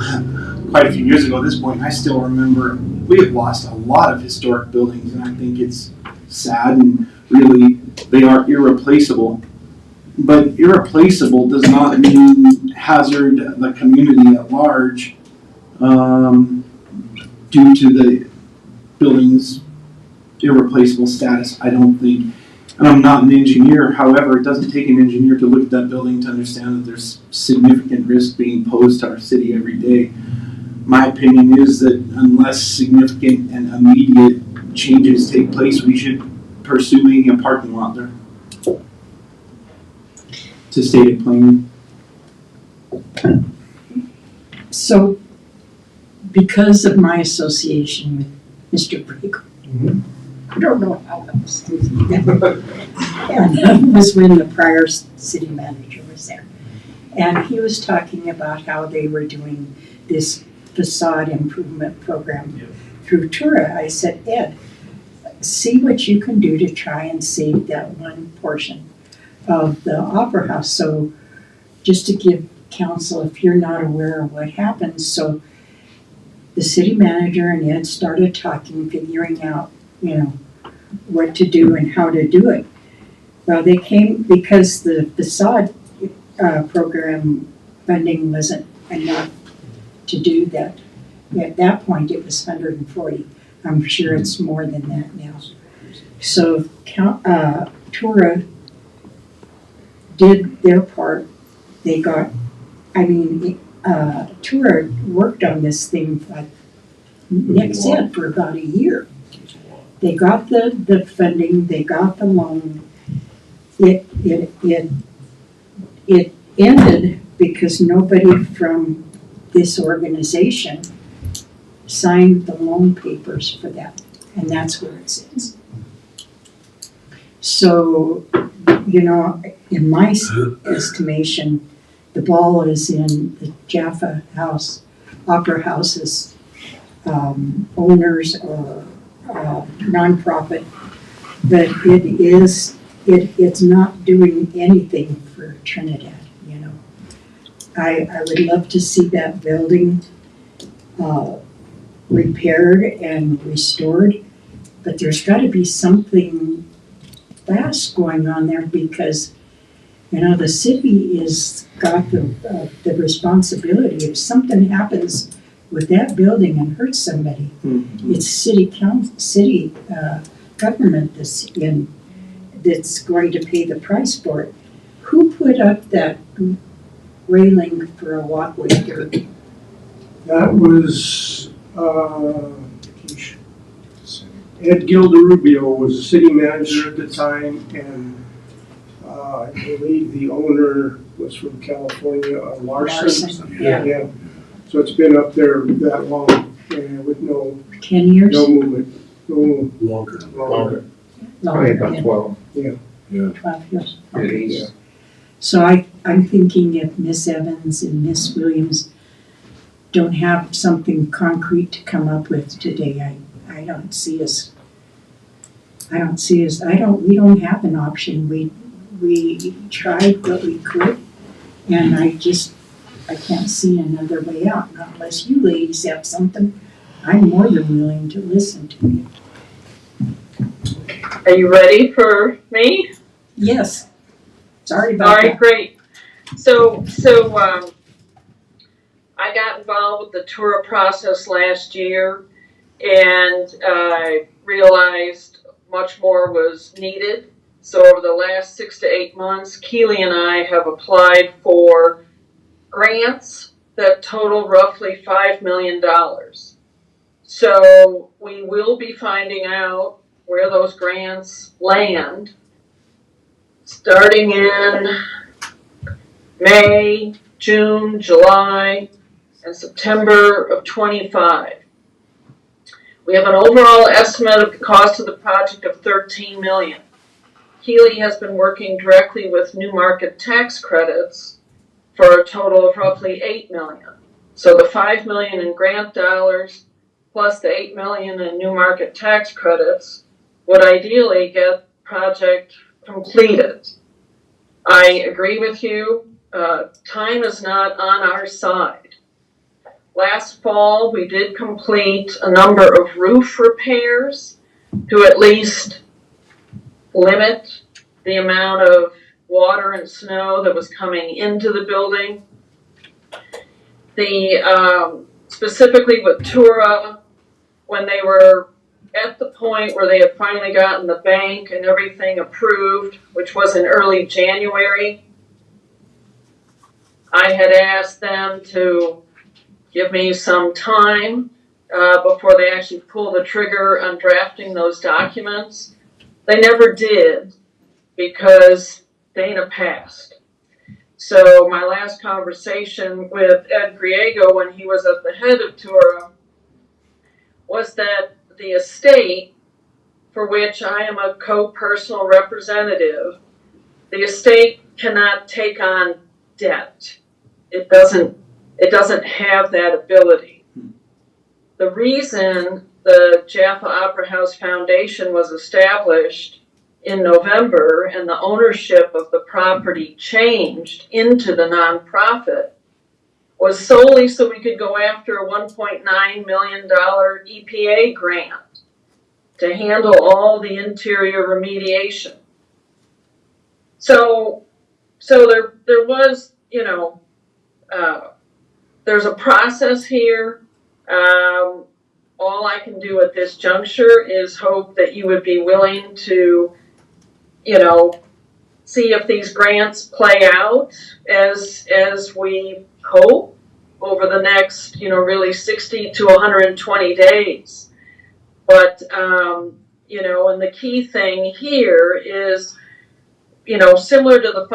quite a few years ago at this point. I still remember we have lost a lot of historic buildings, and I think it's sad, and really they are irreplaceable. But irreplaceable does not mean hazard the community at large due to the building's irreplaceable status, I don't think. And I'm not an engineer, however, it doesn't take an engineer to look at that building to understand that there's significant risk being posed to our city every day. My opinion is that unless significant and immediate changes take place, we should pursue making a parking lot there. To state it plainly. So, because of my association with Mr. Briegel, I don't know how else to do that. And that was when the prior city manager was there. And he was talking about how they were doing this facade improvement program through Tura. I said, Ed, see what you can do to try and save that one portion of the Opera House. So just to give counsel, if you're not aware of what happens, so the city manager and Ed started talking, figuring out, you know, what to do and how to do it. Well, they came because the facade program funding wasn't enough to do that. At that point, it was 140. I'm sure it's more than that now. So Tura did their part. They got, Tura worked on this thing, like Nick said, for about a year. They got the funding, they got the loan. It ended because nobody from this organization signed the loan papers for that, and that's where it sits. So, you know, in my estimation, the ball is in the Jaffa House, Opera House's owners or nonprofit, but it's not doing anything for Trinidad, you know. I would love to see that building repaired and restored, but there's got to be something fast going on there because, you know, the city is got the responsibility. If something happens with that building and hurts somebody, it's city government that's going to pay the price for it. Who put up that railing for a walkway there? That was, Ed Gilderubio was the city manager at the time, and I believe the owner was from California, Larson. Yeah. So it's been up there that long, with no 10 years? No movement, no Longer. Longer, about yeah. 12. Yeah. 12 years. At Okay. least. So I'm thinking if Miss Evans and Miss Williams don't have something concrete to come up with today, we don't have an option. We tried what we could, and I just I can't see another way out, not unless you ladies have something. I'm more than willing to listen to you. Are you ready for me? Yes. Sorry All about right, that. great. So, I got involved with the tour process last year, and I realized much more was needed. So over the last 6 to 8 months, Keely and I have applied for grants that total roughly $5 million. So we will be finding out where those grants land starting in May, June, July, and September of 25. We have an overall estimate of the cost of the project of $13 million. Keely has been working directly with New Market tax credits for a total of roughly $8 million. So the $5 million in grant dollars plus the $8 million in New Market tax credits would ideally get project completed. I agree with you. Time is not on our side. Last fall, we did complete a number of roof repairs to at least limit the amount of water and snow that was coming into the building. Specifically with Tura, when they were at the point where they had finally gotten the bank and everything approved, which was in early January, I had asked them to give me some time before they actually pulled the trigger on drafting those documents. They never did because Dana passed. So my last conversation with Ed Griego when he was at the head of Tura was that the estate, for which I am a co-personal representative, the estate cannot take on debt. It doesn't have that ability. The reason the Jaffa Opera House Foundation was established in November and the ownership of the property changed into the nonprofit was solely so we could go after a $1.9 million EPA grant to handle all the interior remediation. So there was, there's a process here. All I can do at this juncture is hope that you would be willing to, see if these grants play out as we hope over the next, really 60 to 120 days. But, and the key thing here is, similar to the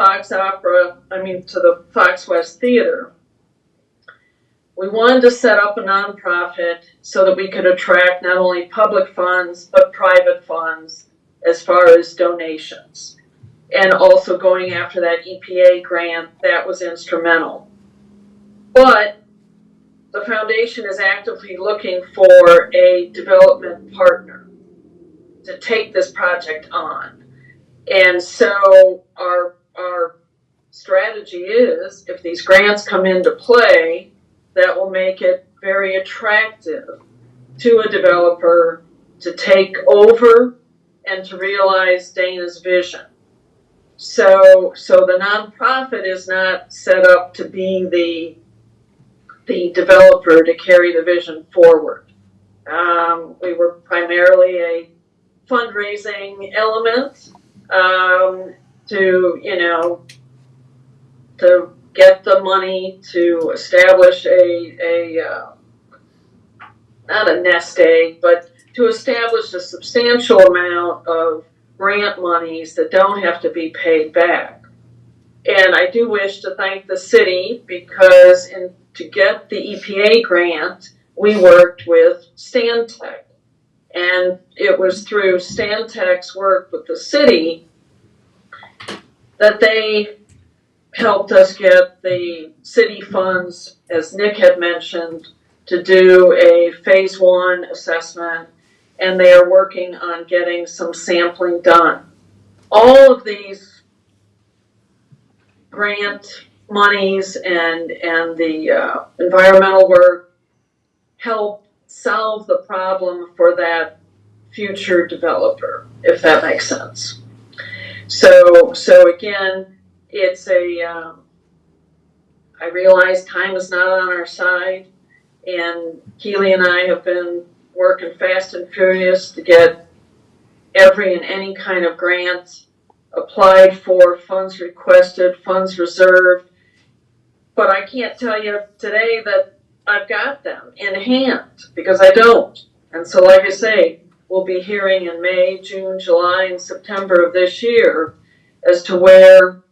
to the Fox West Theater, we wanted to set up a nonprofit so that we could attract not only public funds, but private funds as far as donations. And also going after that EPA grant, that was instrumental. But the foundation is actively looking for a development partner to take this project on. And so our strategy is, if these grants come into play, that will make it very attractive to a developer to take over and to realize Dana's vision. So the nonprofit is not set up to be the developer to carry the vision forward. We were primarily a fundraising element to get the money to establish not a nest egg, but to establish a substantial amount of grant monies that don't have to be paid back. And I do wish to thank the city because to get the EPA grant, we worked with Stantec. And it was through Stantec's work with the city that they helped us get the city funds, as Nick had mentioned, to do a phase 1 assessment, and they are working on getting some sampling done. All of these grant monies and the environmental work help solve the problem for that future developer, if that makes sense. So again, it's I realize time is not on our side, and Keely and I have been working fast and furious to get every and any kind of grant applied for, funds requested, funds reserved. But I can't tell you today that I've got them in hand, because I don't. And so, like I say, we'll be hearing in May, June, July, and September of this year as to where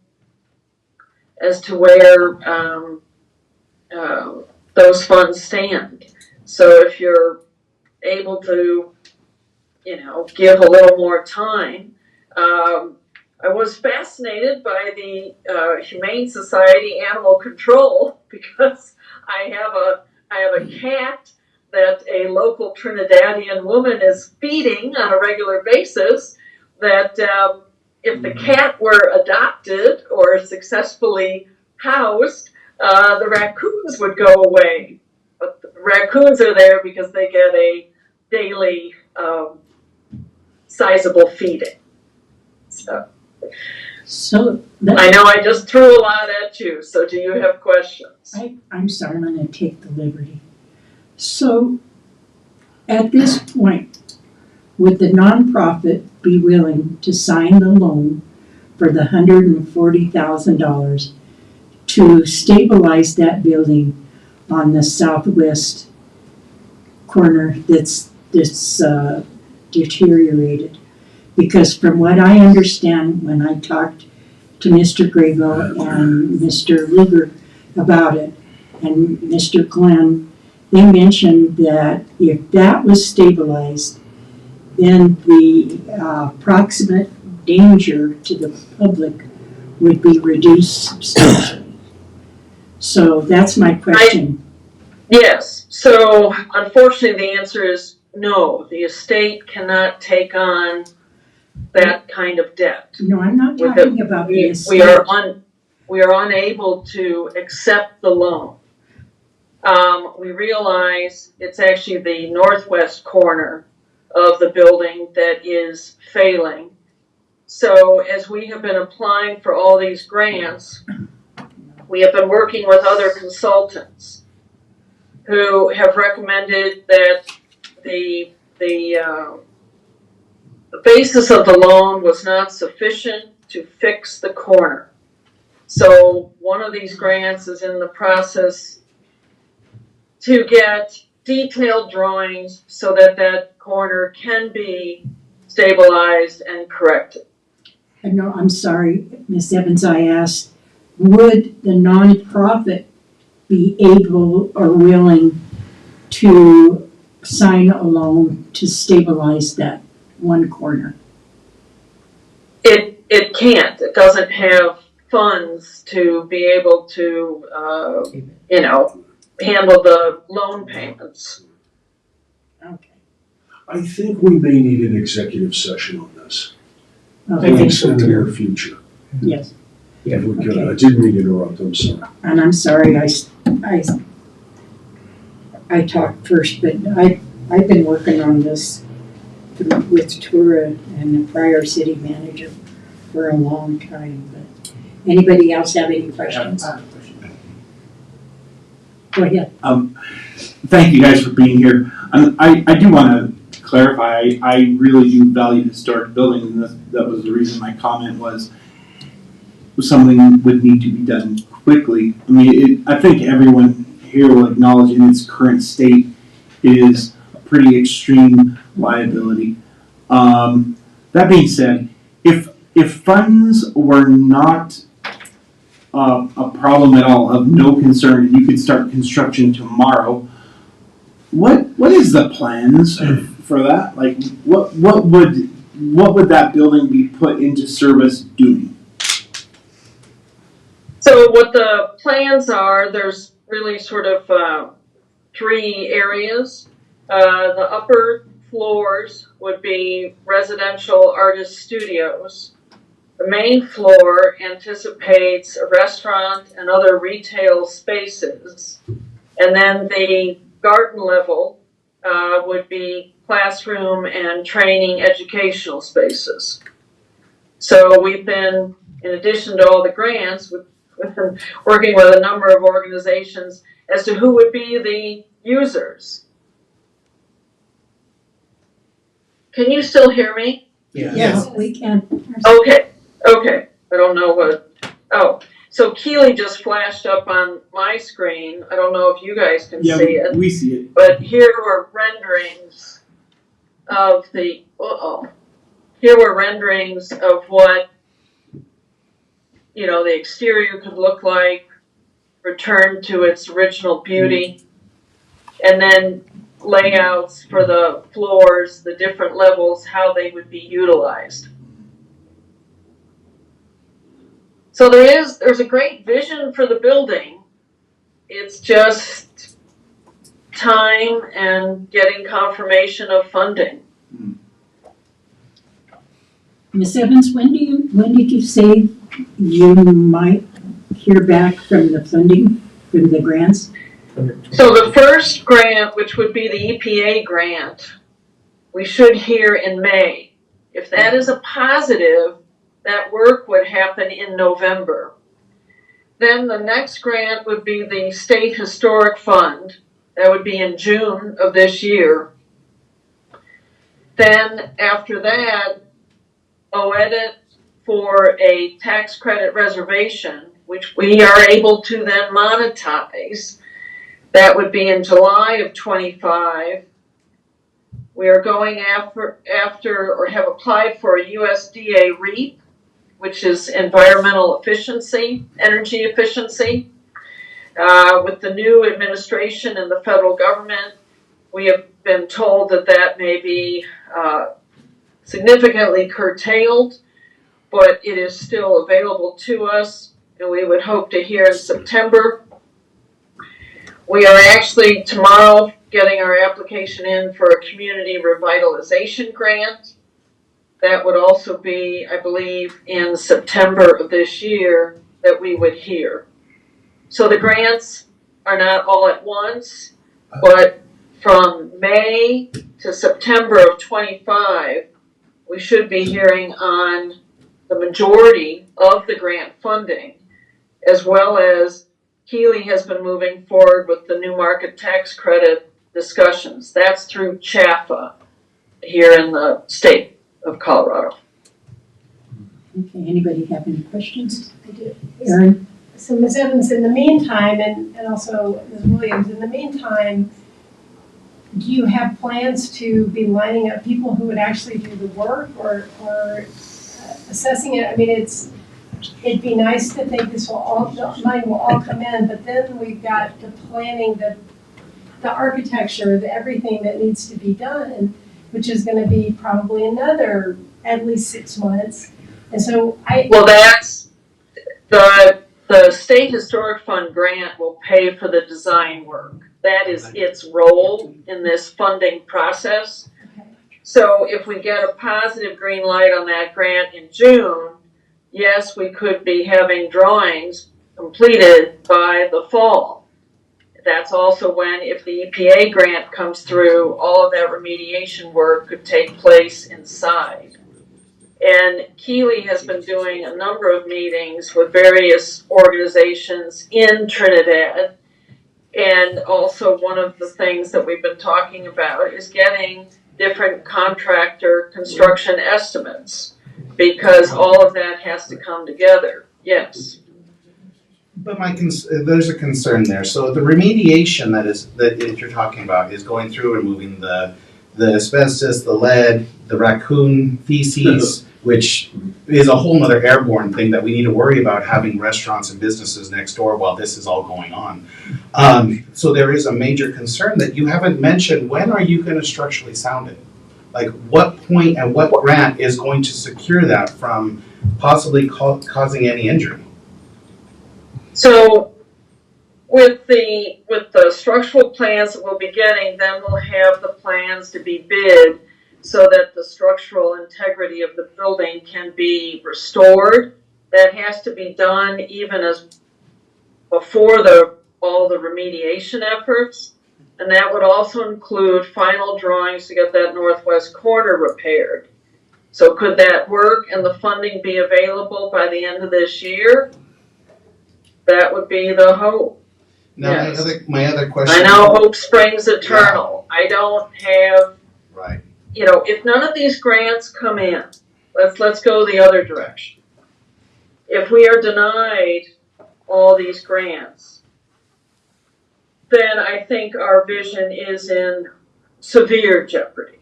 those funds stand. So if you're able to, give a little more time. I was fascinated by the Humane Society Animal Control, because I have a cat that a local Trinidadian woman is feeding on a regular basis, that if the cat were adopted or successfully housed, the raccoons would go away. But the raccoons are there because they get a daily sizable feeding. So I know I just threw a lot at you, so do you have questions? I'm sorry, I'm going to take the liberty. So at this point, would the nonprofit be willing to sign the loan for the $140,000 to stabilize that building on the southwest corner that's deteriorated? Because from what I understand, when I talked to Mr. Graybill and Mr. Luger about it, and Mr. Glenn, they mentioned that if that was stabilized, then the proximate danger to the public would be reduced substantially. So that's my question. Yes, so unfortunately the answer is no. The estate cannot take on that kind of debt. No, I'm not talking about the estate. We are unable to accept the loan. We realize it's actually the northwest corner of the building that is failing. So as we have been applying for all these grants, we have been working with other consultants who have recommended that the basis of the loan was not sufficient to fix the corner. So one of these grants is in the process to get detailed drawings so that that corner can be stabilized and corrected. No, I'm sorry, Ms. Evans, I asked, would the nonprofit be able or willing to sign a loan to stabilize that one corner? It can't. It doesn't have funds to be able to, handle the loan payments. Okay. I think we may need an executive session on this. I think so, in the near future. Yes. If we could. Okay. I didn't mean to interrupt, I'm sorry. And I'm sorry, I talked first, but I've been working on this with Tura and the prior city manager for a long time. But anybody else have any questions? Go ahead. Thank you guys for being here. I do want to clarify, I really do value historic buildings, and that was the reason my comment was something would need to be done quickly. I mean, I think everyone here will acknowledge in its current state is a pretty extreme liability. That being said, if funds were not a problem at all, of no concern, and you could start construction tomorrow, what is the plans for that? Like, what would that building be put into service doing? So what the plans are, there's really sort of 3 areas. The upper floors would be residential artist studios. The main floor anticipates a restaurant and other retail spaces. And then the garden level would be classroom and training educational spaces. So we've been, in addition to all the grants, we've been working with a number of organizations as to who would be the users. Can you still hear me? Yeah, we can. Okay. I don't know what. Oh, so Keely just flashed up on my screen. I don't know if you guys can see it. we see it. But here were renderings of the. Here were renderings of what the exterior could look like, returned to its original beauty, and then layouts for the floors, the different levels, how they would be utilized. So there's a great vision for the building. It's just time and getting confirmation of funding. Ms. Evans, when did you say you might hear back from the funding, from the grants? So the first grant, which would be the EPA grant, we should hear in May. If that is a positive, that work would happen in November. Then the next grant would be the State Historic Fund. That would be in June of this year. Then after that, OEDIT for a tax credit reservation, which we are able to then monetize. That would be in July of 25. We are going after or have applied for a USDA REAP, which is environmental efficiency, energy efficiency. With the new administration in the federal government, we have been told that may be significantly curtailed, but it is still available to us, and we would hope to hear in September. We are actually tomorrow getting our application in for a community revitalization grant. That would also be, I believe, in September of this year that we would hear. So the grants are not all at once, but from May to September of 25, we should be hearing on the majority of the grant funding, as well as Keely has been moving forward with the new market tax credit discussions. That's through CHAFA here in the state of Colorado. Okay, anybody have any questions? I do. Erin? So Ms. Evans, in the meantime, and also Ms. Williams, in the meantime, do you have plans to be lining up people who would actually do the work or assessing it? I mean, it'd be nice to think this will all, money will all come in, but then we've got the planning, the architecture, everything that needs to be done, which is going to be probably another at least 6 months. And so Well, that's the State Historic Fund grant will pay for the design work. That is its role in this funding process. So if we get a positive green light on that grant in June, yes, we could be having drawings completed by the fall. That's also when, if the EPA grant comes through, all of that remediation work could take place inside. And Keely has been doing a number of meetings with various organizations in Trinidad. And also one of the things that we've been talking about is getting different contractor construction estimates, because all of that has to come together. Yes. But there's a concern there. So the remediation that you're talking about is going through and removing the asbestos, the lead, the raccoon feces, which is a whole other airborne thing that we need to worry about, having restaurants and businesses next door while this is all going on. So there is a major concern that you haven't mentioned. When are you going to structurally sound it? Like, what point and what grant is going to secure that from possibly causing any injury? So with the structural plans that we'll be getting, then we'll have the plans to be bid so that the structural integrity of the building can be restored. That has to be done even as before all the remediation efforts. And that would also include final drawings to get that northwest corner repaired. So could that work and the funding be available by the end of this year? That would be the hope. Now, Yes. my other question. I know hope springs eternal. I don't have, Right. if none of these grants come in, let's go the other direction. If we are denied all these grants, then I think our vision is in severe jeopardy,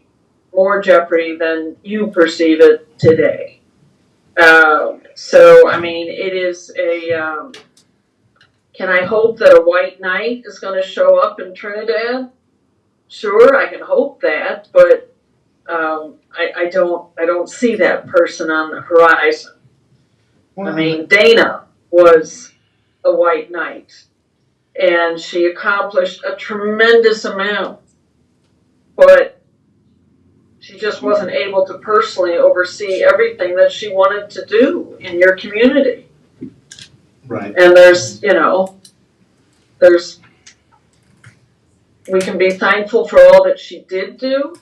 more jeopardy than you perceive it today. So, I mean, it is can I hope that a white knight is going to show up in Trinidad? Sure, I can hope that, but I don't see that person on the horizon. I mean, Dana was a white knight, and she accomplished a tremendous amount, but she just wasn't able to personally oversee everything that she wanted to do in your community. Right. And we can be thankful for all that she did do,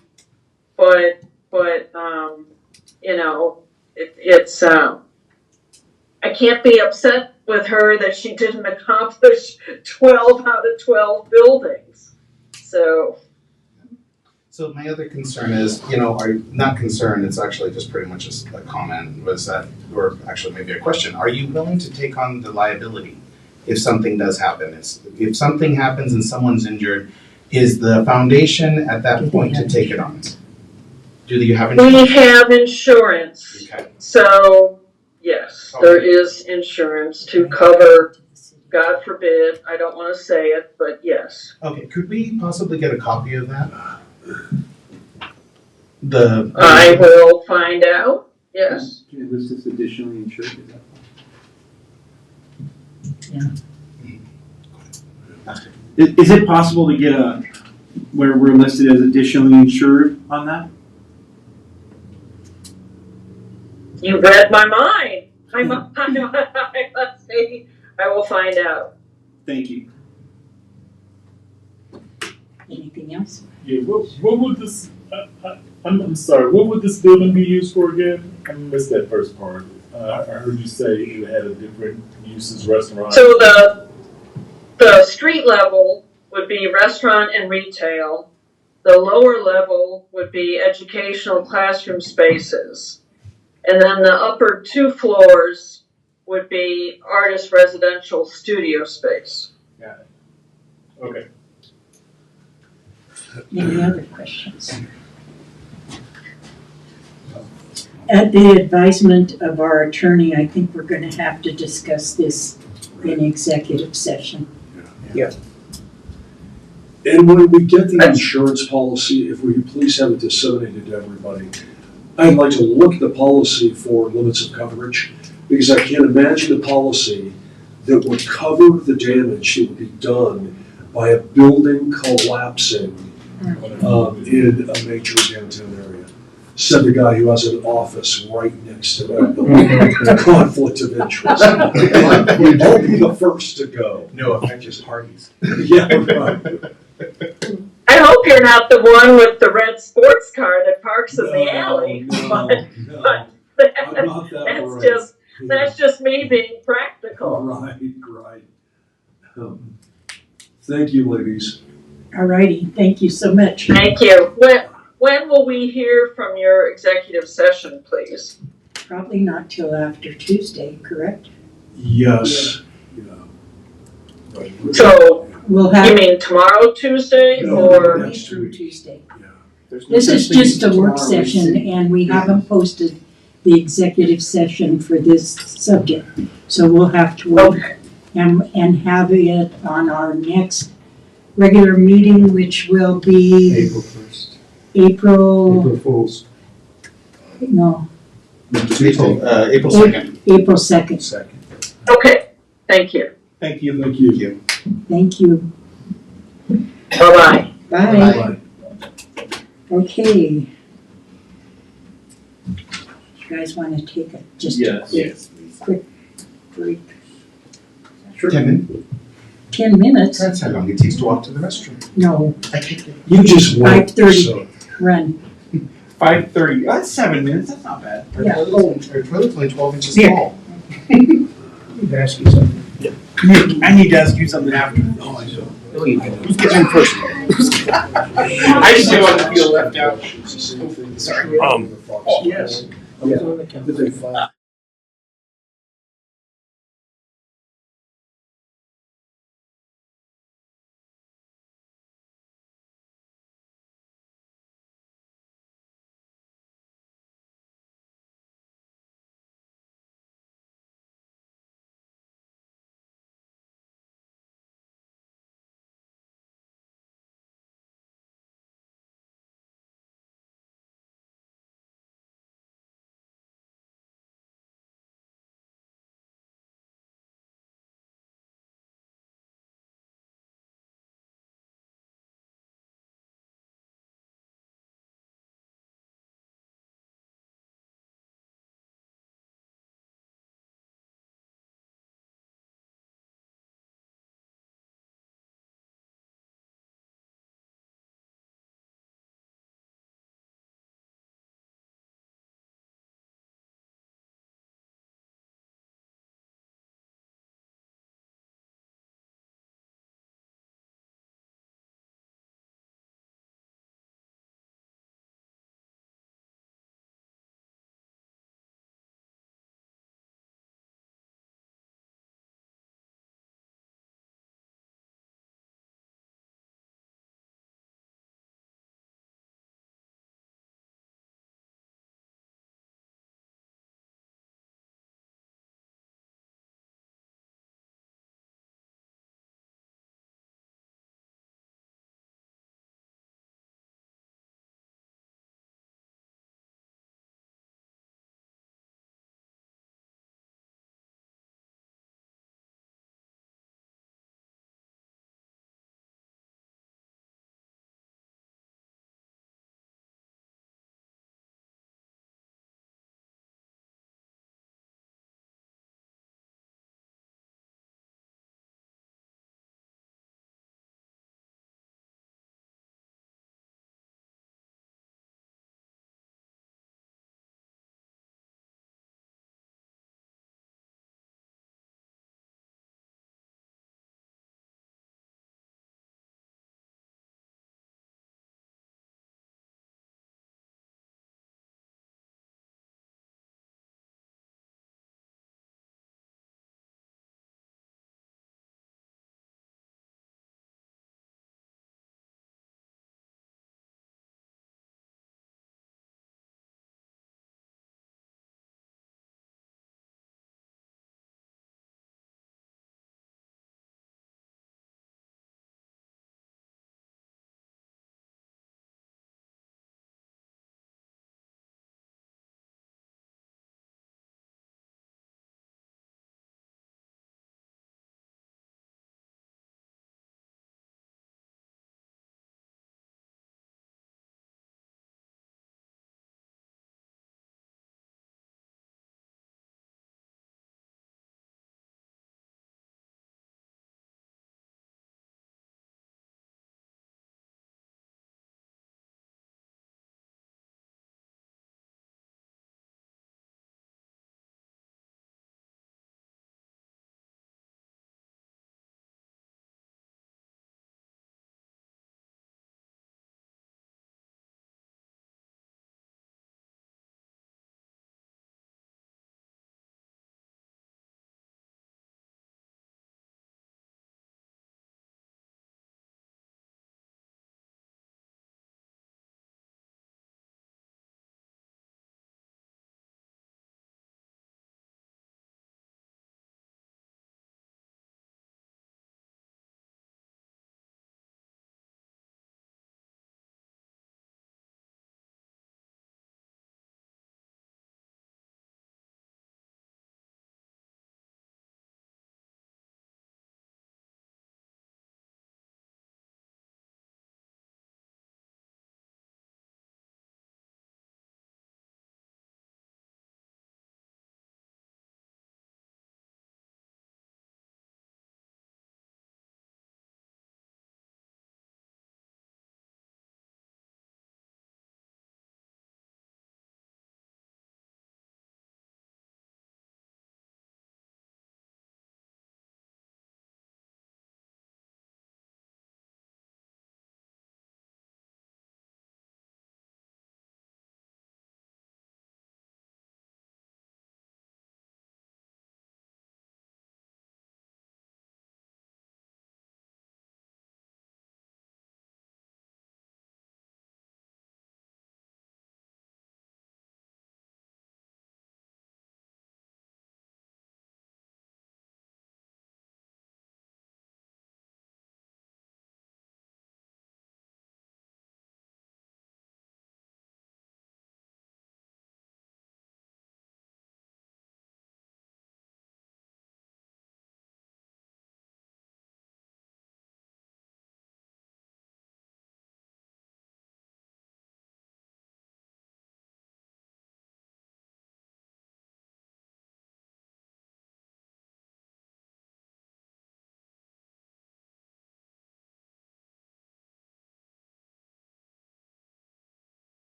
but it's I can't be upset with her that she didn't accomplish 12 out of 12 buildings. So my other concern is, not concern, it's actually just pretty much just a comment, or actually maybe a question. Are you willing to take on the liability if something does happen? If something happens and someone's injured, is the foundation at that point to take it on? Do you have insurance? we have insurance. Okay. So yes, there is insurance to cover, God forbid, I don't want to say it, but yes. Okay, could we possibly get a copy of that? I will find out, yes. Was this additionally insured? Is it possible to get where we're listed as additionally insured on that? You read my mind. Let's see, I will find out. Thank you. Anything else? Yeah, what would this, I'm sorry, what would this building be used for again? I missed that first part. I heard you say it had a different uses, restaurant. So the street level would be restaurant and retail. The lower level would be educational classroom spaces. And then the upper 2 floors would be artist residential studio space. Got it. Okay. Any other questions? At the advisement of our attorney, I think we're going to have to discuss this in executive session. Yeah. And when we get the insurance policy, if we could please have it disseminated to everybody, I'd like to look at the policy for limits of coverage, because I can't imagine a policy that would cover the damage that would be done by a building collapsing in a major downtown area. Said the guy who has an office right next to that building. Conflict of interest. Don't be the first to go. No offensive parties. Yeah, right. I hope you're not the one with the red sports car that parks in the No, alley. no, but no. I'm not that that's just me being practical. Right. Thank you, ladies. All righty, thank you so much. Thank you. When will we hear from your executive session, please? Probably not till after Tuesday, correct? Yes. Yeah. So, We'll have. you mean tomorrow, Tuesday, No, or? next Through week. Tuesday. Yeah. This is just a work session and we haven't posted the executive session for this subject. So we'll have to wait and have it on our next regular meeting, which will be April 1st. April, Fool's. no, April 2nd. April 2nd. Second. Okay, thank you. Thank you. Thank you. Thank you. Bye-bye. Bye. Okay. You guys want to take a, just a Yes. quick, Yes, please. quick break? Sure. 10 minutes. 10 minutes? That's how long it takes to walk to the restroom. No, You just went, 5:30. so. run. 5:30. That's 7 minutes. That's not bad. Our Yeah. toilet's only 12 inches Nick. tall. Need to ask you something. Nick, I need to ask you something after. Oh, you can. Who's getting in first? I just didn't want to feel left out. Sorry. Yes. Yeah.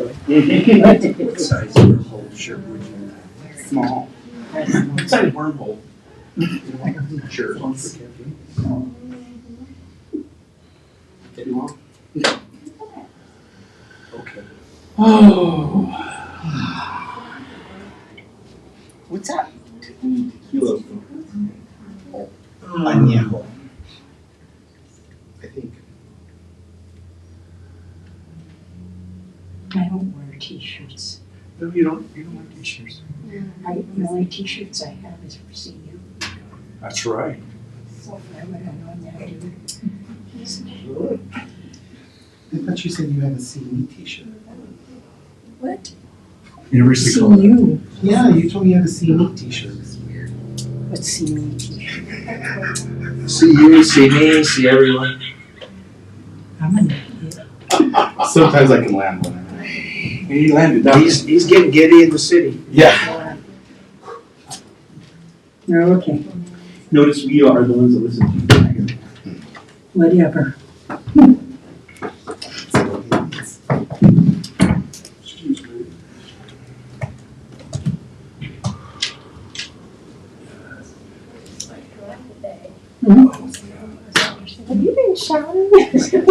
What size of your whole shirt would you? Small. What size wormhole? Sure. Okay. Oh. What's that? Añejo. I think. I don't wear t-shirts. No, you don't wear t-shirts. The only t-shirts I have is for CU. That's right. So if I would have known that, dude. I thought you said you had a CE t-shirt. What? University College. CU. Yeah, you told me you had a CE t-shirt. What's CU t-shirt? See you, see me, see everyone. I'm an idiot. Sometimes I can land one. He landed. He's getting giddy in the city. Yeah. Okay, Notice we are the ones that listen to you. whatever. Excuse me. Have you been shouting?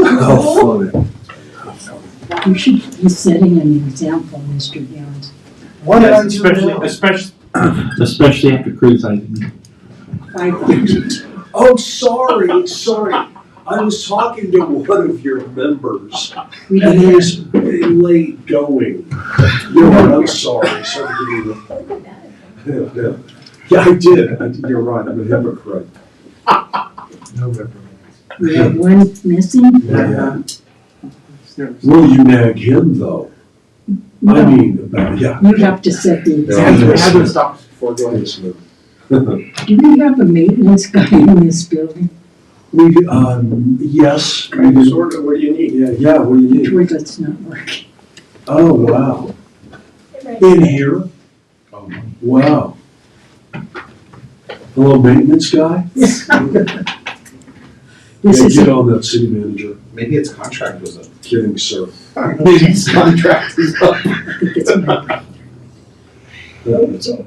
How funny. You should be setting an example, Mr. Jones. What did I do Especially, now? especially after criticizing me. I budget. Oh, sorry. I was talking to one of your members, We and didn't he's late going. You're right, I'm sorry. Sorry to give you Yeah, I did. You're right, I'm a hypocrite. No reprimands. We have one missing. Yeah. Will you nag him, though? I mean, about, yeah. You have to set the example. How do it stop before going? Yes, ma'am. Do we have a maintenance guy in this building? We, yes. Kind of, sort of, what do you need? Yeah, what do you The need? toilet's not working. Oh, wow. In here? Wow. Hello, maintenance guy? This Yeah, is get a- on that, city manager. Maybe its contract was up. Kidding, sir. Maybe its contract is up. I think it's my- That's all.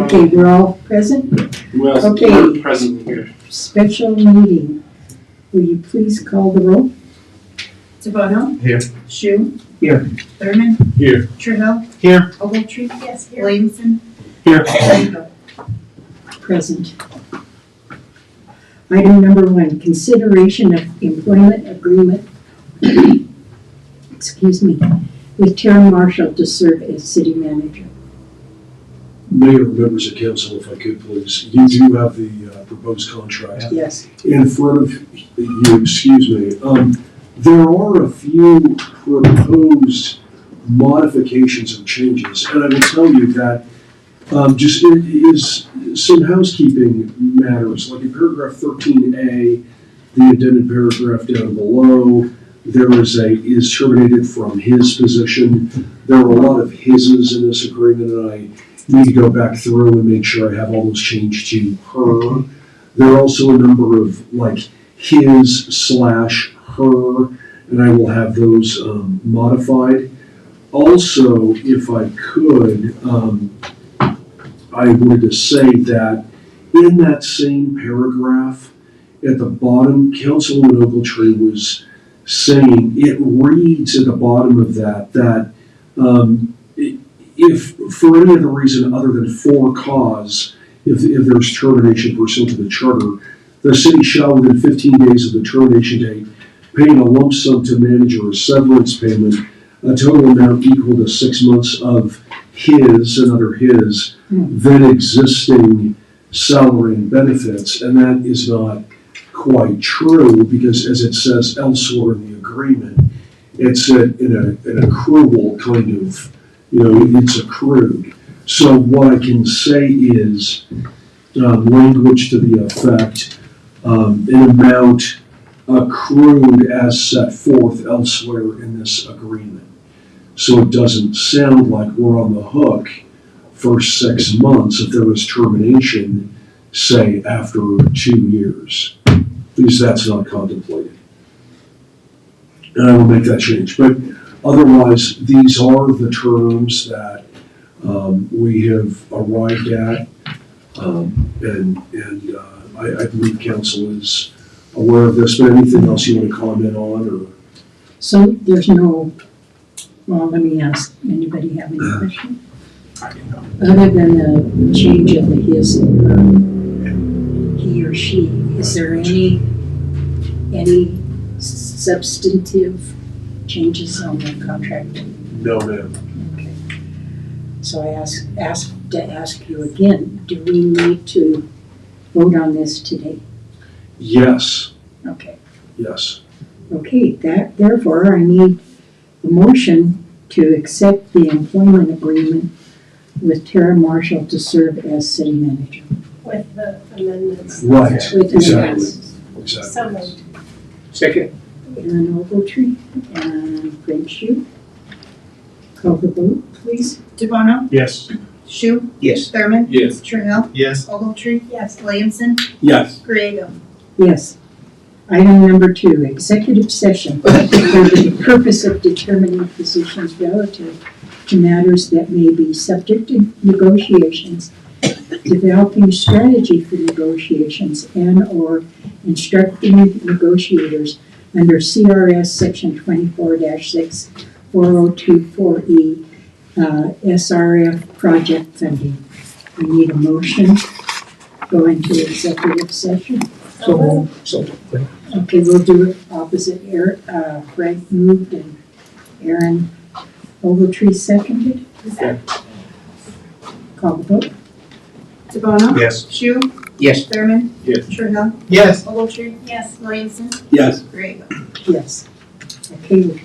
Okay, we're all present? Who else? Okay. We're present here. Special meeting. Will you please call the roll? DeBono? Here. Shu? Here. Thurman? Here. Trahell? Here. Ogletree? Yes, here. Williamson? Here. Rainbow? Present. Item number 1, consideration of employment agreement, excuse me, with Tara Marshall to serve as city manager. Mayor, members of council, if I could please, you do have the proposed contract Yes. in front of you, excuse me. There are a few proposed modifications and changes, and I will tell you that just it is some housekeeping matters, like in paragraph 13A, the indented paragraph down below, there is terminated from his position. There are a lot of hises in this agreement, and I need to go back through and make sure I have all those changed to her. There are also a number of like his/her, and I will have those modified. Also, if I could, I wanted to say that in that same paragraph, at the bottom, Councilwoman Ogletree was saying, it reads at the bottom of that if for any other reason other than for cause, if there's termination pursuant to the charter, the city shall within 15 days of the termination date paying a lump sum to manager a severance payment, a total amount equal to 6 months of his, another his, then existing salary and benefits, and that is not quite true because as it says elsewhere in the agreement, it's an accrual kind of, it's accrued. So what I can say is language to the effect, an amount accrued as set forth elsewhere in this agreement. So it doesn't sound like we're on the hook for 6 months if there was termination, say, after 2 years, because that's not contemplated. and I will make that change. But otherwise, these are the terms that we have arrived at. I believe council is aware of this, but anything else you want to comment on, or? So there's no, well, let me ask, anybody have any questions? Other than the change of the his, he or she, is there any substantive changes on the contract? No, ma'am. Okay. So I ask you again, do we need to vote on this today? Yes, Okay. yes. Okay, therefore I need a motion to accept the employment agreement with Tara Marshall to serve as city manager. With the amendments. Right, With the exactly, amendments. exactly. So moved. Second. Aaron Ogletree and Fred Shue. Call the vote, please. DeBono, Yes. Shu, Yes. Thurman, Yes. Trahell, Yes. Ogletree, Yes. Williamson, Yes. Griego. Yes. Item number 2, executive session for the purpose of determining positions relative to matters that may be subject to negotiations, developing strategy for negotiations, and/or instructing negotiators under CRS Section 24-6 4024E SRF project funding. We need a motion to go into executive session. So, Okay, we'll do it opposite. Frank moved and Aaron Ogletree seconded. Call the vote. DeBono, Yes. Shu, Yes. Thurman, Yes. Trahell, Yes. Ogletree, Yes. Williamson, Yes. Griego. Yes. Okay,